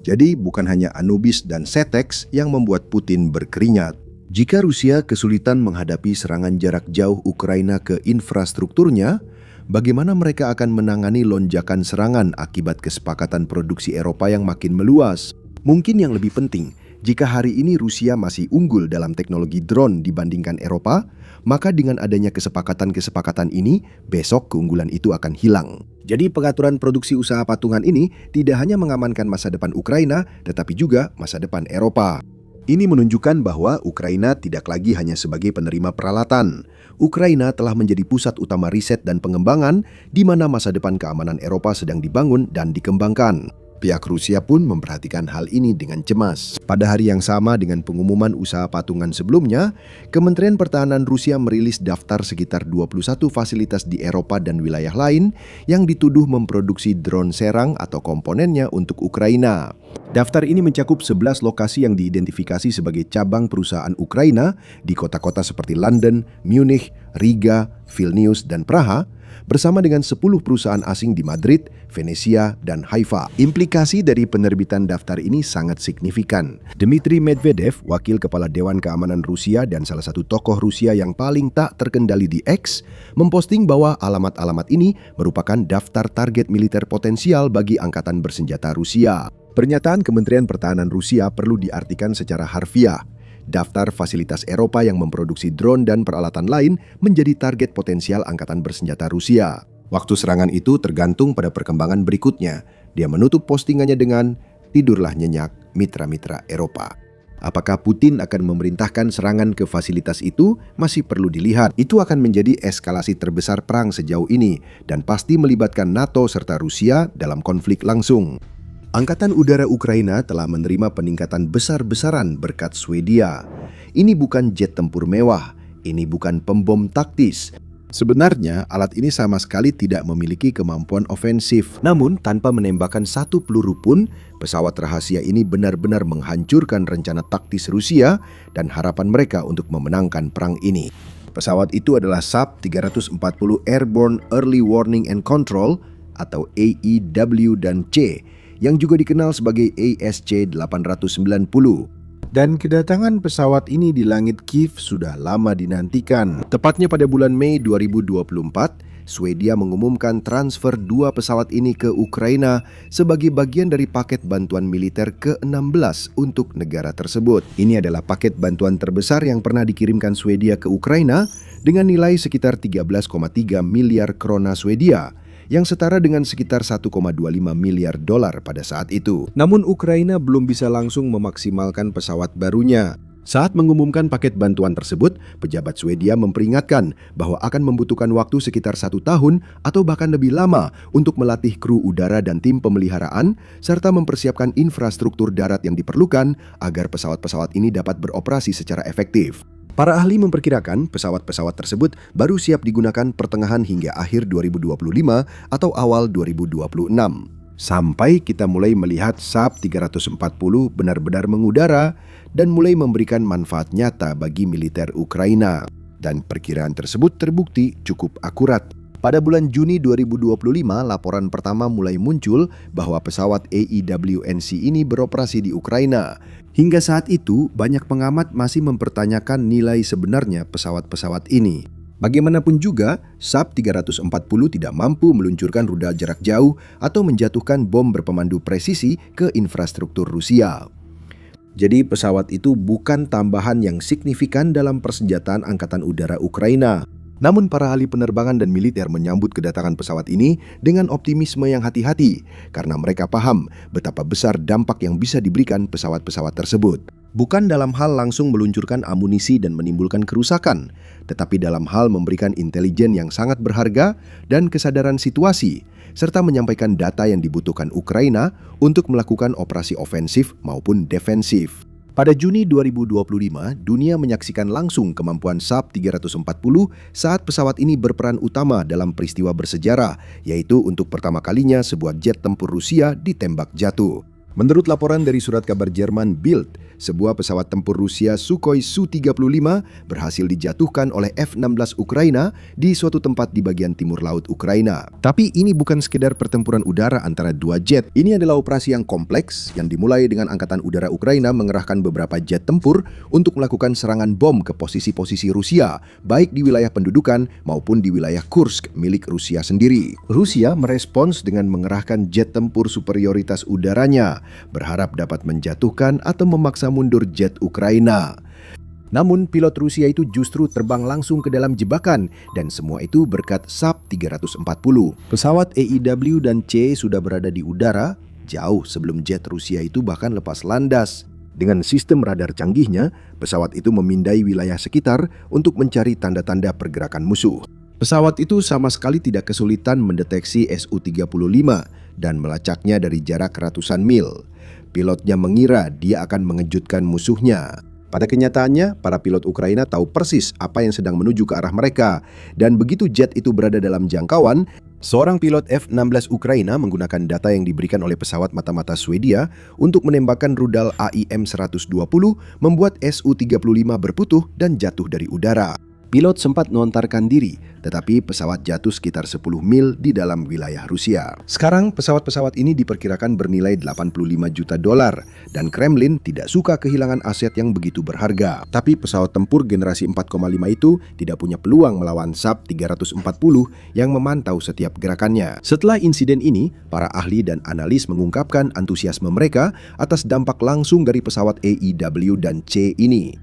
Jadi bukan hanya Anubis dan Setex yang membuat Putin berkeringat. Jika Rusia kesulitan menghadapi serangan jarak jauh Ukraina ke infrastrukturnya, bagaimana mereka akan menangani lonjakan serangan akibat kesepakatan produksi Eropa yang makin meluas? Mungkin yang lebih penting, Jika hari ini Rusia masih unggul dalam teknologi drone dibandingkan Eropa, maka dengan adanya kesepakatan-kesepakatan ini, besok keunggulan itu akan hilang. Jadi pengaturan produksi usaha patungan ini tidak hanya mengamankan masa depan Ukraina, tetapi juga masa depan Eropa. Ini menunjukkan bahwa Ukraina tidak lagi hanya sebagai penerima peralatan. Ukraina telah menjadi pusat utama riset dan pengembangan di mana masa depan keamanan Eropa sedang dibangun dan dikembangkan. Pihak Rusia pun memperhatikan hal ini dengan cemas. Pada hari yang sama dengan pengumuman usaha patungan sebelumnya, Kementerian Pertahanan Rusia merilis daftar sekitar 21 fasilitas di Eropa dan wilayah lain yang dituduh memproduksi drone serang atau komponennya untuk Ukraina. Daftar ini mencakup 11 lokasi yang diidentifikasi sebagai cabang perusahaan Ukraina di kota-kota seperti London, Munich, Riga, Vilnius, dan Praha, bersama dengan 10 perusahaan asing di Madrid, Venesia, dan Haifa. Implikasi dari penerbitan daftar ini sangat signifikan. Dmitry Medvedev, wakil kepala Dewan Keamanan Rusia dan salah satu tokoh Rusia yang paling tak terkendali di X, memposting bahwa alamat-alamat ini merupakan daftar target militer potensial bagi angkatan bersenjata Rusia. Pernyataan Kementerian Pertahanan Rusia perlu diartikan secara harfiah. Daftar fasilitas Eropa yang memproduksi drone dan peralatan lain menjadi target potensial angkatan bersenjata Rusia. Waktu serangan itu tergantung pada perkembangan berikutnya. Dia menutup postingannya dengan, "Tidurlah nyenyak, mitra-mitra Eropa." Apakah Putin akan memerintahkan serangan ke fasilitas itu masih perlu dilihat. Itu akan menjadi eskalasi terbesar perang sejauh ini dan pasti melibatkan NATO serta Rusia dalam konflik langsung. Angkatan Udara Ukraina telah menerima peningkatan besar-besaran berkat Swedia. Ini bukan jet tempur mewah, ini bukan pembom taktis. Sebenarnya, alat ini sama sekali tidak memiliki kemampuan ofensif. Namun, tanpa menembakkan satu peluru pun, pesawat rahasia ini benar-benar menghancurkan rencana taktis Rusia dan harapan mereka untuk memenangkan perang ini. Pesawat itu adalah SAP 340 Airborne Early Warning and Control atau AEW dan C, yang juga dikenal sebagai ASC-890. Dan kedatangan pesawat ini di langit Kiev sudah lama dinantikan. Tepatnya pada bulan Mei 2024, Swedia mengumumkan transfer 2 pesawat ini ke Ukraina sebagai bagian dari paket bantuan militer ke-16 untuk negara tersebut. Ini adalah paket bantuan terbesar yang pernah dikirimkan Swedia ke Ukraina dengan nilai sekitar 13,3 miliar krona Swedia, yang setara dengan sekitar 1,25 miliar dolar pada saat itu. Namun Ukraina belum bisa langsung memaksimalkan pesawat barunya. Saat mengumumkan paket bantuan tersebut, pejabat Swedia memperingatkan bahwa akan membutuhkan waktu sekitar 1 tahun atau bahkan lebih lama untuk melatih kru udara dan tim pemeliharaan, serta mempersiapkan infrastruktur darat yang diperlukan agar pesawat-pesawat ini dapat beroperasi secara efektif. Para ahli memperkirakan pesawat-pesawat tersebut baru siap digunakan pertengahan hingga akhir 2025 atau awal 2026. Sampai kita mulai melihat SAP 340 benar-benar mengudara dan mulai memberikan manfaat nyata bagi militer Ukraina. Dan perkiraan tersebut terbukti cukup akurat. Pada bulan Juni 2025, laporan pertama mulai muncul bahwa pesawat AEW&C ini beroperasi di Ukraina. Hingga saat itu, banyak pengamat masih mempertanyakan nilai sebenarnya pesawat-pesawat ini. Bagaimanapun juga, SAP 340 tidak mampu meluncurkan rudal jarak jauh atau menjatuhkan bom berpemandu presisi ke infrastruktur Rusia. Jadi pesawat itu bukan tambahan yang signifikan dalam persenjataan Angkatan Udara Ukraina. Namun para ahli penerbangan dan militer menyambut kedatangan pesawat ini dengan optimisme yang hati-hati karena mereka paham betapa besar dampak yang bisa diberikan pesawat-pesawat tersebut. Bukan dalam hal langsung meluncurkan amunisi dan menimbulkan kerusakan, tetapi dalam hal memberikan intelijen yang sangat berharga dan kesadaran situasi, serta menyampaikan data yang dibutuhkan Ukraina untuk melakukan operasi ofensif maupun defensif. Pada Juni 2025, dunia menyaksikan langsung kemampuan SAP 340 saat pesawat ini berperan utama dalam peristiwa bersejarah, yaitu untuk pertama kalinya sebuah jet tempur Rusia ditembak jatuh. Menurut laporan dari surat kabar Jerman Bild, sebuah pesawat tempur Rusia Sukhoi Su-35 berhasil dijatuhkan oleh F-16 Ukraina di suatu tempat di bagian timur laut Ukraina. Tapi ini bukan sekedar pertempuran udara antara dua jet. Ini adalah operasi yang kompleks yang dimulai dengan Angkatan Udara Ukraina mengerahkan beberapa jet tempur untuk melakukan serangan bom ke posisi-posisi Rusia, baik di wilayah pendudukan maupun di wilayah Kursk milik Rusia sendiri. Rusia merespons dengan mengerahkan jet tempur superioritas udaranya berharap dapat menjatuhkan atau memaksa mundur jet Ukraina. Namun pilot Rusia itu justru terbang langsung ke dalam jebakan dan semua itu berkat SAP 340. Pesawat AEW dan C sudah berada di udara jauh sebelum jet Rusia itu bahkan lepas landas. Dengan sistem radar canggihnya, pesawat itu memindai wilayah sekitar untuk mencari tanda-tanda pergerakan musuh. Pesawat itu sama sekali tidak kesulitan mendeteksi Su-35 dan melacaknya dari jarak ratusan mil. Pilotnya mengira dia akan mengejutkan musuhnya. Pada kenyataannya, para pilot Ukraina tahu persis apa yang sedang menuju ke arah mereka. Dan begitu jet itu berada dalam jangkauan, seorang pilot F-16 Ukraina menggunakan data yang diberikan oleh pesawat mata-mata Swedia untuk menembakkan rudal AIM-120 membuat Su-35 berputuh dan jatuh dari udara. Pilot sempat melontarkan diri, tetapi pesawat jatuh sekitar 10 mil di dalam wilayah Rusia. Sekarang pesawat-pesawat ini diperkirakan bernilai $85 juta dan Kremlin tidak suka kehilangan aset yang begitu berharga. Tapi pesawat tempur generasi 4,5 itu tidak punya peluang melawan SAP 340 yang memantau setiap gerakannya. Setelah insiden ini, para ahli dan analis mengungkapkan antusiasme mereka atas dampak langsung dari pesawat AEW dan C ini.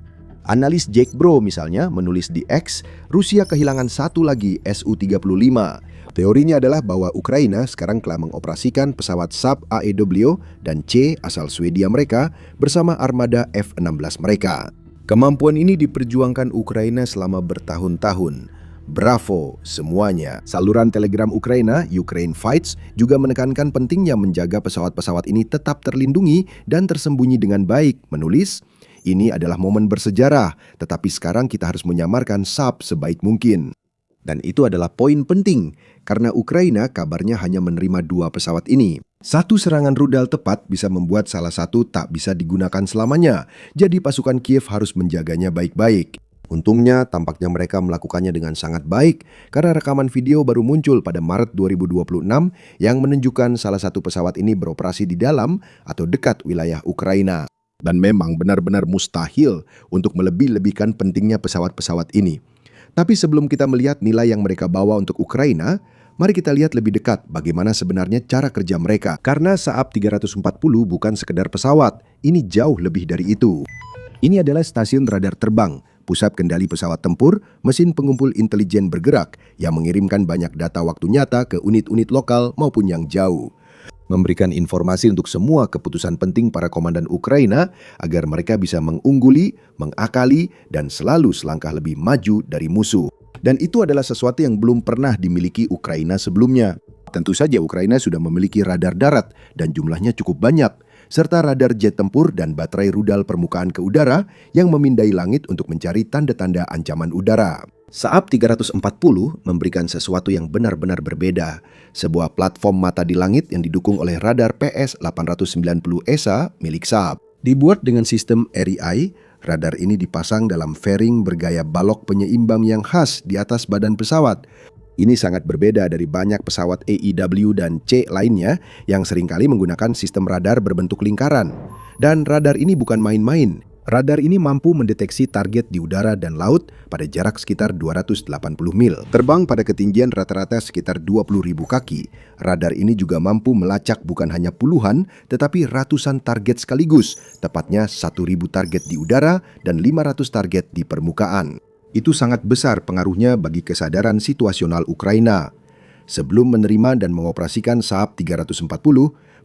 Analis Jake Bro misalnya menulis di X, Rusia kehilangan satu lagi Su-35. Teorinya adalah bahwa Ukraina sekarang telah mengoperasikan pesawat SAP AEW dan C asal Swedia mereka bersama armada F-16 mereka. Kemampuan ini diperjuangkan Ukraina selama bertahun-tahun. Bravo semuanya. Saluran Telegram Ukraina, Ukraine Fights, juga menekankan pentingnya menjaga pesawat-pesawat ini tetap terlindungi dan tersembunyi dengan baik, menulis, "Ini adalah momen bersejarah, tetapi sekarang kita harus menyamarkan SAP sebaik mungkin." Dan itu adalah poin penting, karena Ukraina kabarnya hanya menerima 2 pesawat ini. Satu serangan rudal tepat bisa membuat salah satu tak bisa digunakan selamanya, jadi pasukan Kiev harus menjaganya baik-baik. Untungnya, tampaknya mereka melakukannya dengan sangat baik, karena rekaman video baru muncul pada Maret 2026 yang menunjukkan salah satu pesawat ini beroperasi di dalam atau dekat wilayah Ukraina. Dan memang benar-benar mustahil untuk melebih-lebihkan pentingnya pesawat-pesawat ini. Tapi sebelum kita melihat nilai yang mereka bawa untuk Ukraina, mari kita lihat lebih dekat bagaimana sebenarnya cara kerja mereka. Karena SAP 340 bukan sekedar pesawat, ini jauh lebih dari itu. Ini adalah stasiun radar terbang, pusat kendali pesawat tempur, mesin pengumpul intelijen bergerak yang mengirimkan banyak data waktu nyata ke unit-unit lokal maupun yang jauh. Memberikan informasi untuk semua keputusan penting para komandan Ukraina agar mereka bisa mengungguli, mengakali, dan selalu selangkah lebih maju dari musuh. Dan itu adalah sesuatu yang belum pernah dimiliki Ukraina sebelumnya. Tentu saja Ukraina sudah memiliki radar darat dan jumlahnya cukup banyak, serta radar jet tempur dan baterai rudal permukaan ke udara yang memindai langit untuk mencari tanda-tanda ancaman udara. SAP 340 memberikan sesuatu yang benar-benar berbeda, sebuah platform mata di langit yang didukung oleh radar PS-890 ESA milik SAP. Dibuat dengan sistem REI, radar ini dipasang dalam fairing bergaya balok penyeimbang yang khas di atas badan pesawat. Ini sangat berbeda dari banyak pesawat AEW dan C lainnya yang seringkali menggunakan sistem radar berbentuk lingkaran. Dan radar ini bukan main-main. Radar ini mampu mendeteksi target di udara dan laut pada jarak sekitar 280 mil. Terbang pada ketinggian rata-rata sekitar 20.000 kaki. Radar ini juga mampu melacak bukan hanya puluhan, tetapi ratusan target sekaligus, tepatnya 1.000 target di udara dan 500 target di permukaan. Itu sangat besar pengaruhnya bagi kesadaran situasional Ukraina. Sebelum menerima dan mengoperasikan SAP 340,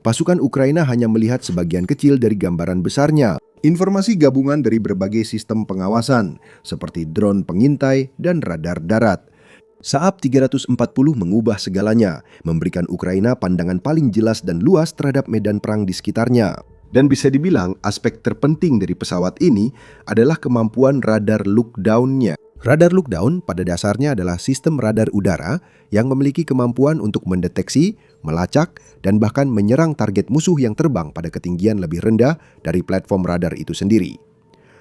pasukan Ukraina hanya melihat sebagian kecil dari gambaran besarnya. Informasi gabungan dari berbagai sistem pengawasan, seperti drone pengintai dan radar darat. SAP 340 mengubah segalanya, memberikan Ukraina pandangan paling jelas dan luas terhadap medan perang di sekitarnya. Dan bisa dibilang aspek terpenting dari pesawat ini adalah kemampuan radar look-down-nya. Radar look-down pada dasarnya adalah sistem radar udara yang memiliki kemampuan untuk mendeteksi, melacak, dan bahkan menyerang target musuh yang terbang pada ketinggian lebih rendah dari platform radar itu sendiri.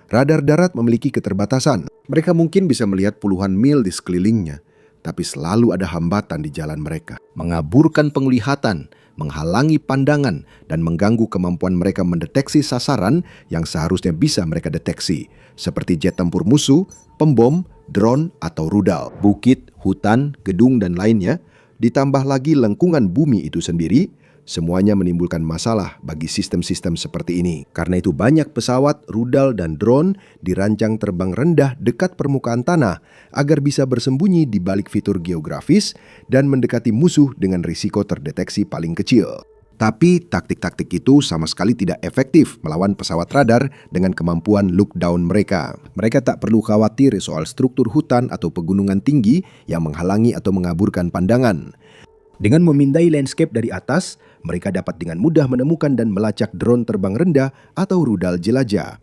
Radar darat memiliki keterbatasan. Mereka mungkin bisa melihat puluhan mil di sekelilingnya, tapi selalu ada hambatan di jalan mereka. Mengaburkan penglihatan, menghalangi pandangan, dan mengganggu kemampuan mereka mendeteksi sasaran yang seharusnya bisa mereka deteksi, seperti jet tempur musuh, pembom, drone, atau rudal. Bukit, hutan, gedung, dan lainnya, ditambah lagi lengkungan bumi itu sendiri, Semuanya menimbulkan masalah bagi sistem-sistem seperti ini. Karena itu banyak pesawat, rudal, dan drone dirancang terbang rendah dekat permukaan tanah agar bisa bersembunyi di balik fitur geografis dan mendekati musuh dengan risiko terdeteksi paling kecil. Tapi taktik-taktik itu sama sekali tidak efektif melawan pesawat radar dengan kemampuan look down mereka. Mereka tak perlu khawatir soal struktur hutan atau pegunungan tinggi yang menghalangi atau mengaburkan pandangan. Dengan memindai landscape dari atas, mereka dapat dengan mudah menemukan dan melacak drone terbang rendah atau rudal jelajah.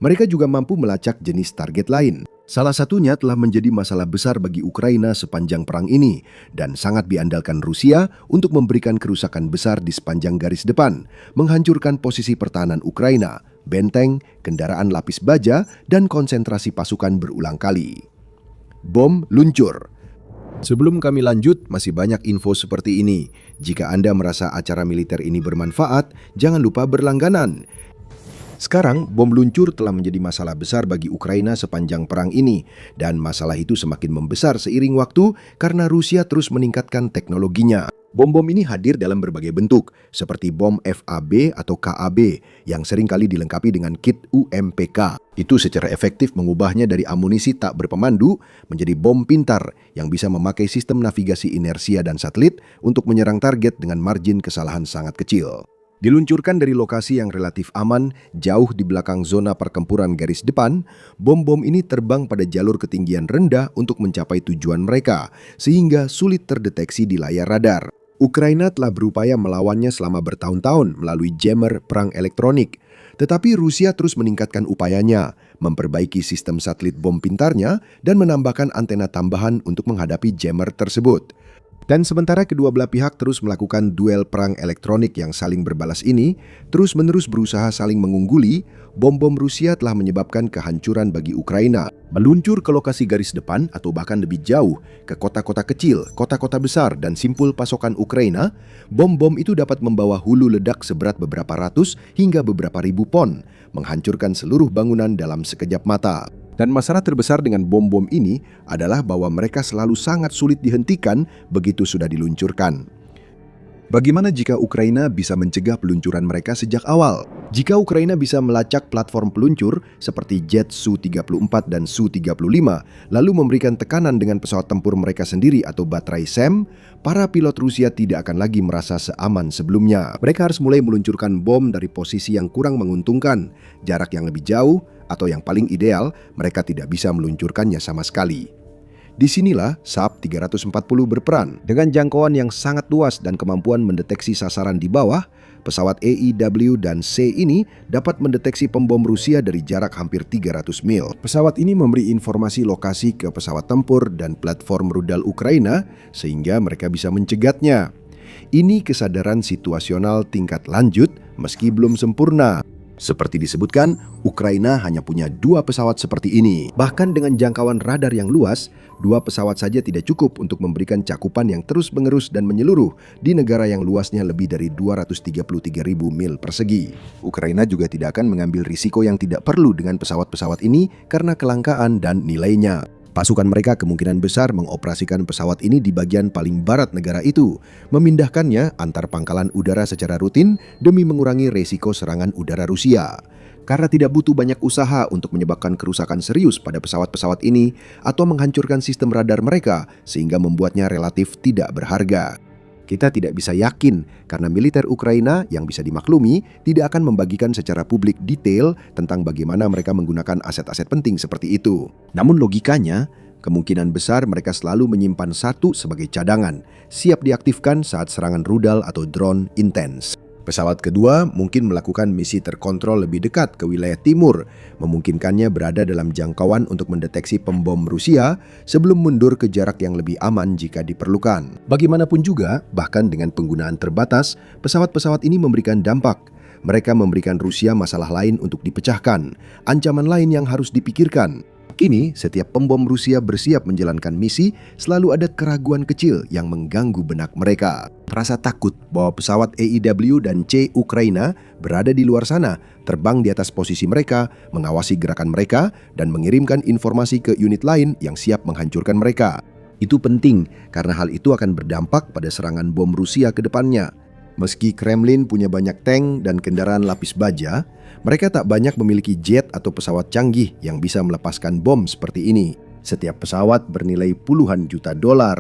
Mereka juga mampu melacak jenis target lain. Salah satunya telah menjadi masalah besar bagi Ukraina sepanjang perang ini dan sangat diandalkan Rusia untuk memberikan kerusakan besar di sepanjang garis depan, menghancurkan posisi pertahanan Ukraina, benteng, kendaraan lapis baja, dan konsentrasi pasukan berulang kali. Bom luncur. Sebelum kami lanjut, masih banyak info seperti ini. Jika Anda merasa acara militer ini bermanfaat, jangan lupa berlangganan. Sekarang, bom luncur telah menjadi masalah besar bagi Ukraina sepanjang perang ini, dan masalah itu semakin membesar seiring waktu karena Rusia terus meningkatkan teknologinya. Bom-bom ini hadir dalam berbagai bentuk, seperti bom FAB atau KAB, yang seringkali dilengkapi dengan kit UMPK. Itu secara efektif mengubahnya dari amunisi tak berpemandu menjadi bom pintar yang bisa memakai sistem navigasi inersia dan satelit untuk menyerang target dengan margin kesalahan sangat kecil. Diluncurkan dari lokasi yang relatif aman, jauh di belakang zona pertempuran garis depan, bom-bom ini terbang pada jalur ketinggian rendah untuk mencapai tujuan mereka, sehingga sulit terdeteksi di layar radar. Ukraina telah berupaya melawannya selama bertahun-tahun melalui jammer perang elektronik, tetapi Rusia terus meningkatkan upayanya, memperbaiki sistem satelit bom pintarnya, dan menambahkan antena tambahan untuk menghadapi jammer tersebut. Dan sementara kedua belah pihak terus melakukan duel perang elektronik yang saling berbalas ini, terus-menerus berusaha saling mengungguli, bom-bom Rusia telah menyebabkan kehancuran bagi Ukraina. Meluncur ke lokasi garis depan atau bahkan lebih jauh, ke kota-kota kecil, kota-kota besar, dan simpul pasokan Ukraina, bom-bom itu dapat membawa hulu ledak seberat beberapa ratus hingga beberapa ribu pon, menghancurkan seluruh bangunan dalam sekejap mata. Dan masalah terbesar dengan bom-bom ini adalah bahwa mereka selalu sangat sulit dihentikan begitu sudah diluncurkan. Bagaimana jika Ukraina bisa mencegah peluncuran mereka sejak awal? Jika Ukraina bisa melacak platform peluncur seperti jet Su-34 dan Su-35, lalu memberikan tekanan dengan pesawat tempur mereka sendiri atau baterai SAM, para pilot Rusia tidak akan lagi merasa seaman sebelumnya. Mereka harus mulai meluncurkan bom dari posisi yang kurang menguntungkan, jarak yang lebih jauh, atau yang paling ideal, mereka tidak bisa meluncurkannya sama sekali. Disinilah SAP 340 berperan. Dengan jangkauan yang sangat luas dan kemampuan mendeteksi sasaran di bawah, pesawat AEW dan C ini dapat mendeteksi pembom Rusia dari jarak hampir 300 mil. Pesawat ini memberi informasi lokasi ke pesawat tempur dan platform rudal Ukraina sehingga mereka bisa mencegatnya. Ini kesadaran situasional tingkat lanjut meski belum sempurna. Seperti disebutkan, Ukraina hanya punya 2 pesawat seperti ini. Bahkan dengan jangkauan radar yang luas, 2 pesawat saja tidak cukup untuk memberikan cakupan yang terus-menerus dan menyeluruh di negara yang luasnya lebih dari 233.000 mil persegi. Ukraina juga tidak akan mengambil risiko yang tidak perlu dengan pesawat-pesawat ini karena kelangkaan dan nilainya. Pasukan mereka kemungkinan besar mengoperasikan pesawat ini di bagian paling barat negara itu, memindahkannya antar pangkalan udara secara rutin demi mengurangi resiko serangan udara Rusia. Karena tidak butuh banyak usaha untuk menyebabkan kerusakan serius pada pesawat-pesawat ini atau menghancurkan sistem radar mereka sehingga membuatnya relatif tidak berharga. Kita tidak bisa yakin karena militer Ukraina yang bisa dimaklumi tidak akan membagikan secara publik detail tentang bagaimana mereka menggunakan aset-aset penting seperti itu. Namun logikanya, kemungkinan besar mereka selalu menyimpan satu sebagai cadangan, siap diaktifkan saat serangan rudal atau drone intens. Pesawat kedua mungkin melakukan misi terkontrol lebih dekat ke wilayah timur, memungkinkannya berada dalam jangkauan untuk mendeteksi pembom Rusia sebelum mundur ke jarak yang lebih aman jika diperlukan. Bagaimanapun juga, bahkan dengan penggunaan terbatas, pesawat-pesawat ini memberikan dampak. Mereka memberikan Rusia masalah lain untuk dipecahkan, ancaman lain yang harus dipikirkan. Kini, setiap pembom Rusia bersiap menjalankan misi, selalu ada keraguan kecil yang mengganggu benak mereka. Rasa takut bahwa pesawat AEW dan C Ukraina berada di luar sana, terbang di atas posisi mereka, mengawasi gerakan mereka, dan mengirimkan informasi ke unit lain yang siap menghancurkan mereka. Itu penting, karena hal itu akan berdampak pada serangan bom Rusia ke depannya. Meski Kremlin punya banyak tank dan kendaraan lapis baja, mereka tak banyak memiliki jet atau pesawat canggih yang bisa melepaskan bom seperti ini. Setiap pesawat bernilai puluhan juta dolar.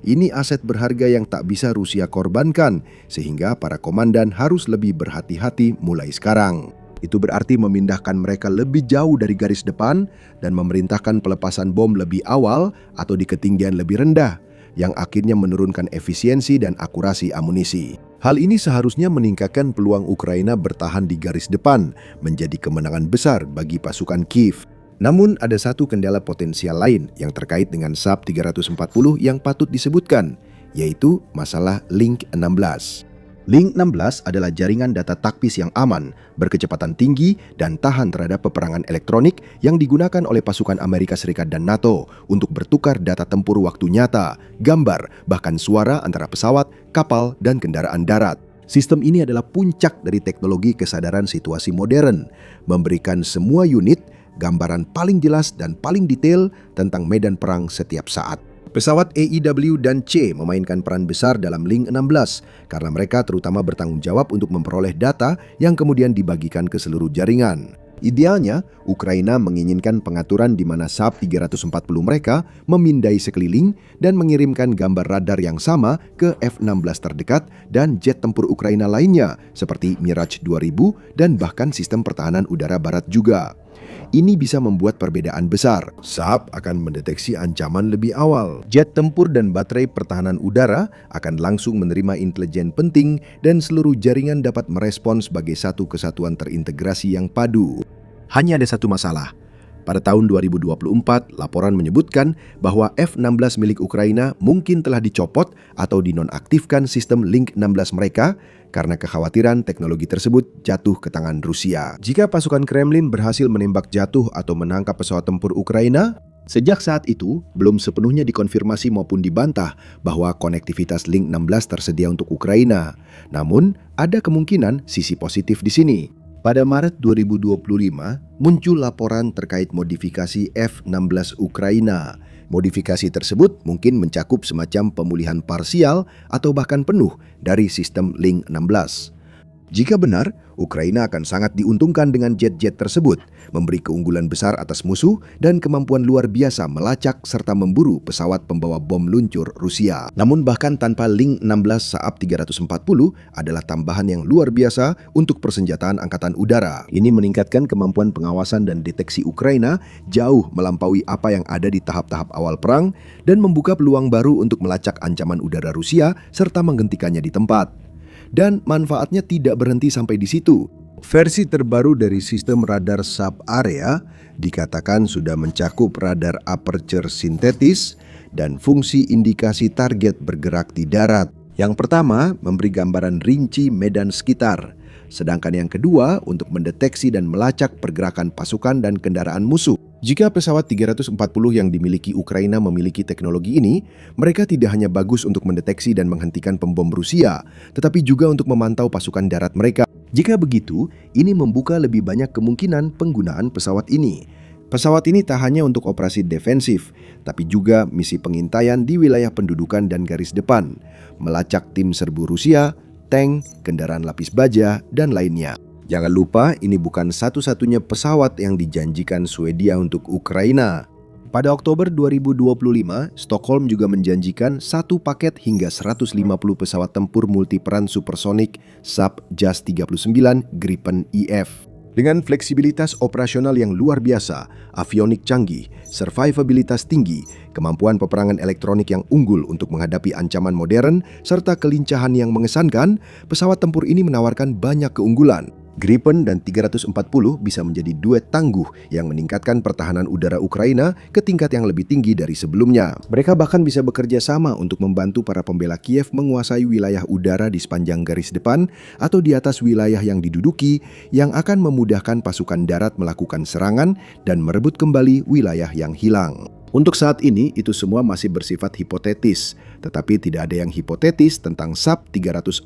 Ini aset berharga yang tak bisa Rusia korbankan, sehingga para komandan harus lebih berhati-hati mulai sekarang. Itu berarti memindahkan mereka lebih jauh dari garis depan dan memerintahkan pelepasan bom lebih awal atau di ketinggian lebih rendah, yang akhirnya menurunkan efisiensi dan akurasi amunisi. Hal ini seharusnya meningkatkan peluang Ukraina bertahan di garis depan, menjadi kemenangan besar bagi pasukan Kiev. Namun ada satu kendala potensial lain yang terkait dengan SAP 340 yang patut disebutkan, yaitu masalah Link 16. Link 16 adalah jaringan data taktis yang aman, berkecepatan tinggi, dan tahan terhadap peperangan elektronik yang digunakan oleh pasukan Amerika Serikat dan NATO untuk bertukar data tempur waktu nyata, gambar, bahkan suara antara pesawat, kapal, dan kendaraan darat. Sistem ini adalah puncak dari teknologi kesadaran situasi modern, memberikan semua unit gambaran paling jelas dan paling detail tentang medan perang setiap saat. Pesawat AEW dan C memainkan peran besar dalam Link 16 karena mereka terutama bertanggung jawab untuk memperoleh data yang kemudian dibagikan ke seluruh jaringan. Idealnya, Ukraina menginginkan pengaturan di mana SAP 340 mereka memindai sekeliling dan mengirimkan gambar radar yang sama ke F-16 terdekat dan jet tempur Ukraina lainnya seperti Mirage 2000 dan bahkan sistem pertahanan udara barat juga. Ini bisa membuat perbedaan besar. SAP akan mendeteksi ancaman lebih awal. Jet tempur dan baterai pertahanan udara akan langsung menerima intelijen penting dan seluruh jaringan dapat merespons sebagai satu kesatuan terintegrasi yang padu. Hanya ada satu masalah. Pada tahun 2024, laporan menyebutkan bahwa F-16 milik Ukraina mungkin telah dicopot atau dinonaktifkan sistem Link 16 mereka karena kekhawatiran teknologi tersebut jatuh ke tangan Rusia. Jika pasukan Kremlin berhasil menembak jatuh atau menangkap pesawat tempur Ukraina, sejak saat itu belum sepenuhnya dikonfirmasi maupun dibantah bahwa konektivitas Link 16 tersedia untuk Ukraina. Namun, ada kemungkinan sisi positif di sini. Pada Maret 2025, muncul laporan terkait modifikasi F-16 Ukraina. Modifikasi tersebut mungkin mencakup semacam pemulihan parsial atau bahkan penuh dari sistem Link 16. Jika benar, Ukraina akan sangat diuntungkan dengan jet-jet tersebut, memberi keunggulan besar atas musuh dan kemampuan luar biasa melacak serta memburu pesawat pembawa bom luncur Rusia. Namun bahkan tanpa Link 16 SAP 340 adalah tambahan yang luar biasa untuk persenjataan angkatan udara. Ini meningkatkan kemampuan pengawasan dan deteksi Ukraina jauh melampaui apa yang ada di tahap-tahap awal perang dan membuka peluang baru untuk melacak ancaman udara Rusia serta menghentikannya di tempat. Dan manfaatnya tidak berhenti sampai di situ. Versi terbaru dari sistem radar SAP Area dikatakan sudah mencakup radar aperture sintetis dan fungsi indikasi target bergerak di darat. Yang pertama, memberi gambaran rinci medan sekitar. Sedangkan yang kedua, untuk mendeteksi dan melacak pergerakan pasukan dan kendaraan musuh. Jika pesawat 340 yang dimiliki Ukraina memiliki teknologi ini, mereka tidak hanya bagus untuk mendeteksi dan menghentikan pembom Rusia, tetapi juga untuk memantau pasukan darat mereka. Jika begitu, ini membuka lebih banyak kemungkinan penggunaan pesawat ini. Pesawat ini tak hanya untuk operasi defensif, tapi juga misi pengintaian di wilayah pendudukan dan garis depan, melacak tim serbu Rusia, tank, kendaraan lapis baja, dan lainnya. Jangan lupa, ini bukan satu-satunya pesawat yang dijanjikan Swedia untuk Ukraina. Pada Oktober 2025, Stockholm juga menjanjikan satu paket hingga 150 pesawat tempur multiperan supersonik SAP JAS-39 Gripen IF. Dengan fleksibilitas operasional yang luar biasa, avionik canggih, survivabilitas tinggi, kemampuan peperangan elektronik yang unggul untuk menghadapi ancaman modern, serta kelincahan yang mengesankan, pesawat tempur ini menawarkan banyak keunggulan. Gripen dan 340 bisa menjadi duet tangguh yang meningkatkan pertahanan udara Ukraina ke tingkat yang lebih tinggi dari sebelumnya. Mereka bahkan bisa bekerja sama untuk membantu para pembela Kiev menguasai wilayah udara di sepanjang garis depan atau di atas wilayah yang diduduki, yang akan memudahkan pasukan darat melakukan serangan dan merebut kembali wilayah yang hilang. Untuk saat ini, itu semua masih bersifat hipotetis, tetapi tidak ada yang hipotetis tentang SAP-340.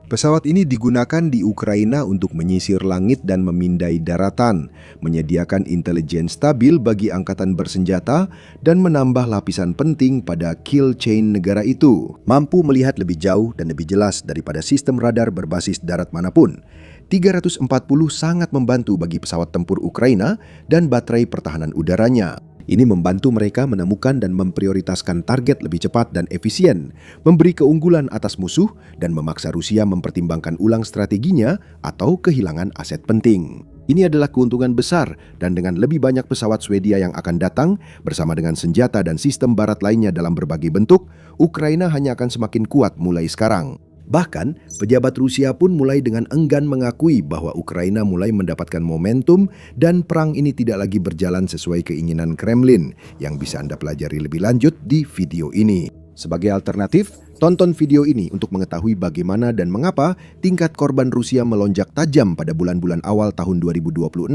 Pesawat ini digunakan di Ukraina untuk menyisir langit dan memindai daratan, menyediakan intelijen stabil bagi angkatan bersenjata, dan menambah lapisan penting pada kill chain negara itu. Mampu melihat lebih jauh dan lebih jelas daripada sistem radar berbasis darat manapun. 340 sangat membantu bagi pesawat tempur Ukraina dan baterai pertahanan udaranya. Ini membantu mereka menemukan dan memprioritaskan target lebih cepat dan efisien, memberi keunggulan atas musuh, dan memaksa Rusia mempertimbangkan ulang strateginya atau kehilangan aset penting. Ini adalah keuntungan besar, dan dengan lebih banyak pesawat Swedia yang akan datang, bersama dengan senjata dan sistem barat lainnya dalam berbagai bentuk, Ukraina hanya akan semakin kuat mulai sekarang. Bahkan, pejabat Rusia pun mulai dengan enggan mengakui bahwa Ukraina mulai mendapatkan momentum dan perang ini tidak lagi berjalan sesuai keinginan Kremlin, yang bisa Anda pelajari lebih lanjut di video ini. Sebagai alternatif, tonton video ini untuk mengetahui bagaimana dan mengapa tingkat korban Rusia melonjak tajam pada bulan-bulan awal tahun 2026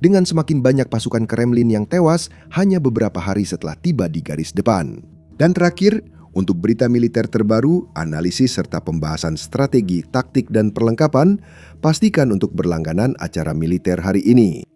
dengan semakin banyak pasukan Kremlin yang tewas hanya beberapa hari setelah tiba di garis depan. Dan terakhir, untuk berita militer terbaru, analisis serta pembahasan strategi, taktik, dan perlengkapan, pastikan untuk berlangganan acara militer hari ini.